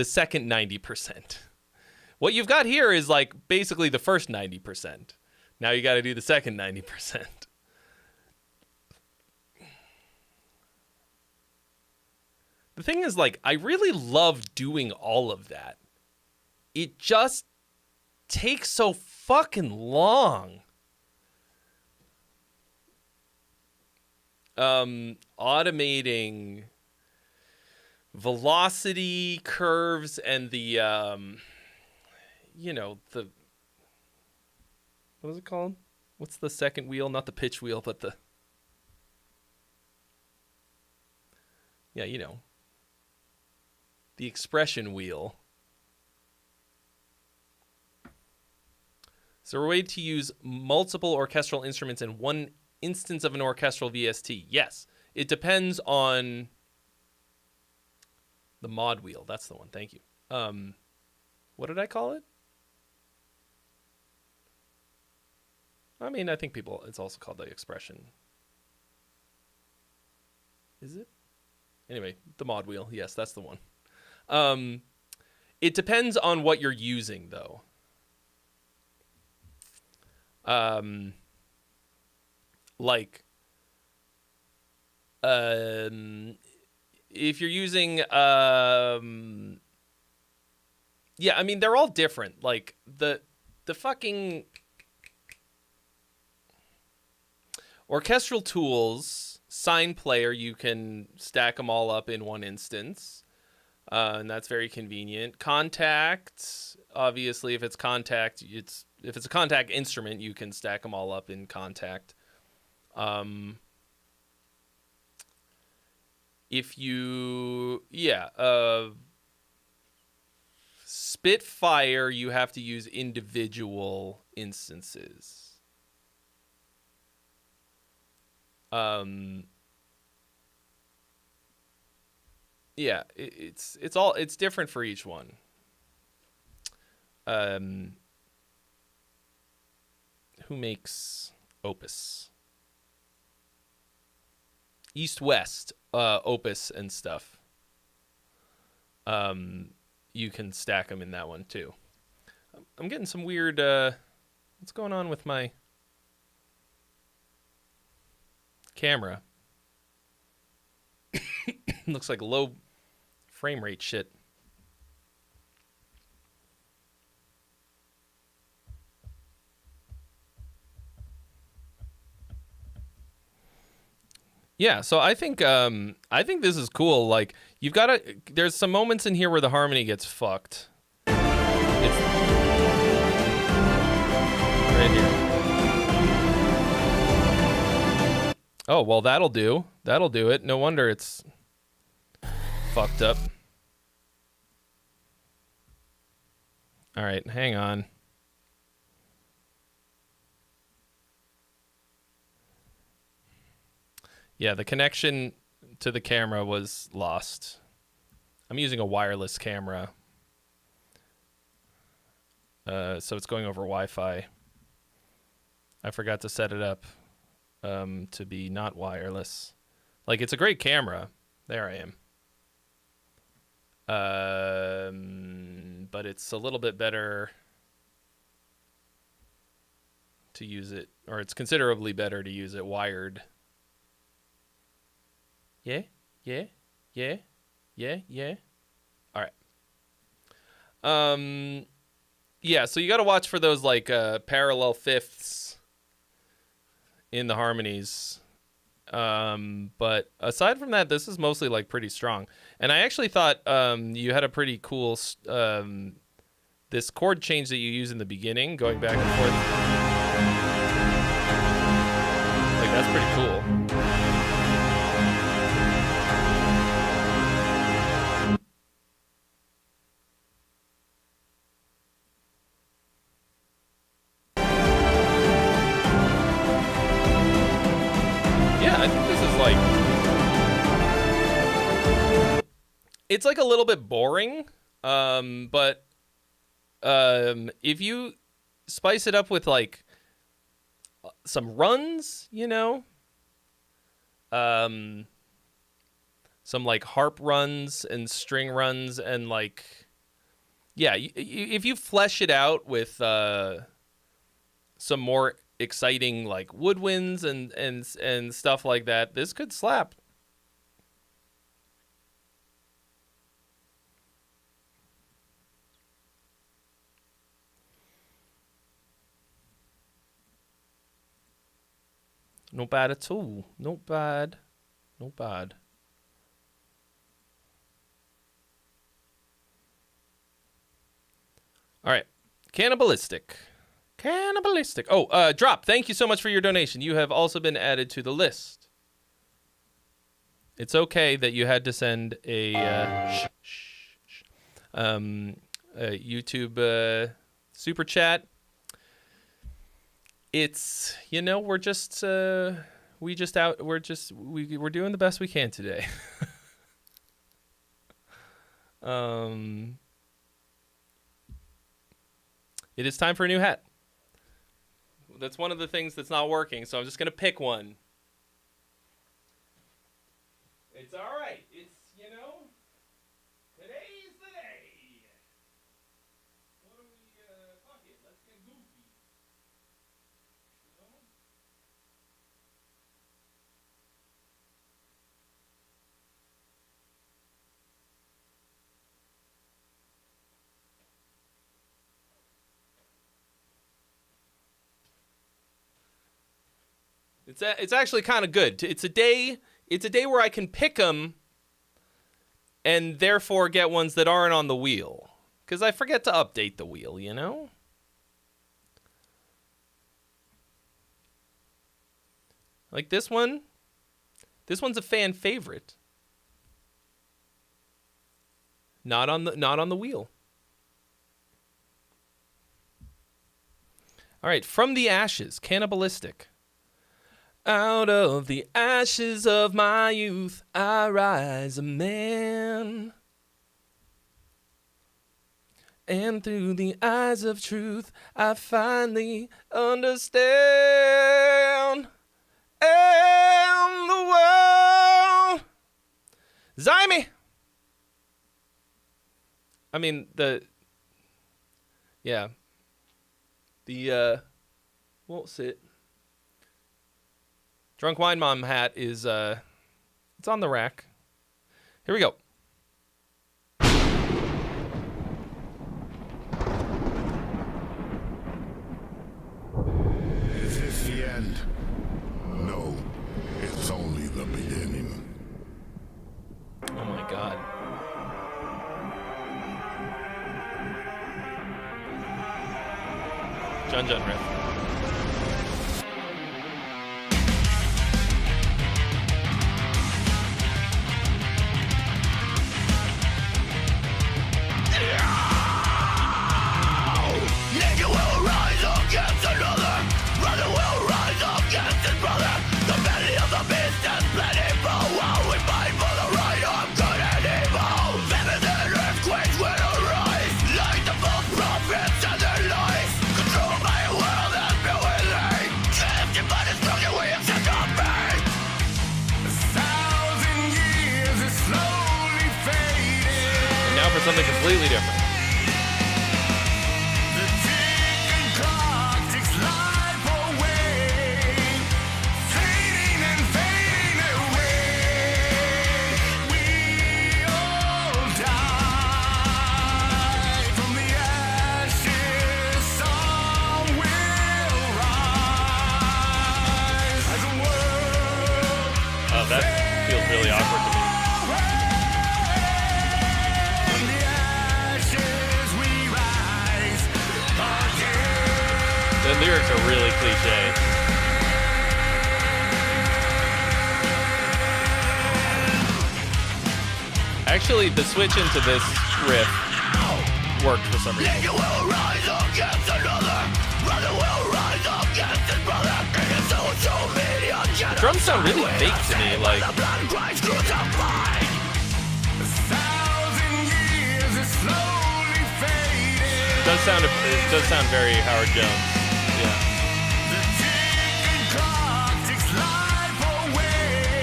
second 90%. What you've got here is basically the first 90%. Now you got to do the second 90%. The thing is, I really love doing all of that. It just takes so fucking long. Automating velocity curves and the what is it called? What's the second wheel? Not the pitch wheel, but the... Yeah, the expression wheel. Is there a way to use multiple orchestral instruments in one instance of an orchestral VST? Yes. It depends on the mod wheel. That's the one. Thank you. What did I call it? I mean, I think it's also called the expression. Is it? Anyway, the mod wheel. Yes, that's the one. It depends on what you're using, though. If you're using, yeah, I mean, they're all different. The fucking orchestral tools, Sign Player, you can stack them all up in one instance, and that's very convenient. Contact, obviously, if it's contact, if it's a contact instrument, you can stack them all up in contact. If you, Spitfire, you have to use individual instances. It's different for each one. Who makes Opus? East West, Opus and stuff. You can stack them in that one too. I'm getting some weird, what's going on with my camera? Looks like low frame rate shit. Yeah, so I think this is cool. You've got to. There's some moments in here where the harmony gets fucked. It's right here. Oh well, that'll do. That'll do it. No wonder it's fucked up. All right, hang on. Yeah, the connection to the camera was lost. I'm using a wireless camera. So it's going over Wi-Fi. I forgot to set it up to be not wireless. Like, it's a great camera. There I am. But it's a little bit better to use it, or it's considerably better to use it wired. Yeah. All right. Yeah, so you got to watch for those like parallel fifths in the harmonies. But aside from that, this is mostly like pretty strong. And I actually thought you had a pretty cool this chord change that you use in the beginning, going back and forth. Like, that's pretty cool. I think this is like, it's like a little bit boring, but if you spice it up with like some runs, you know, some like harp runs and string runs, and like, yeah, if you flesh it out with some more exciting like woodwinds and stuff like that, this could slap. Not bad at all. Not bad. Not bad. All right. Cannibalistic. Oh, Drop, thank you so much for your donation. You have also been added to the list. It's okay that you had to send a YouTube super chat. It's, you know, we're doing the best we can today. It is time for a new hat. That's one of the things that's not working, so I'm just going to pick one. It's all right. It's, you know, today's the day. What do we, fuck it, let's get goofy. You know? It's actually kind of good. It's a day where I can pick them and therefore get ones that aren't on the wheel. Because I forget to update the wheel, you know? Like this one. This one's a fan favorite. Not on the wheel. All right, From the Ashes, Cannibalistic. Out of the ashes of my youth, I rise a man. And through the eyes of truth, I finally understand. And the world, Zymie. I mean, won't sit. Drunk Wine Mom hat is, it's on the rack. Here we go. Is this the end? No, it's only the beginning. Oh my God. John riff. completely different. The ticking clock takes life away, fading and fading away. We all die from the ashes. Some will rise as the world. Oh, that feels really awkward to me. From the ashes we rise again. The lyrics are really cliche. Actually, the switch into this riff worked for some reason. You will rise against another. Brother will rise against his brother. And it's so many Drums sound really fake to me, like the blood Christ crucified. 1,000 years is slowly fading. it does sound very Howard Jones. Yeah. The ticking clock takes life away,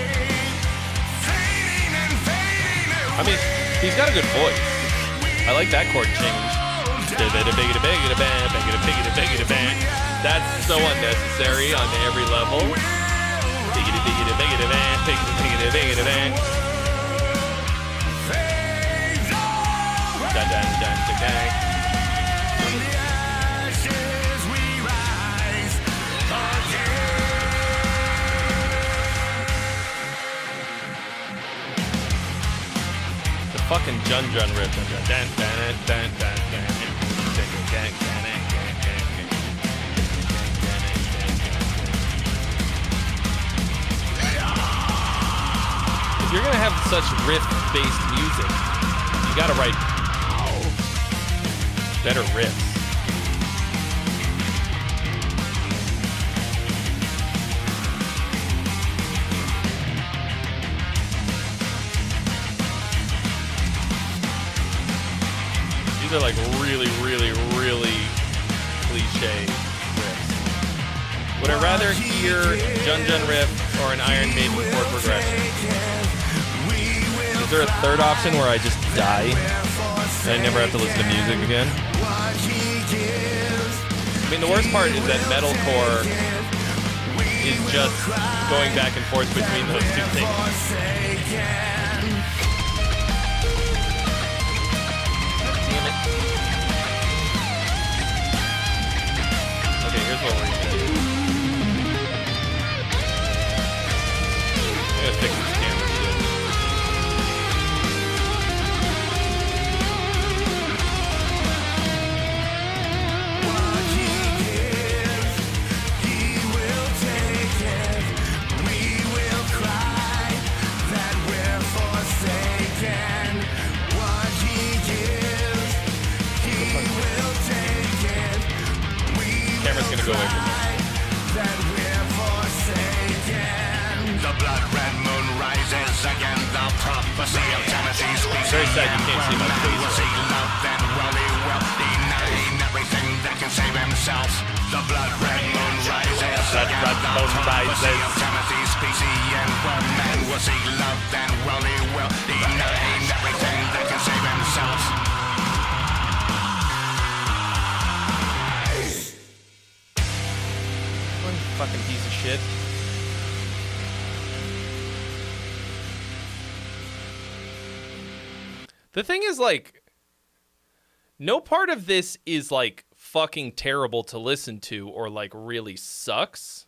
fading and fading away. I mean, he's got a good voice. I like that chord change. That's so unnecessary on every level. Dun, dun, dun, dun, dun. From the ashes we rise again. The fucking Jun Jun riff. Dun, dun, dun, dun, dun, dun. If you're gonna have such riff-based music, you gotta write better riffs. These are like really, really, really cliche riffs. Would I rather hear Jun Jun riff or an Iron Maiden chord progression? Is there a third option where I just die and I never have to listen to music again? I mean, the worst part is that metalcore is just going back and forth between those two things. Damn it. Okay, here's what we're gonna do. I'm gonna fix this camera shit. Camera's gonna go away from me. The blood red moon rises again. The prophecy of Timothy's species. Very sad you can't see my face. We will see love that worldly wealth, denying everything that can save himself. The blood red moon rises again. The prophecy of Timothy's species. And one man will see love that worldly wealth, denying everything that can save himself. What a fucking piece of shit. The thing is, like, no part of this is, like, fucking terrible to listen to or, like, really sucks.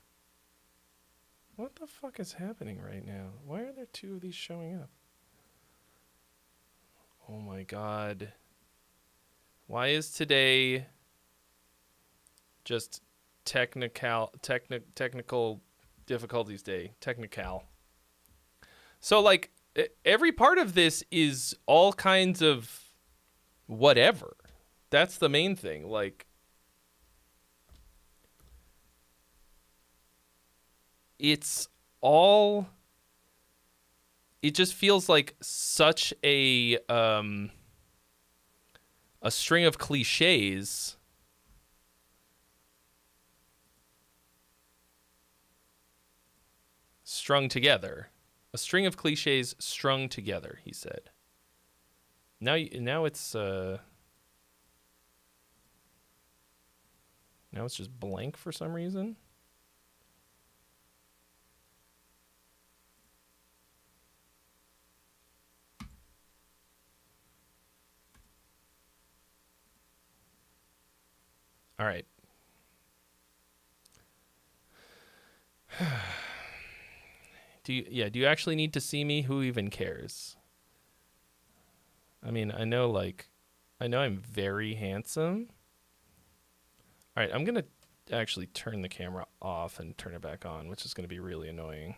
What the fuck is happening right now? Why are there two of these showing up? Oh my god. Why is today just technical difficulties day? Technical. So, like, every part of this is all kinds of whatever. That's the main thing. Like, it's all, it just feels like such a string of cliches strung together. A string of cliches strung together, he said. Now it's just blank for some reason. All right. Do you actually need to see me? Who even cares? I mean, I know I'm very handsome. All right, I'm going to actually turn the camera off and turn it back on, which is going to be really annoying.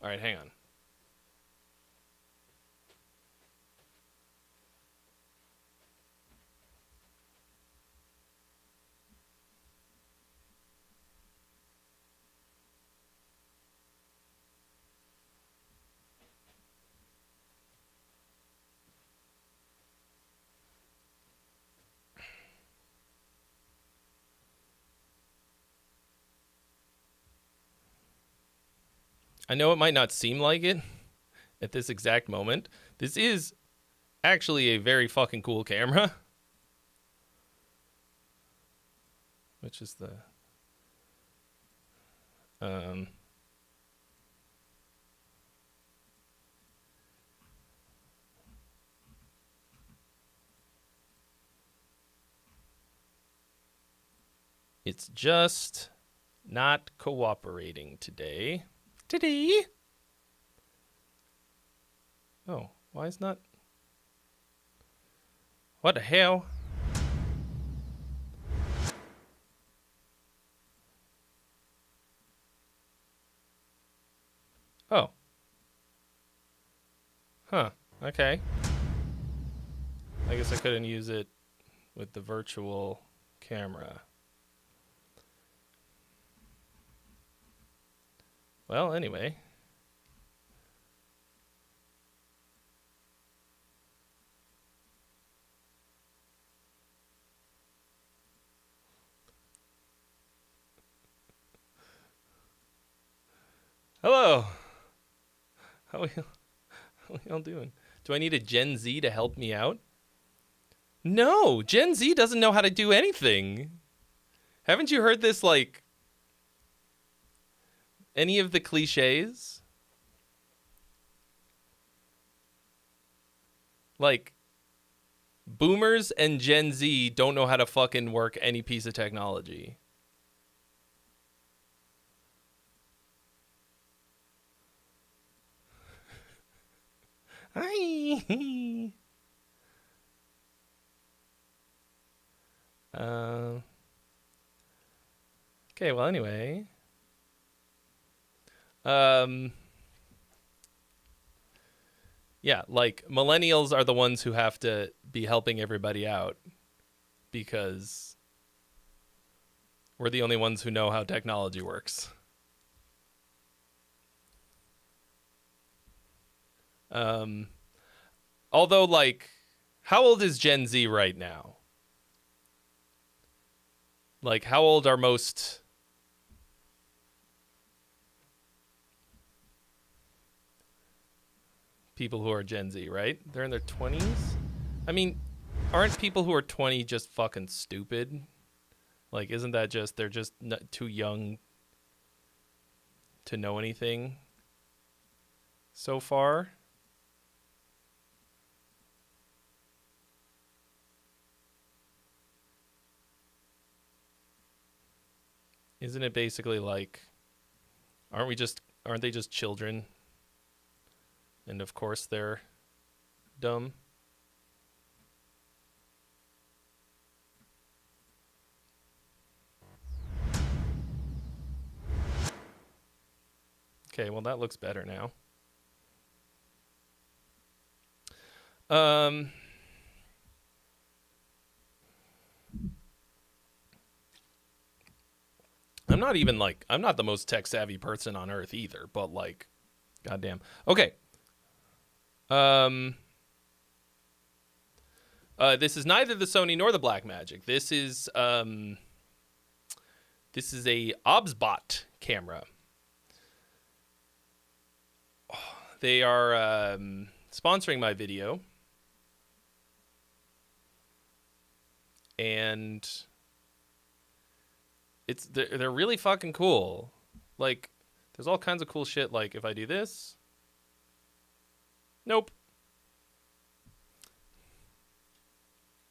All right, hang on. I know it might not seem like it at this exact moment. This is actually a very fucking cool camera. Which is the... It's just not cooperating today. Oh, why is not... What the hell? Oh. Huh. Okay. I guess I couldn't use it with the virtual camera. Well, anyway. Hello. How are y'all doing? Do I need a Gen Z to help me out? No, Gen Z doesn't know how to do anything. Haven't you heard this, like, any of the cliches? Like, boomers and Gen Z don't know how to fucking work any piece of technology. Hi. Okay, well, anyway. Yeah, like, millennials are the ones who have to be helping everybody out because we're the only ones who know how technology works. Although, like, how old is Gen Z right now? Like, how old are most people who are Gen Z, right? They're in their 20s? I mean, aren't people who are 20 just fucking stupid? Like, isn't that just, they're just too young to know anything so far? Isn't it basically like, aren't they just children? And of course they're dumb. Okay, well that looks better now. I'm not the most tech savvy person on earth either, but like, goddamn. Okay. This is neither the Sony nor the Blackmagic. This is a Obsbot camera. They are sponsoring my video. And they're really fucking cool. Like, there's all kinds of cool shit. Like, if I do this, nope.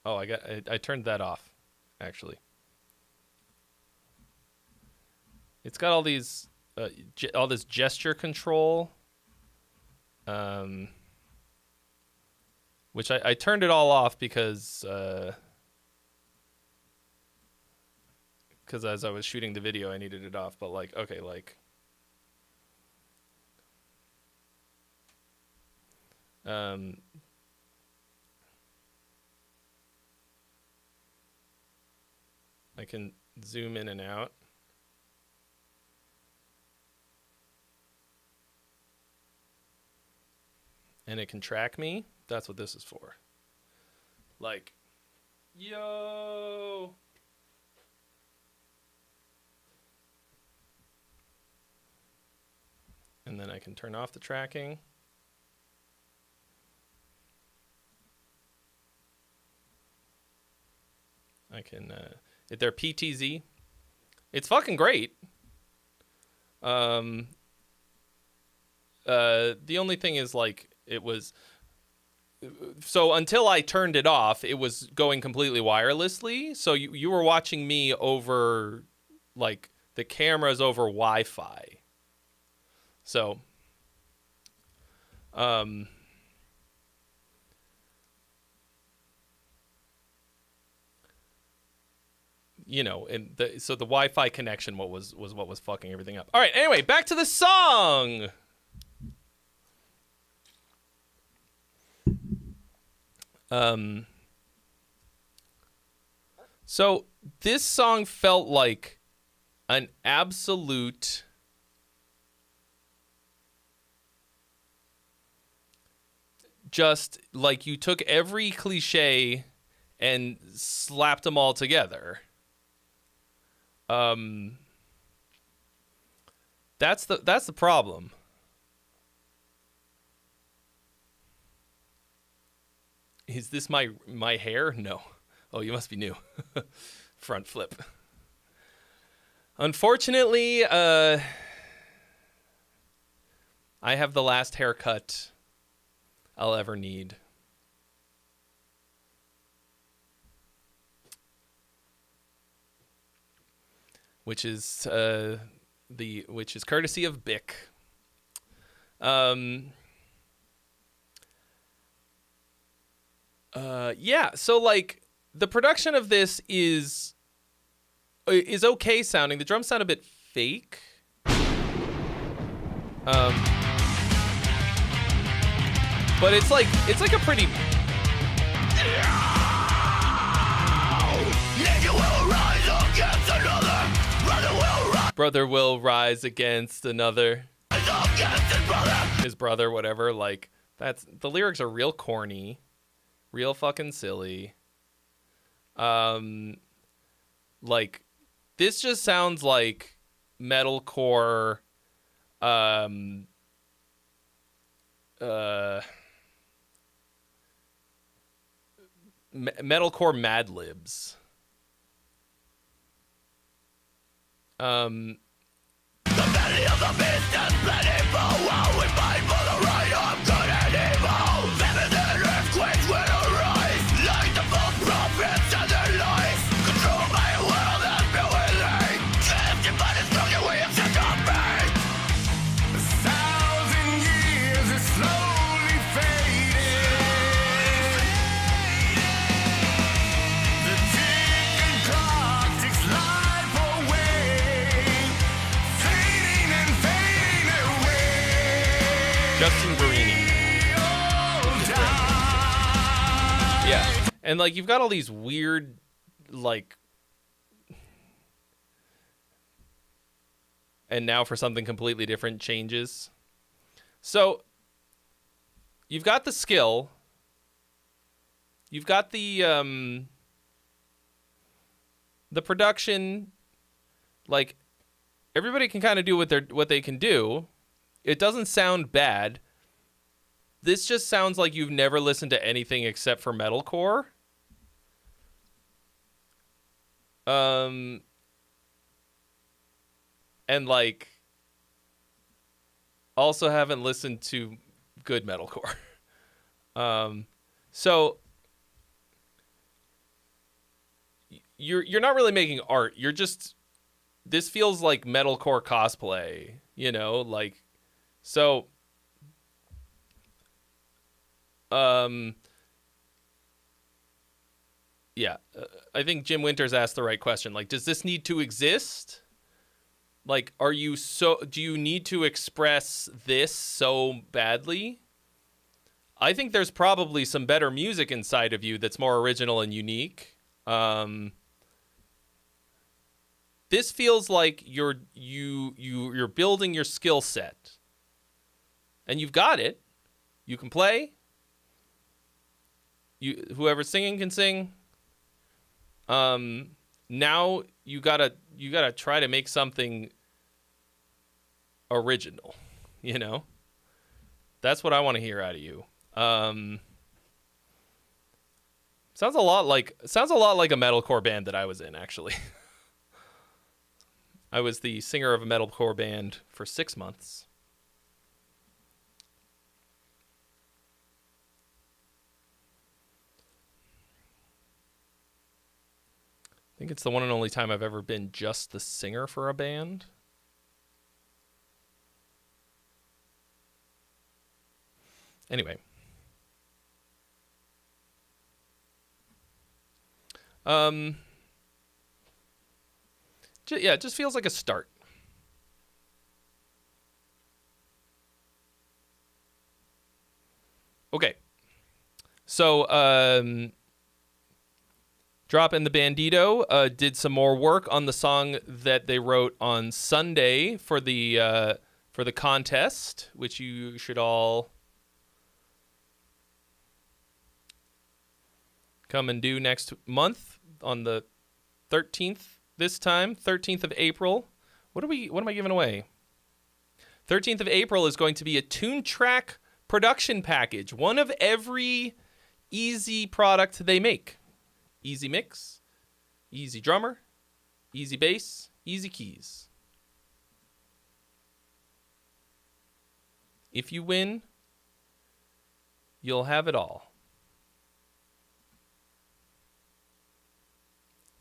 Oh, I turned that off, actually. It's got all these, all this gesture control, which I turned it all off because as I was shooting the video, I needed it off. But like, okay, like, I can zoom in and out. And it can track me. That's what this is for. Like, yo. And then I can turn off the tracking. I can, they're PTZ. It's fucking great. The only thing is, like, it was, so until I turned it off, it was going completely wirelessly. So you were watching me over, like, the camera's over Wi-Fi. So, you know, and so the Wi-Fi connection was what was fucking everything up. All right, anyway, back to the song. So this song felt like an absolute just like you took every cliche and slapped them all together. That's the problem. Is this my hair? No. Oh, you must be new. Front flip. Unfortunately, I have the last haircut I'll ever need. Which is courtesy of Bic. Yeah, so like the production of this is okay sounding. The drums sound a bit fake. But it's like a pretty brother will rise against another. His brother, whatever. Like, that's, the lyrics are real corny, real fucking silly. Like, this just sounds like metalcore, metalcore Mad Libs. The valley of the beast is plentiful, while we fight for the right of good and evil. Famines and earthquakes will arise, like the false prophets and their lies. Controlled by a world that's built with hate, tempted by destruction we have set our fate. 1,000 years is slowly fading. The ticking clock takes life away, fading and fading away. Justin Guarini. Yeah. And like you've got all these weird like and now for something completely different changes. So you've got the skill. You've got the production. Like everybody can kind of do what they can do. It doesn't sound bad. this just sounds like you've never listened to anything except for metalcore. And like also haven't listened to good metalcore. So you're not really making art. You're just, this feels like metalcore cosplay, you know, like, so yeah, I think Jim Winters asked the right question. Like, does this need to exist? Like, do you need to express this so badly? I think there's probably some better music inside of you that's more original and unique. This feels like you're building your skill set. And you've got it. You can play. Whoever's singing can sing. Now you gotta try to make something original, you know? That's what I want to hear out of you. Sounds a lot like a metalcore band that I was in, actually. I was the singer of a metalcore band for 6 months. I think it's the one and only time I've ever been just the singer for a band. Anyway. Yeah, it just feels like a start. Okay. So, Drop and the Bandito did some more work on the song that they wrote on Sunday for the contest, which you should all come and do next month on the 13th. This time, 13th of April. What am I giving away? 13th of April is going to be a tune track production package. One of every easy product they make. Easy mix, easy drummer, easy bass, easy keys. If you win, you'll have it all.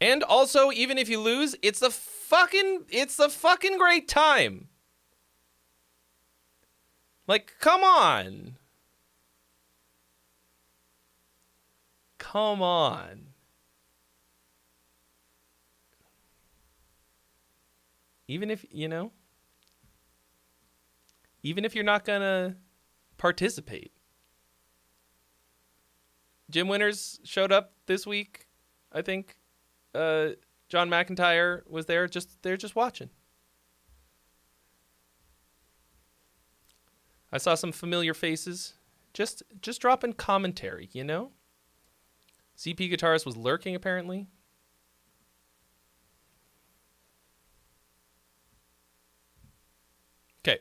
And also, even if you lose, it's a fucking great time. Like, come on. Come on. Even if, even if you're not gonna participate. Jim Winters showed up this week, I think. John McIntyre was there. They're just watching. I saw some familiar faces. Just dropping commentary, you know? CP Guitarist was lurking, apparently. Okay.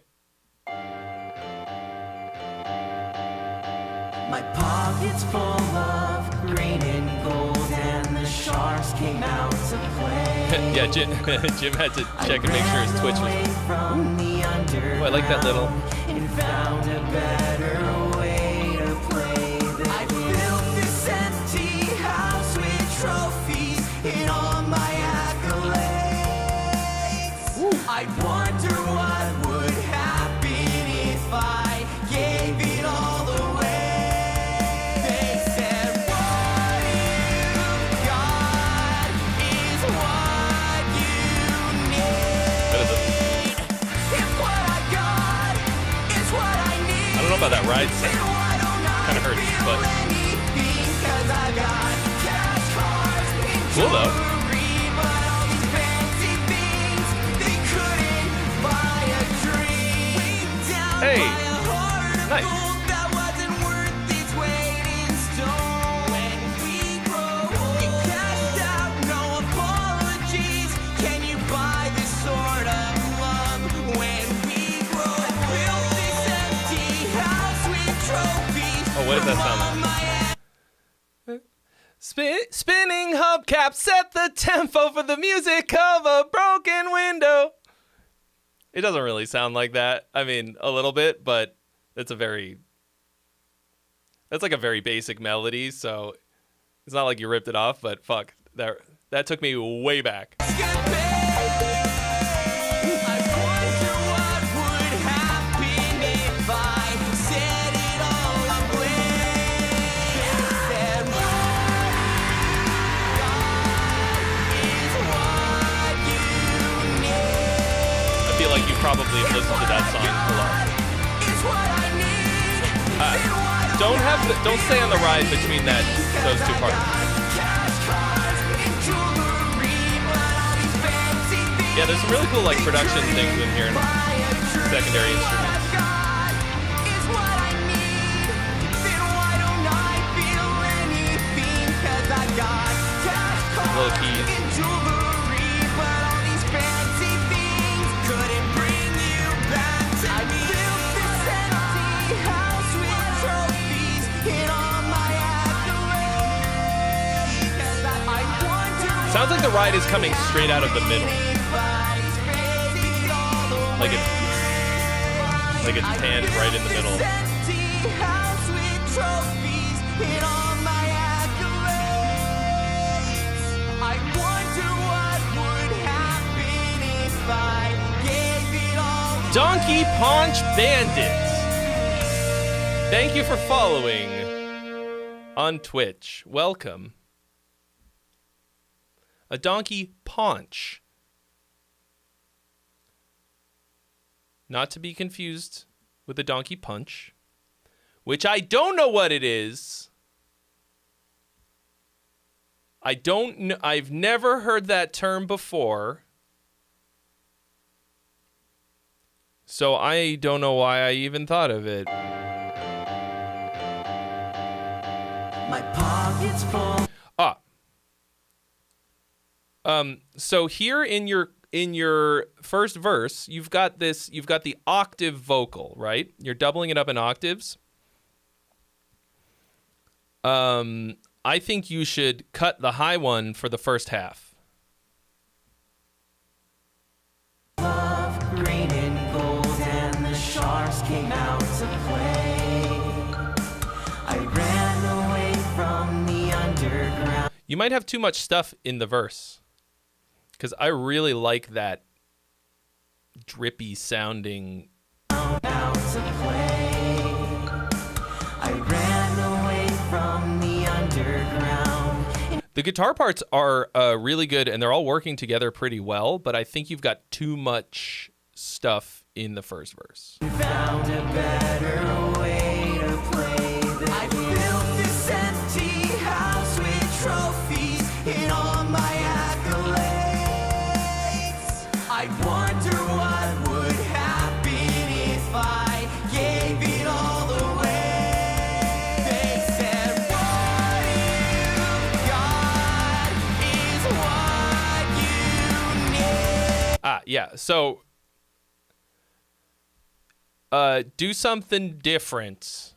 My pocket's full of green and gold, and the sharks came out to play. Yeah, Jim had to check and make sure his Twitch was. Oh, I like that little. And found a better way to play the I built this empty house with trophies and all my accolades. I wonder what would happen if I gave it all away. They said, what you've got is what you need. If what I got is what I need. I don't know about that ride set. Kind of hurts, but cool though. Hey, nice. Trophy what does that sound like? Spinning hubcap set the tempo for the music of a broken window. It doesn't really sound like that. I mean, a little bit, but that's like a very basic melody, so it's not like you ripped it off, but fuck, that took me way back. I feel like you probably have listened to that song a lot. Don't stay on the ride between those two parts. Yeah, there's some really cool like production things in here, and secondary instruments. Little keys. Sounds like the ride is coming straight out of the middle. Like it's panned right in the middle. Donkey Paunch Bandits. Thank you for following on Twitch. Welcome. A donkey paunch. Not to be confused with a donkey punch, which I don't know what it is. I've never heard that term before. So I don't know why I even thought of it. My pocket's full. So here in your first verse, you've got the octave vocal, right? You're doubling it up in octaves. I think you should cut the high one for the first half. Love, green and gold, and the sharks came out to play. I ran away from the underground. You might have too much stuff in the verse, because I really like that drippy sounding. Out to play. I ran away from the underground. The guitar parts are really good, and they're all working together pretty well, but I think you've got too much stuff in the first verse. Found a better way to play the game. I built this empty house with trophies in all my accolades. I wonder what would happen if I gave it all away. They said what you've got is what you need. Yeah, so do something different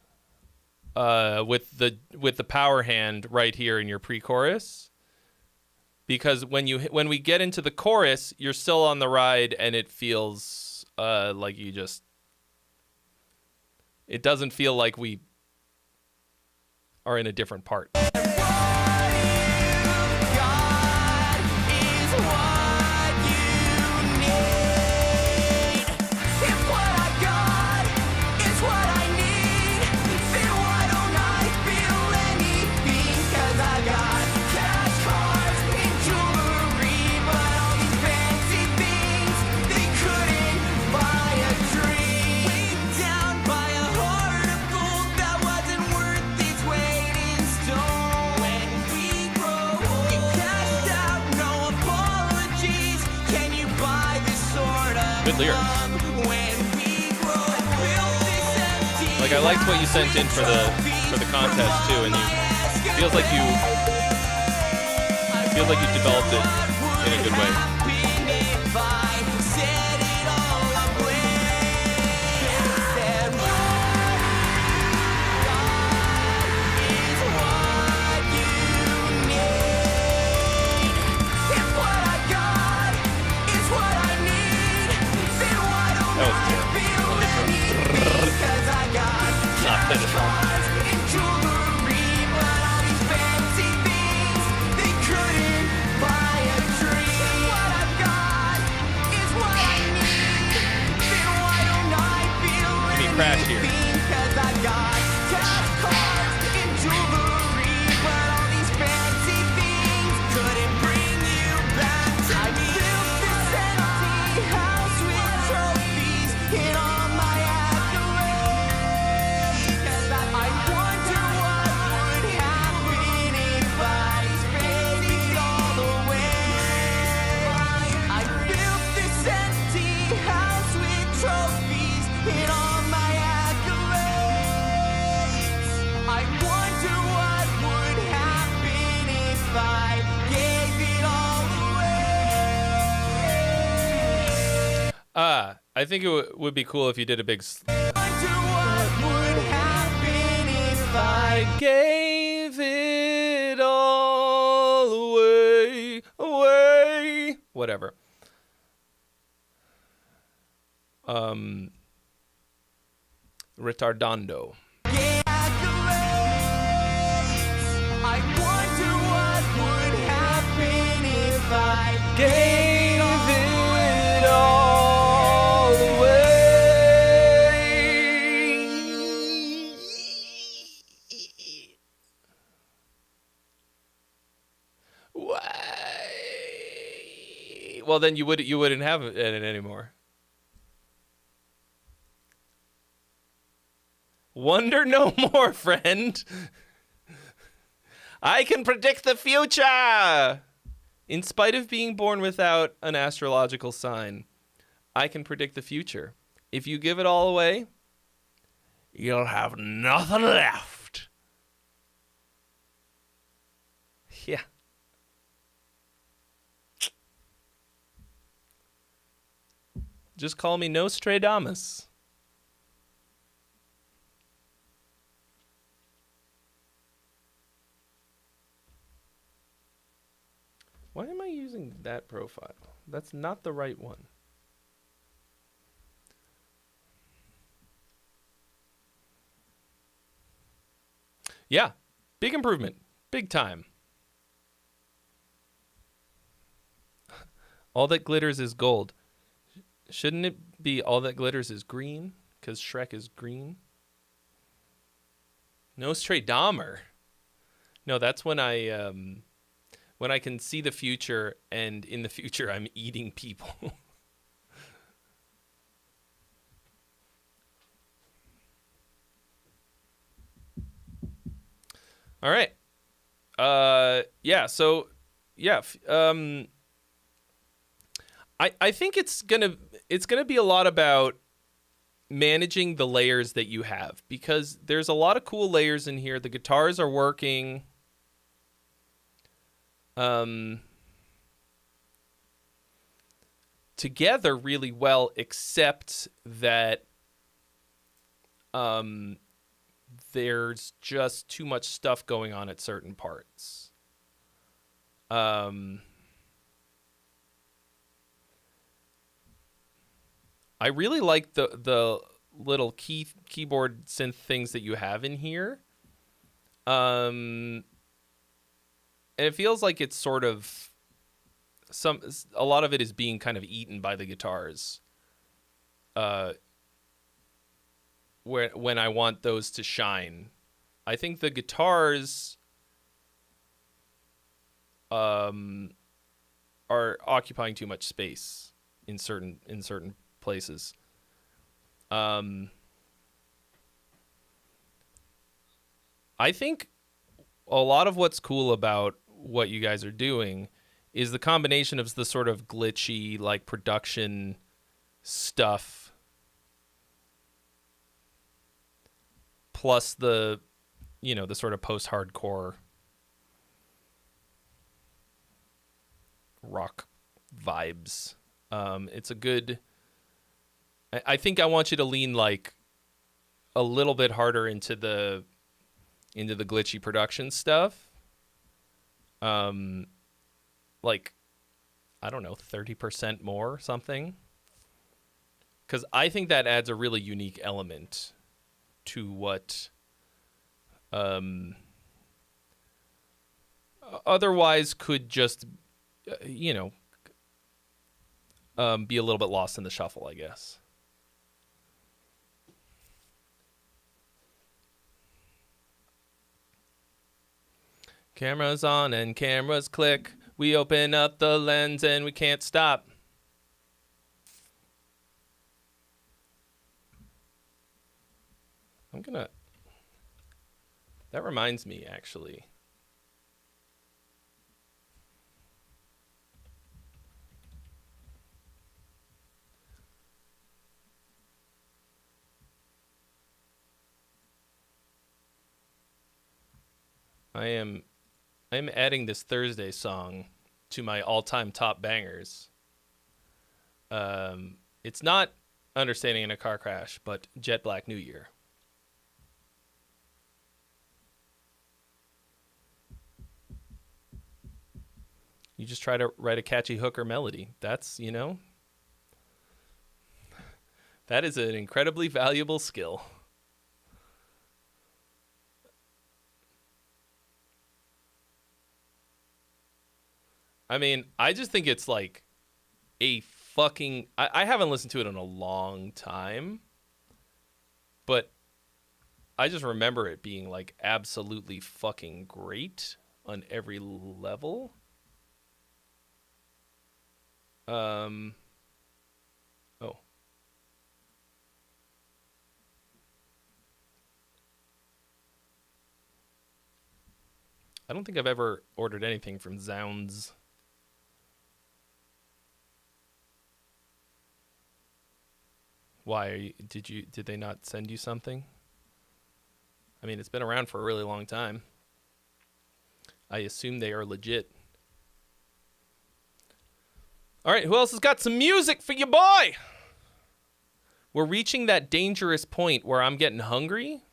with the power hand right here in your pre-chorus, because when we get into the chorus, you're still on the ride, and it feels like it doesn't feel like we are in a different part. Good lyrics. Like, I liked what you sent in for the contest too, and feels like you developed it in a good way. I think it would be cool if you did a big. I gave it all away. Whatever. Retardando. I wonder what would happen if I Gave it all away. Well, then you wouldn't have it anymore. Wonder no more, friend. I can predict the future. In spite of being born without an astrological sign, I can predict the future. If you give it all away, you'll have nothing left. Yeah. Just call me Nostradamus. Why am I using that profile? That's not the right one. Yeah, big improvement. Big time. All that glitters is gold. Shouldn't it be all that glitters is green? Because Shrek is green? Nostradamer. No, that's when I can see the future, and in the future I'm eating people. All right. Yeah, so yeah, I think it's gonna be a lot about managing the layers that you have, because there's a lot of cool layers in here. The guitars are working. Together really well, except that there's just too much stuff going on at certain parts. I really like the little keyboard synth things that you have in here. And it feels like it's sort of a lot of it is being kind of eaten by the guitars. When I want those to shine, I think the guitars are occupying too much space in certain places. I think a lot of what's cool about what you guys are doing is the combination of the sort of glitchy, like, production stuff plus the sort of post-hardcore rock vibes. It's a good... I think I want you to lean, like, a little bit harder into the glitchy production stuff. Like, I don't know, 30% more or something. Because I think that adds a really unique element to what otherwise could just, be a little bit lost in the shuffle, I guess. Cameras on and cameras click. We open up the lens and we can't stop. That reminds me, actually. I'm adding this Thursday song to my all-time top bangers. It's not Understanding in a Car Crash, but Jet Black New Year. You just try to write a catchy hook or melody. That's, you know, that is an incredibly valuable skill. I mean, I just think it's like a fucking... I haven't listened to it in a long time, but I just remember it being like absolutely fucking great on every level. Oh. I don't think I've ever ordered anything from Zounds. Why did they not send you something? I mean, it's been around for a really long time. I assume they are legit. All right, who else has got some music for you, boy? We're reaching that dangerous point where I'm getting hungry.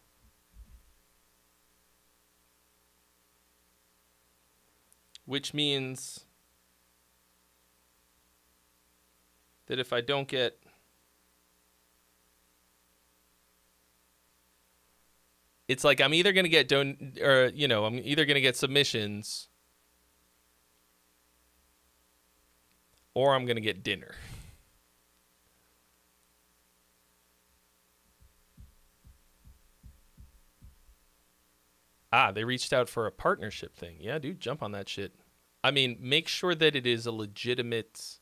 Which means that if I don't get... It's like I'm either going to get I'm either going to get submissions or I'm going to get dinner. They reached out for a partnership thing. Yeah, dude, jump on that shit. I mean, make sure that it is a legitimate,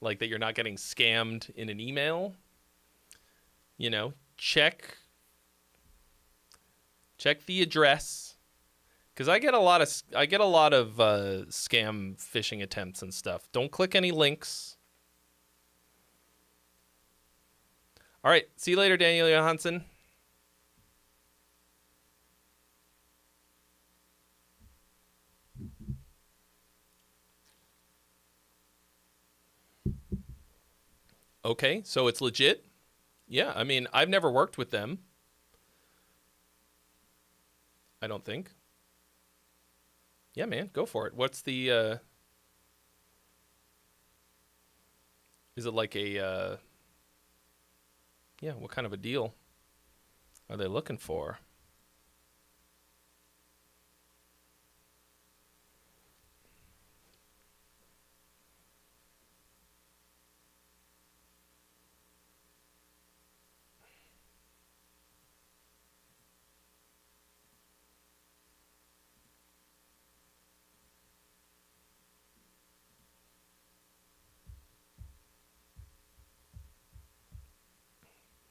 like that you're not getting scammed in an email. You know, check the address, because I get a lot of scam phishing attempts and stuff. Don't click any links. All right, see you later, Daniel Johansson. Okay, so it's legit. Yeah, I mean, I've never worked with them. I don't think. Yeah, man, go for it. What's the, is it like a, yeah, what kind of a deal are they looking for?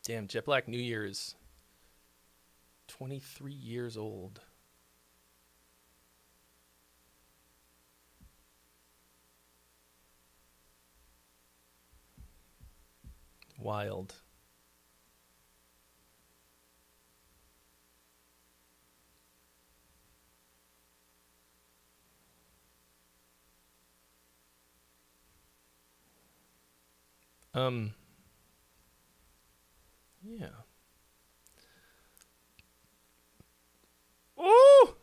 Damn, Jet Black New Year is 23 years old. Wild. Yeah. Ooh!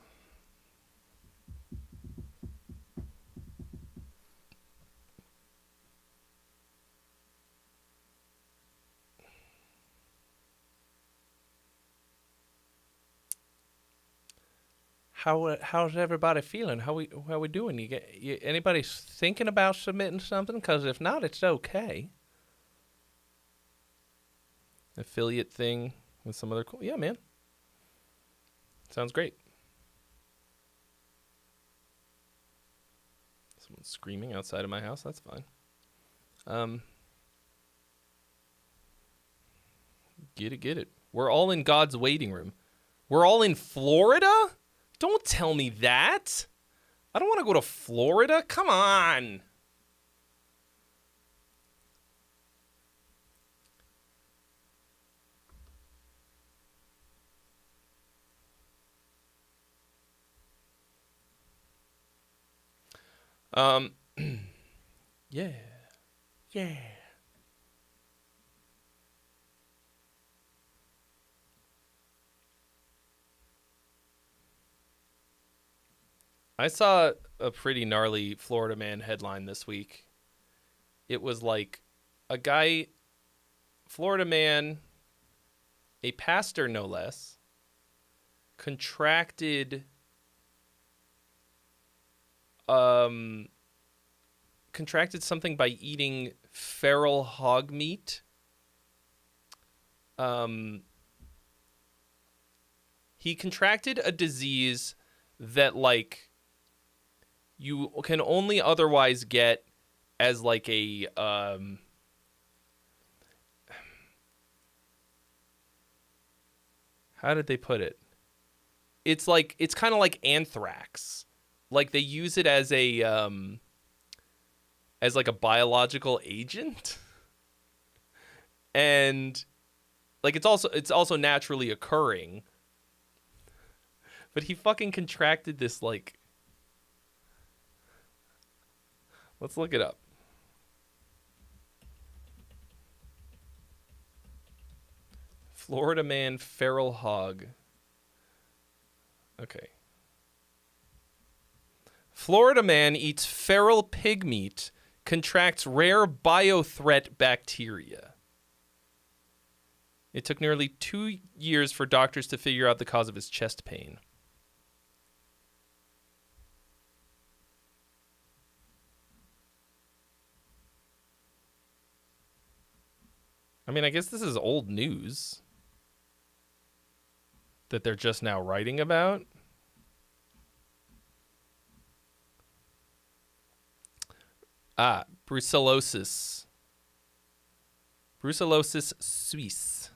How's everybody feeling? How we doing? Anybody thinking about submitting something? Because if not, it's okay. Affiliate thing with some other cool. Yeah, man. Sounds great. Someone's screaming outside of my house. That's fine. Get it. We're all in God's waiting room. We're all in Florida? Don't tell me that. I don't want to go to Florida. Come on. Yeah. Yeah. I saw a pretty gnarly Florida man headline this week. It was like a guy, Florida man, a pastor no less, contracted something by eating feral hog meat. He contracted a disease that like you can only otherwise get as like a how did they put it? It's like it's kind of like anthrax. Like they use it as like a biological agent. And like it's also naturally occurring. But he fucking contracted this like, let's look it up. Florida man feral hog. Okay. Florida man eats feral pig meat, contracts rare biothreat bacteria. It took nearly 2 years for doctors to figure out the cause of his chest pain. I mean, I guess this is old news that they're just now writing about. Brucellosis. Brucellosis Suisse.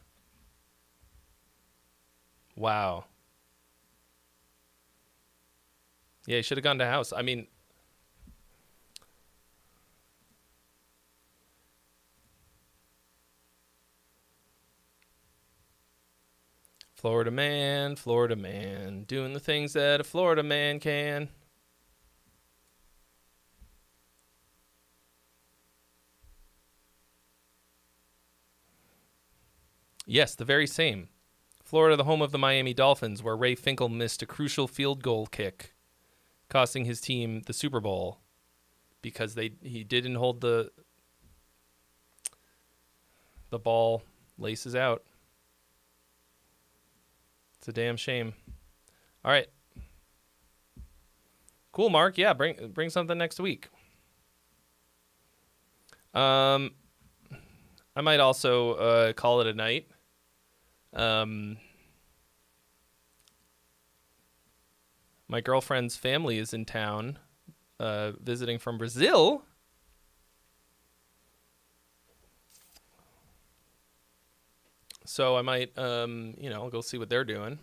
Wow. Yeah, he should have gone to house. I mean, Florida man, doing the things that a Florida man can. Yes, the very same. Florida, the home of the Miami Dolphins, where Ray Finkel missed a crucial field goal kick, costing his team the Super Bowl because he didn't hold the ball laces out. It's a damn shame. All right. Cool, Mark. Yeah, bring something next week. I might also call it a night. My girlfriend's family is in town, visiting from Brazil. So I might, go see what they're doing.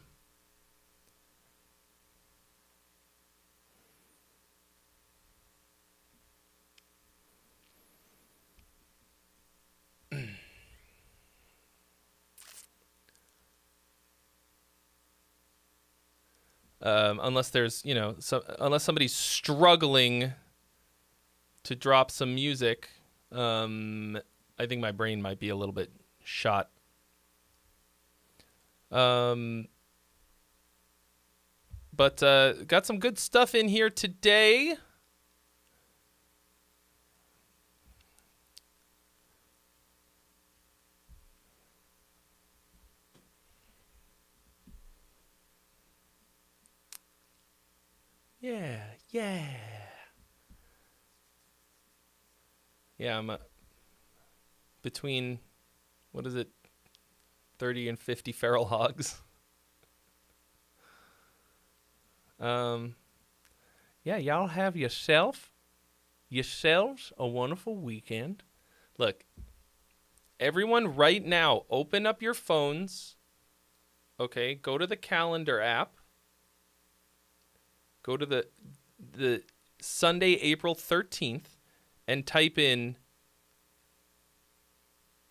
Unless there's, unless somebody's struggling to drop some music, I think my brain might be a little bit shot. But got some good stuff in here today. Yeah, I'm between, 30 and 50 feral hogs. Yeah, y'all have yourselves a wonderful weekend. Look, everyone right now, open up your phones. Okay, go to the calendar app. Go to the Sunday, April 13th, and type in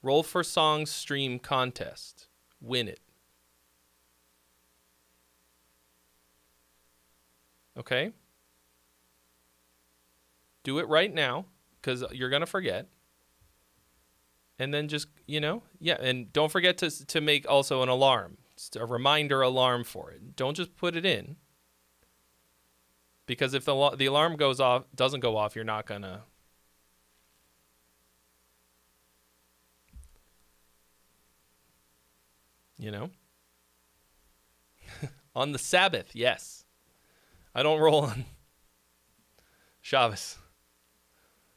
Roll for Songs Stream Contest. Win it. Okay? Do it right now, because you're going to forget. And then just, yeah. And don't forget to make also an alarm, just a reminder alarm for it. Don't just put it in. Because if the alarm doesn't go off, you're not going to. On the Sabbath, yes. I don't roll on Shabbos.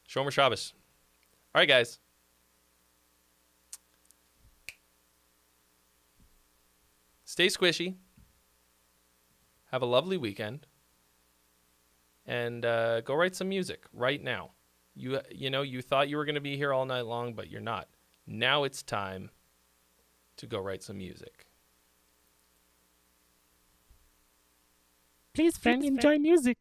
Shomer Shabbos. All right, guys. Stay squishy. Have a lovely weekend. And go write some music right now. You thought you were going to be here all night long, but you're not. Now it's time to go write some music. Please, friend, enjoy music.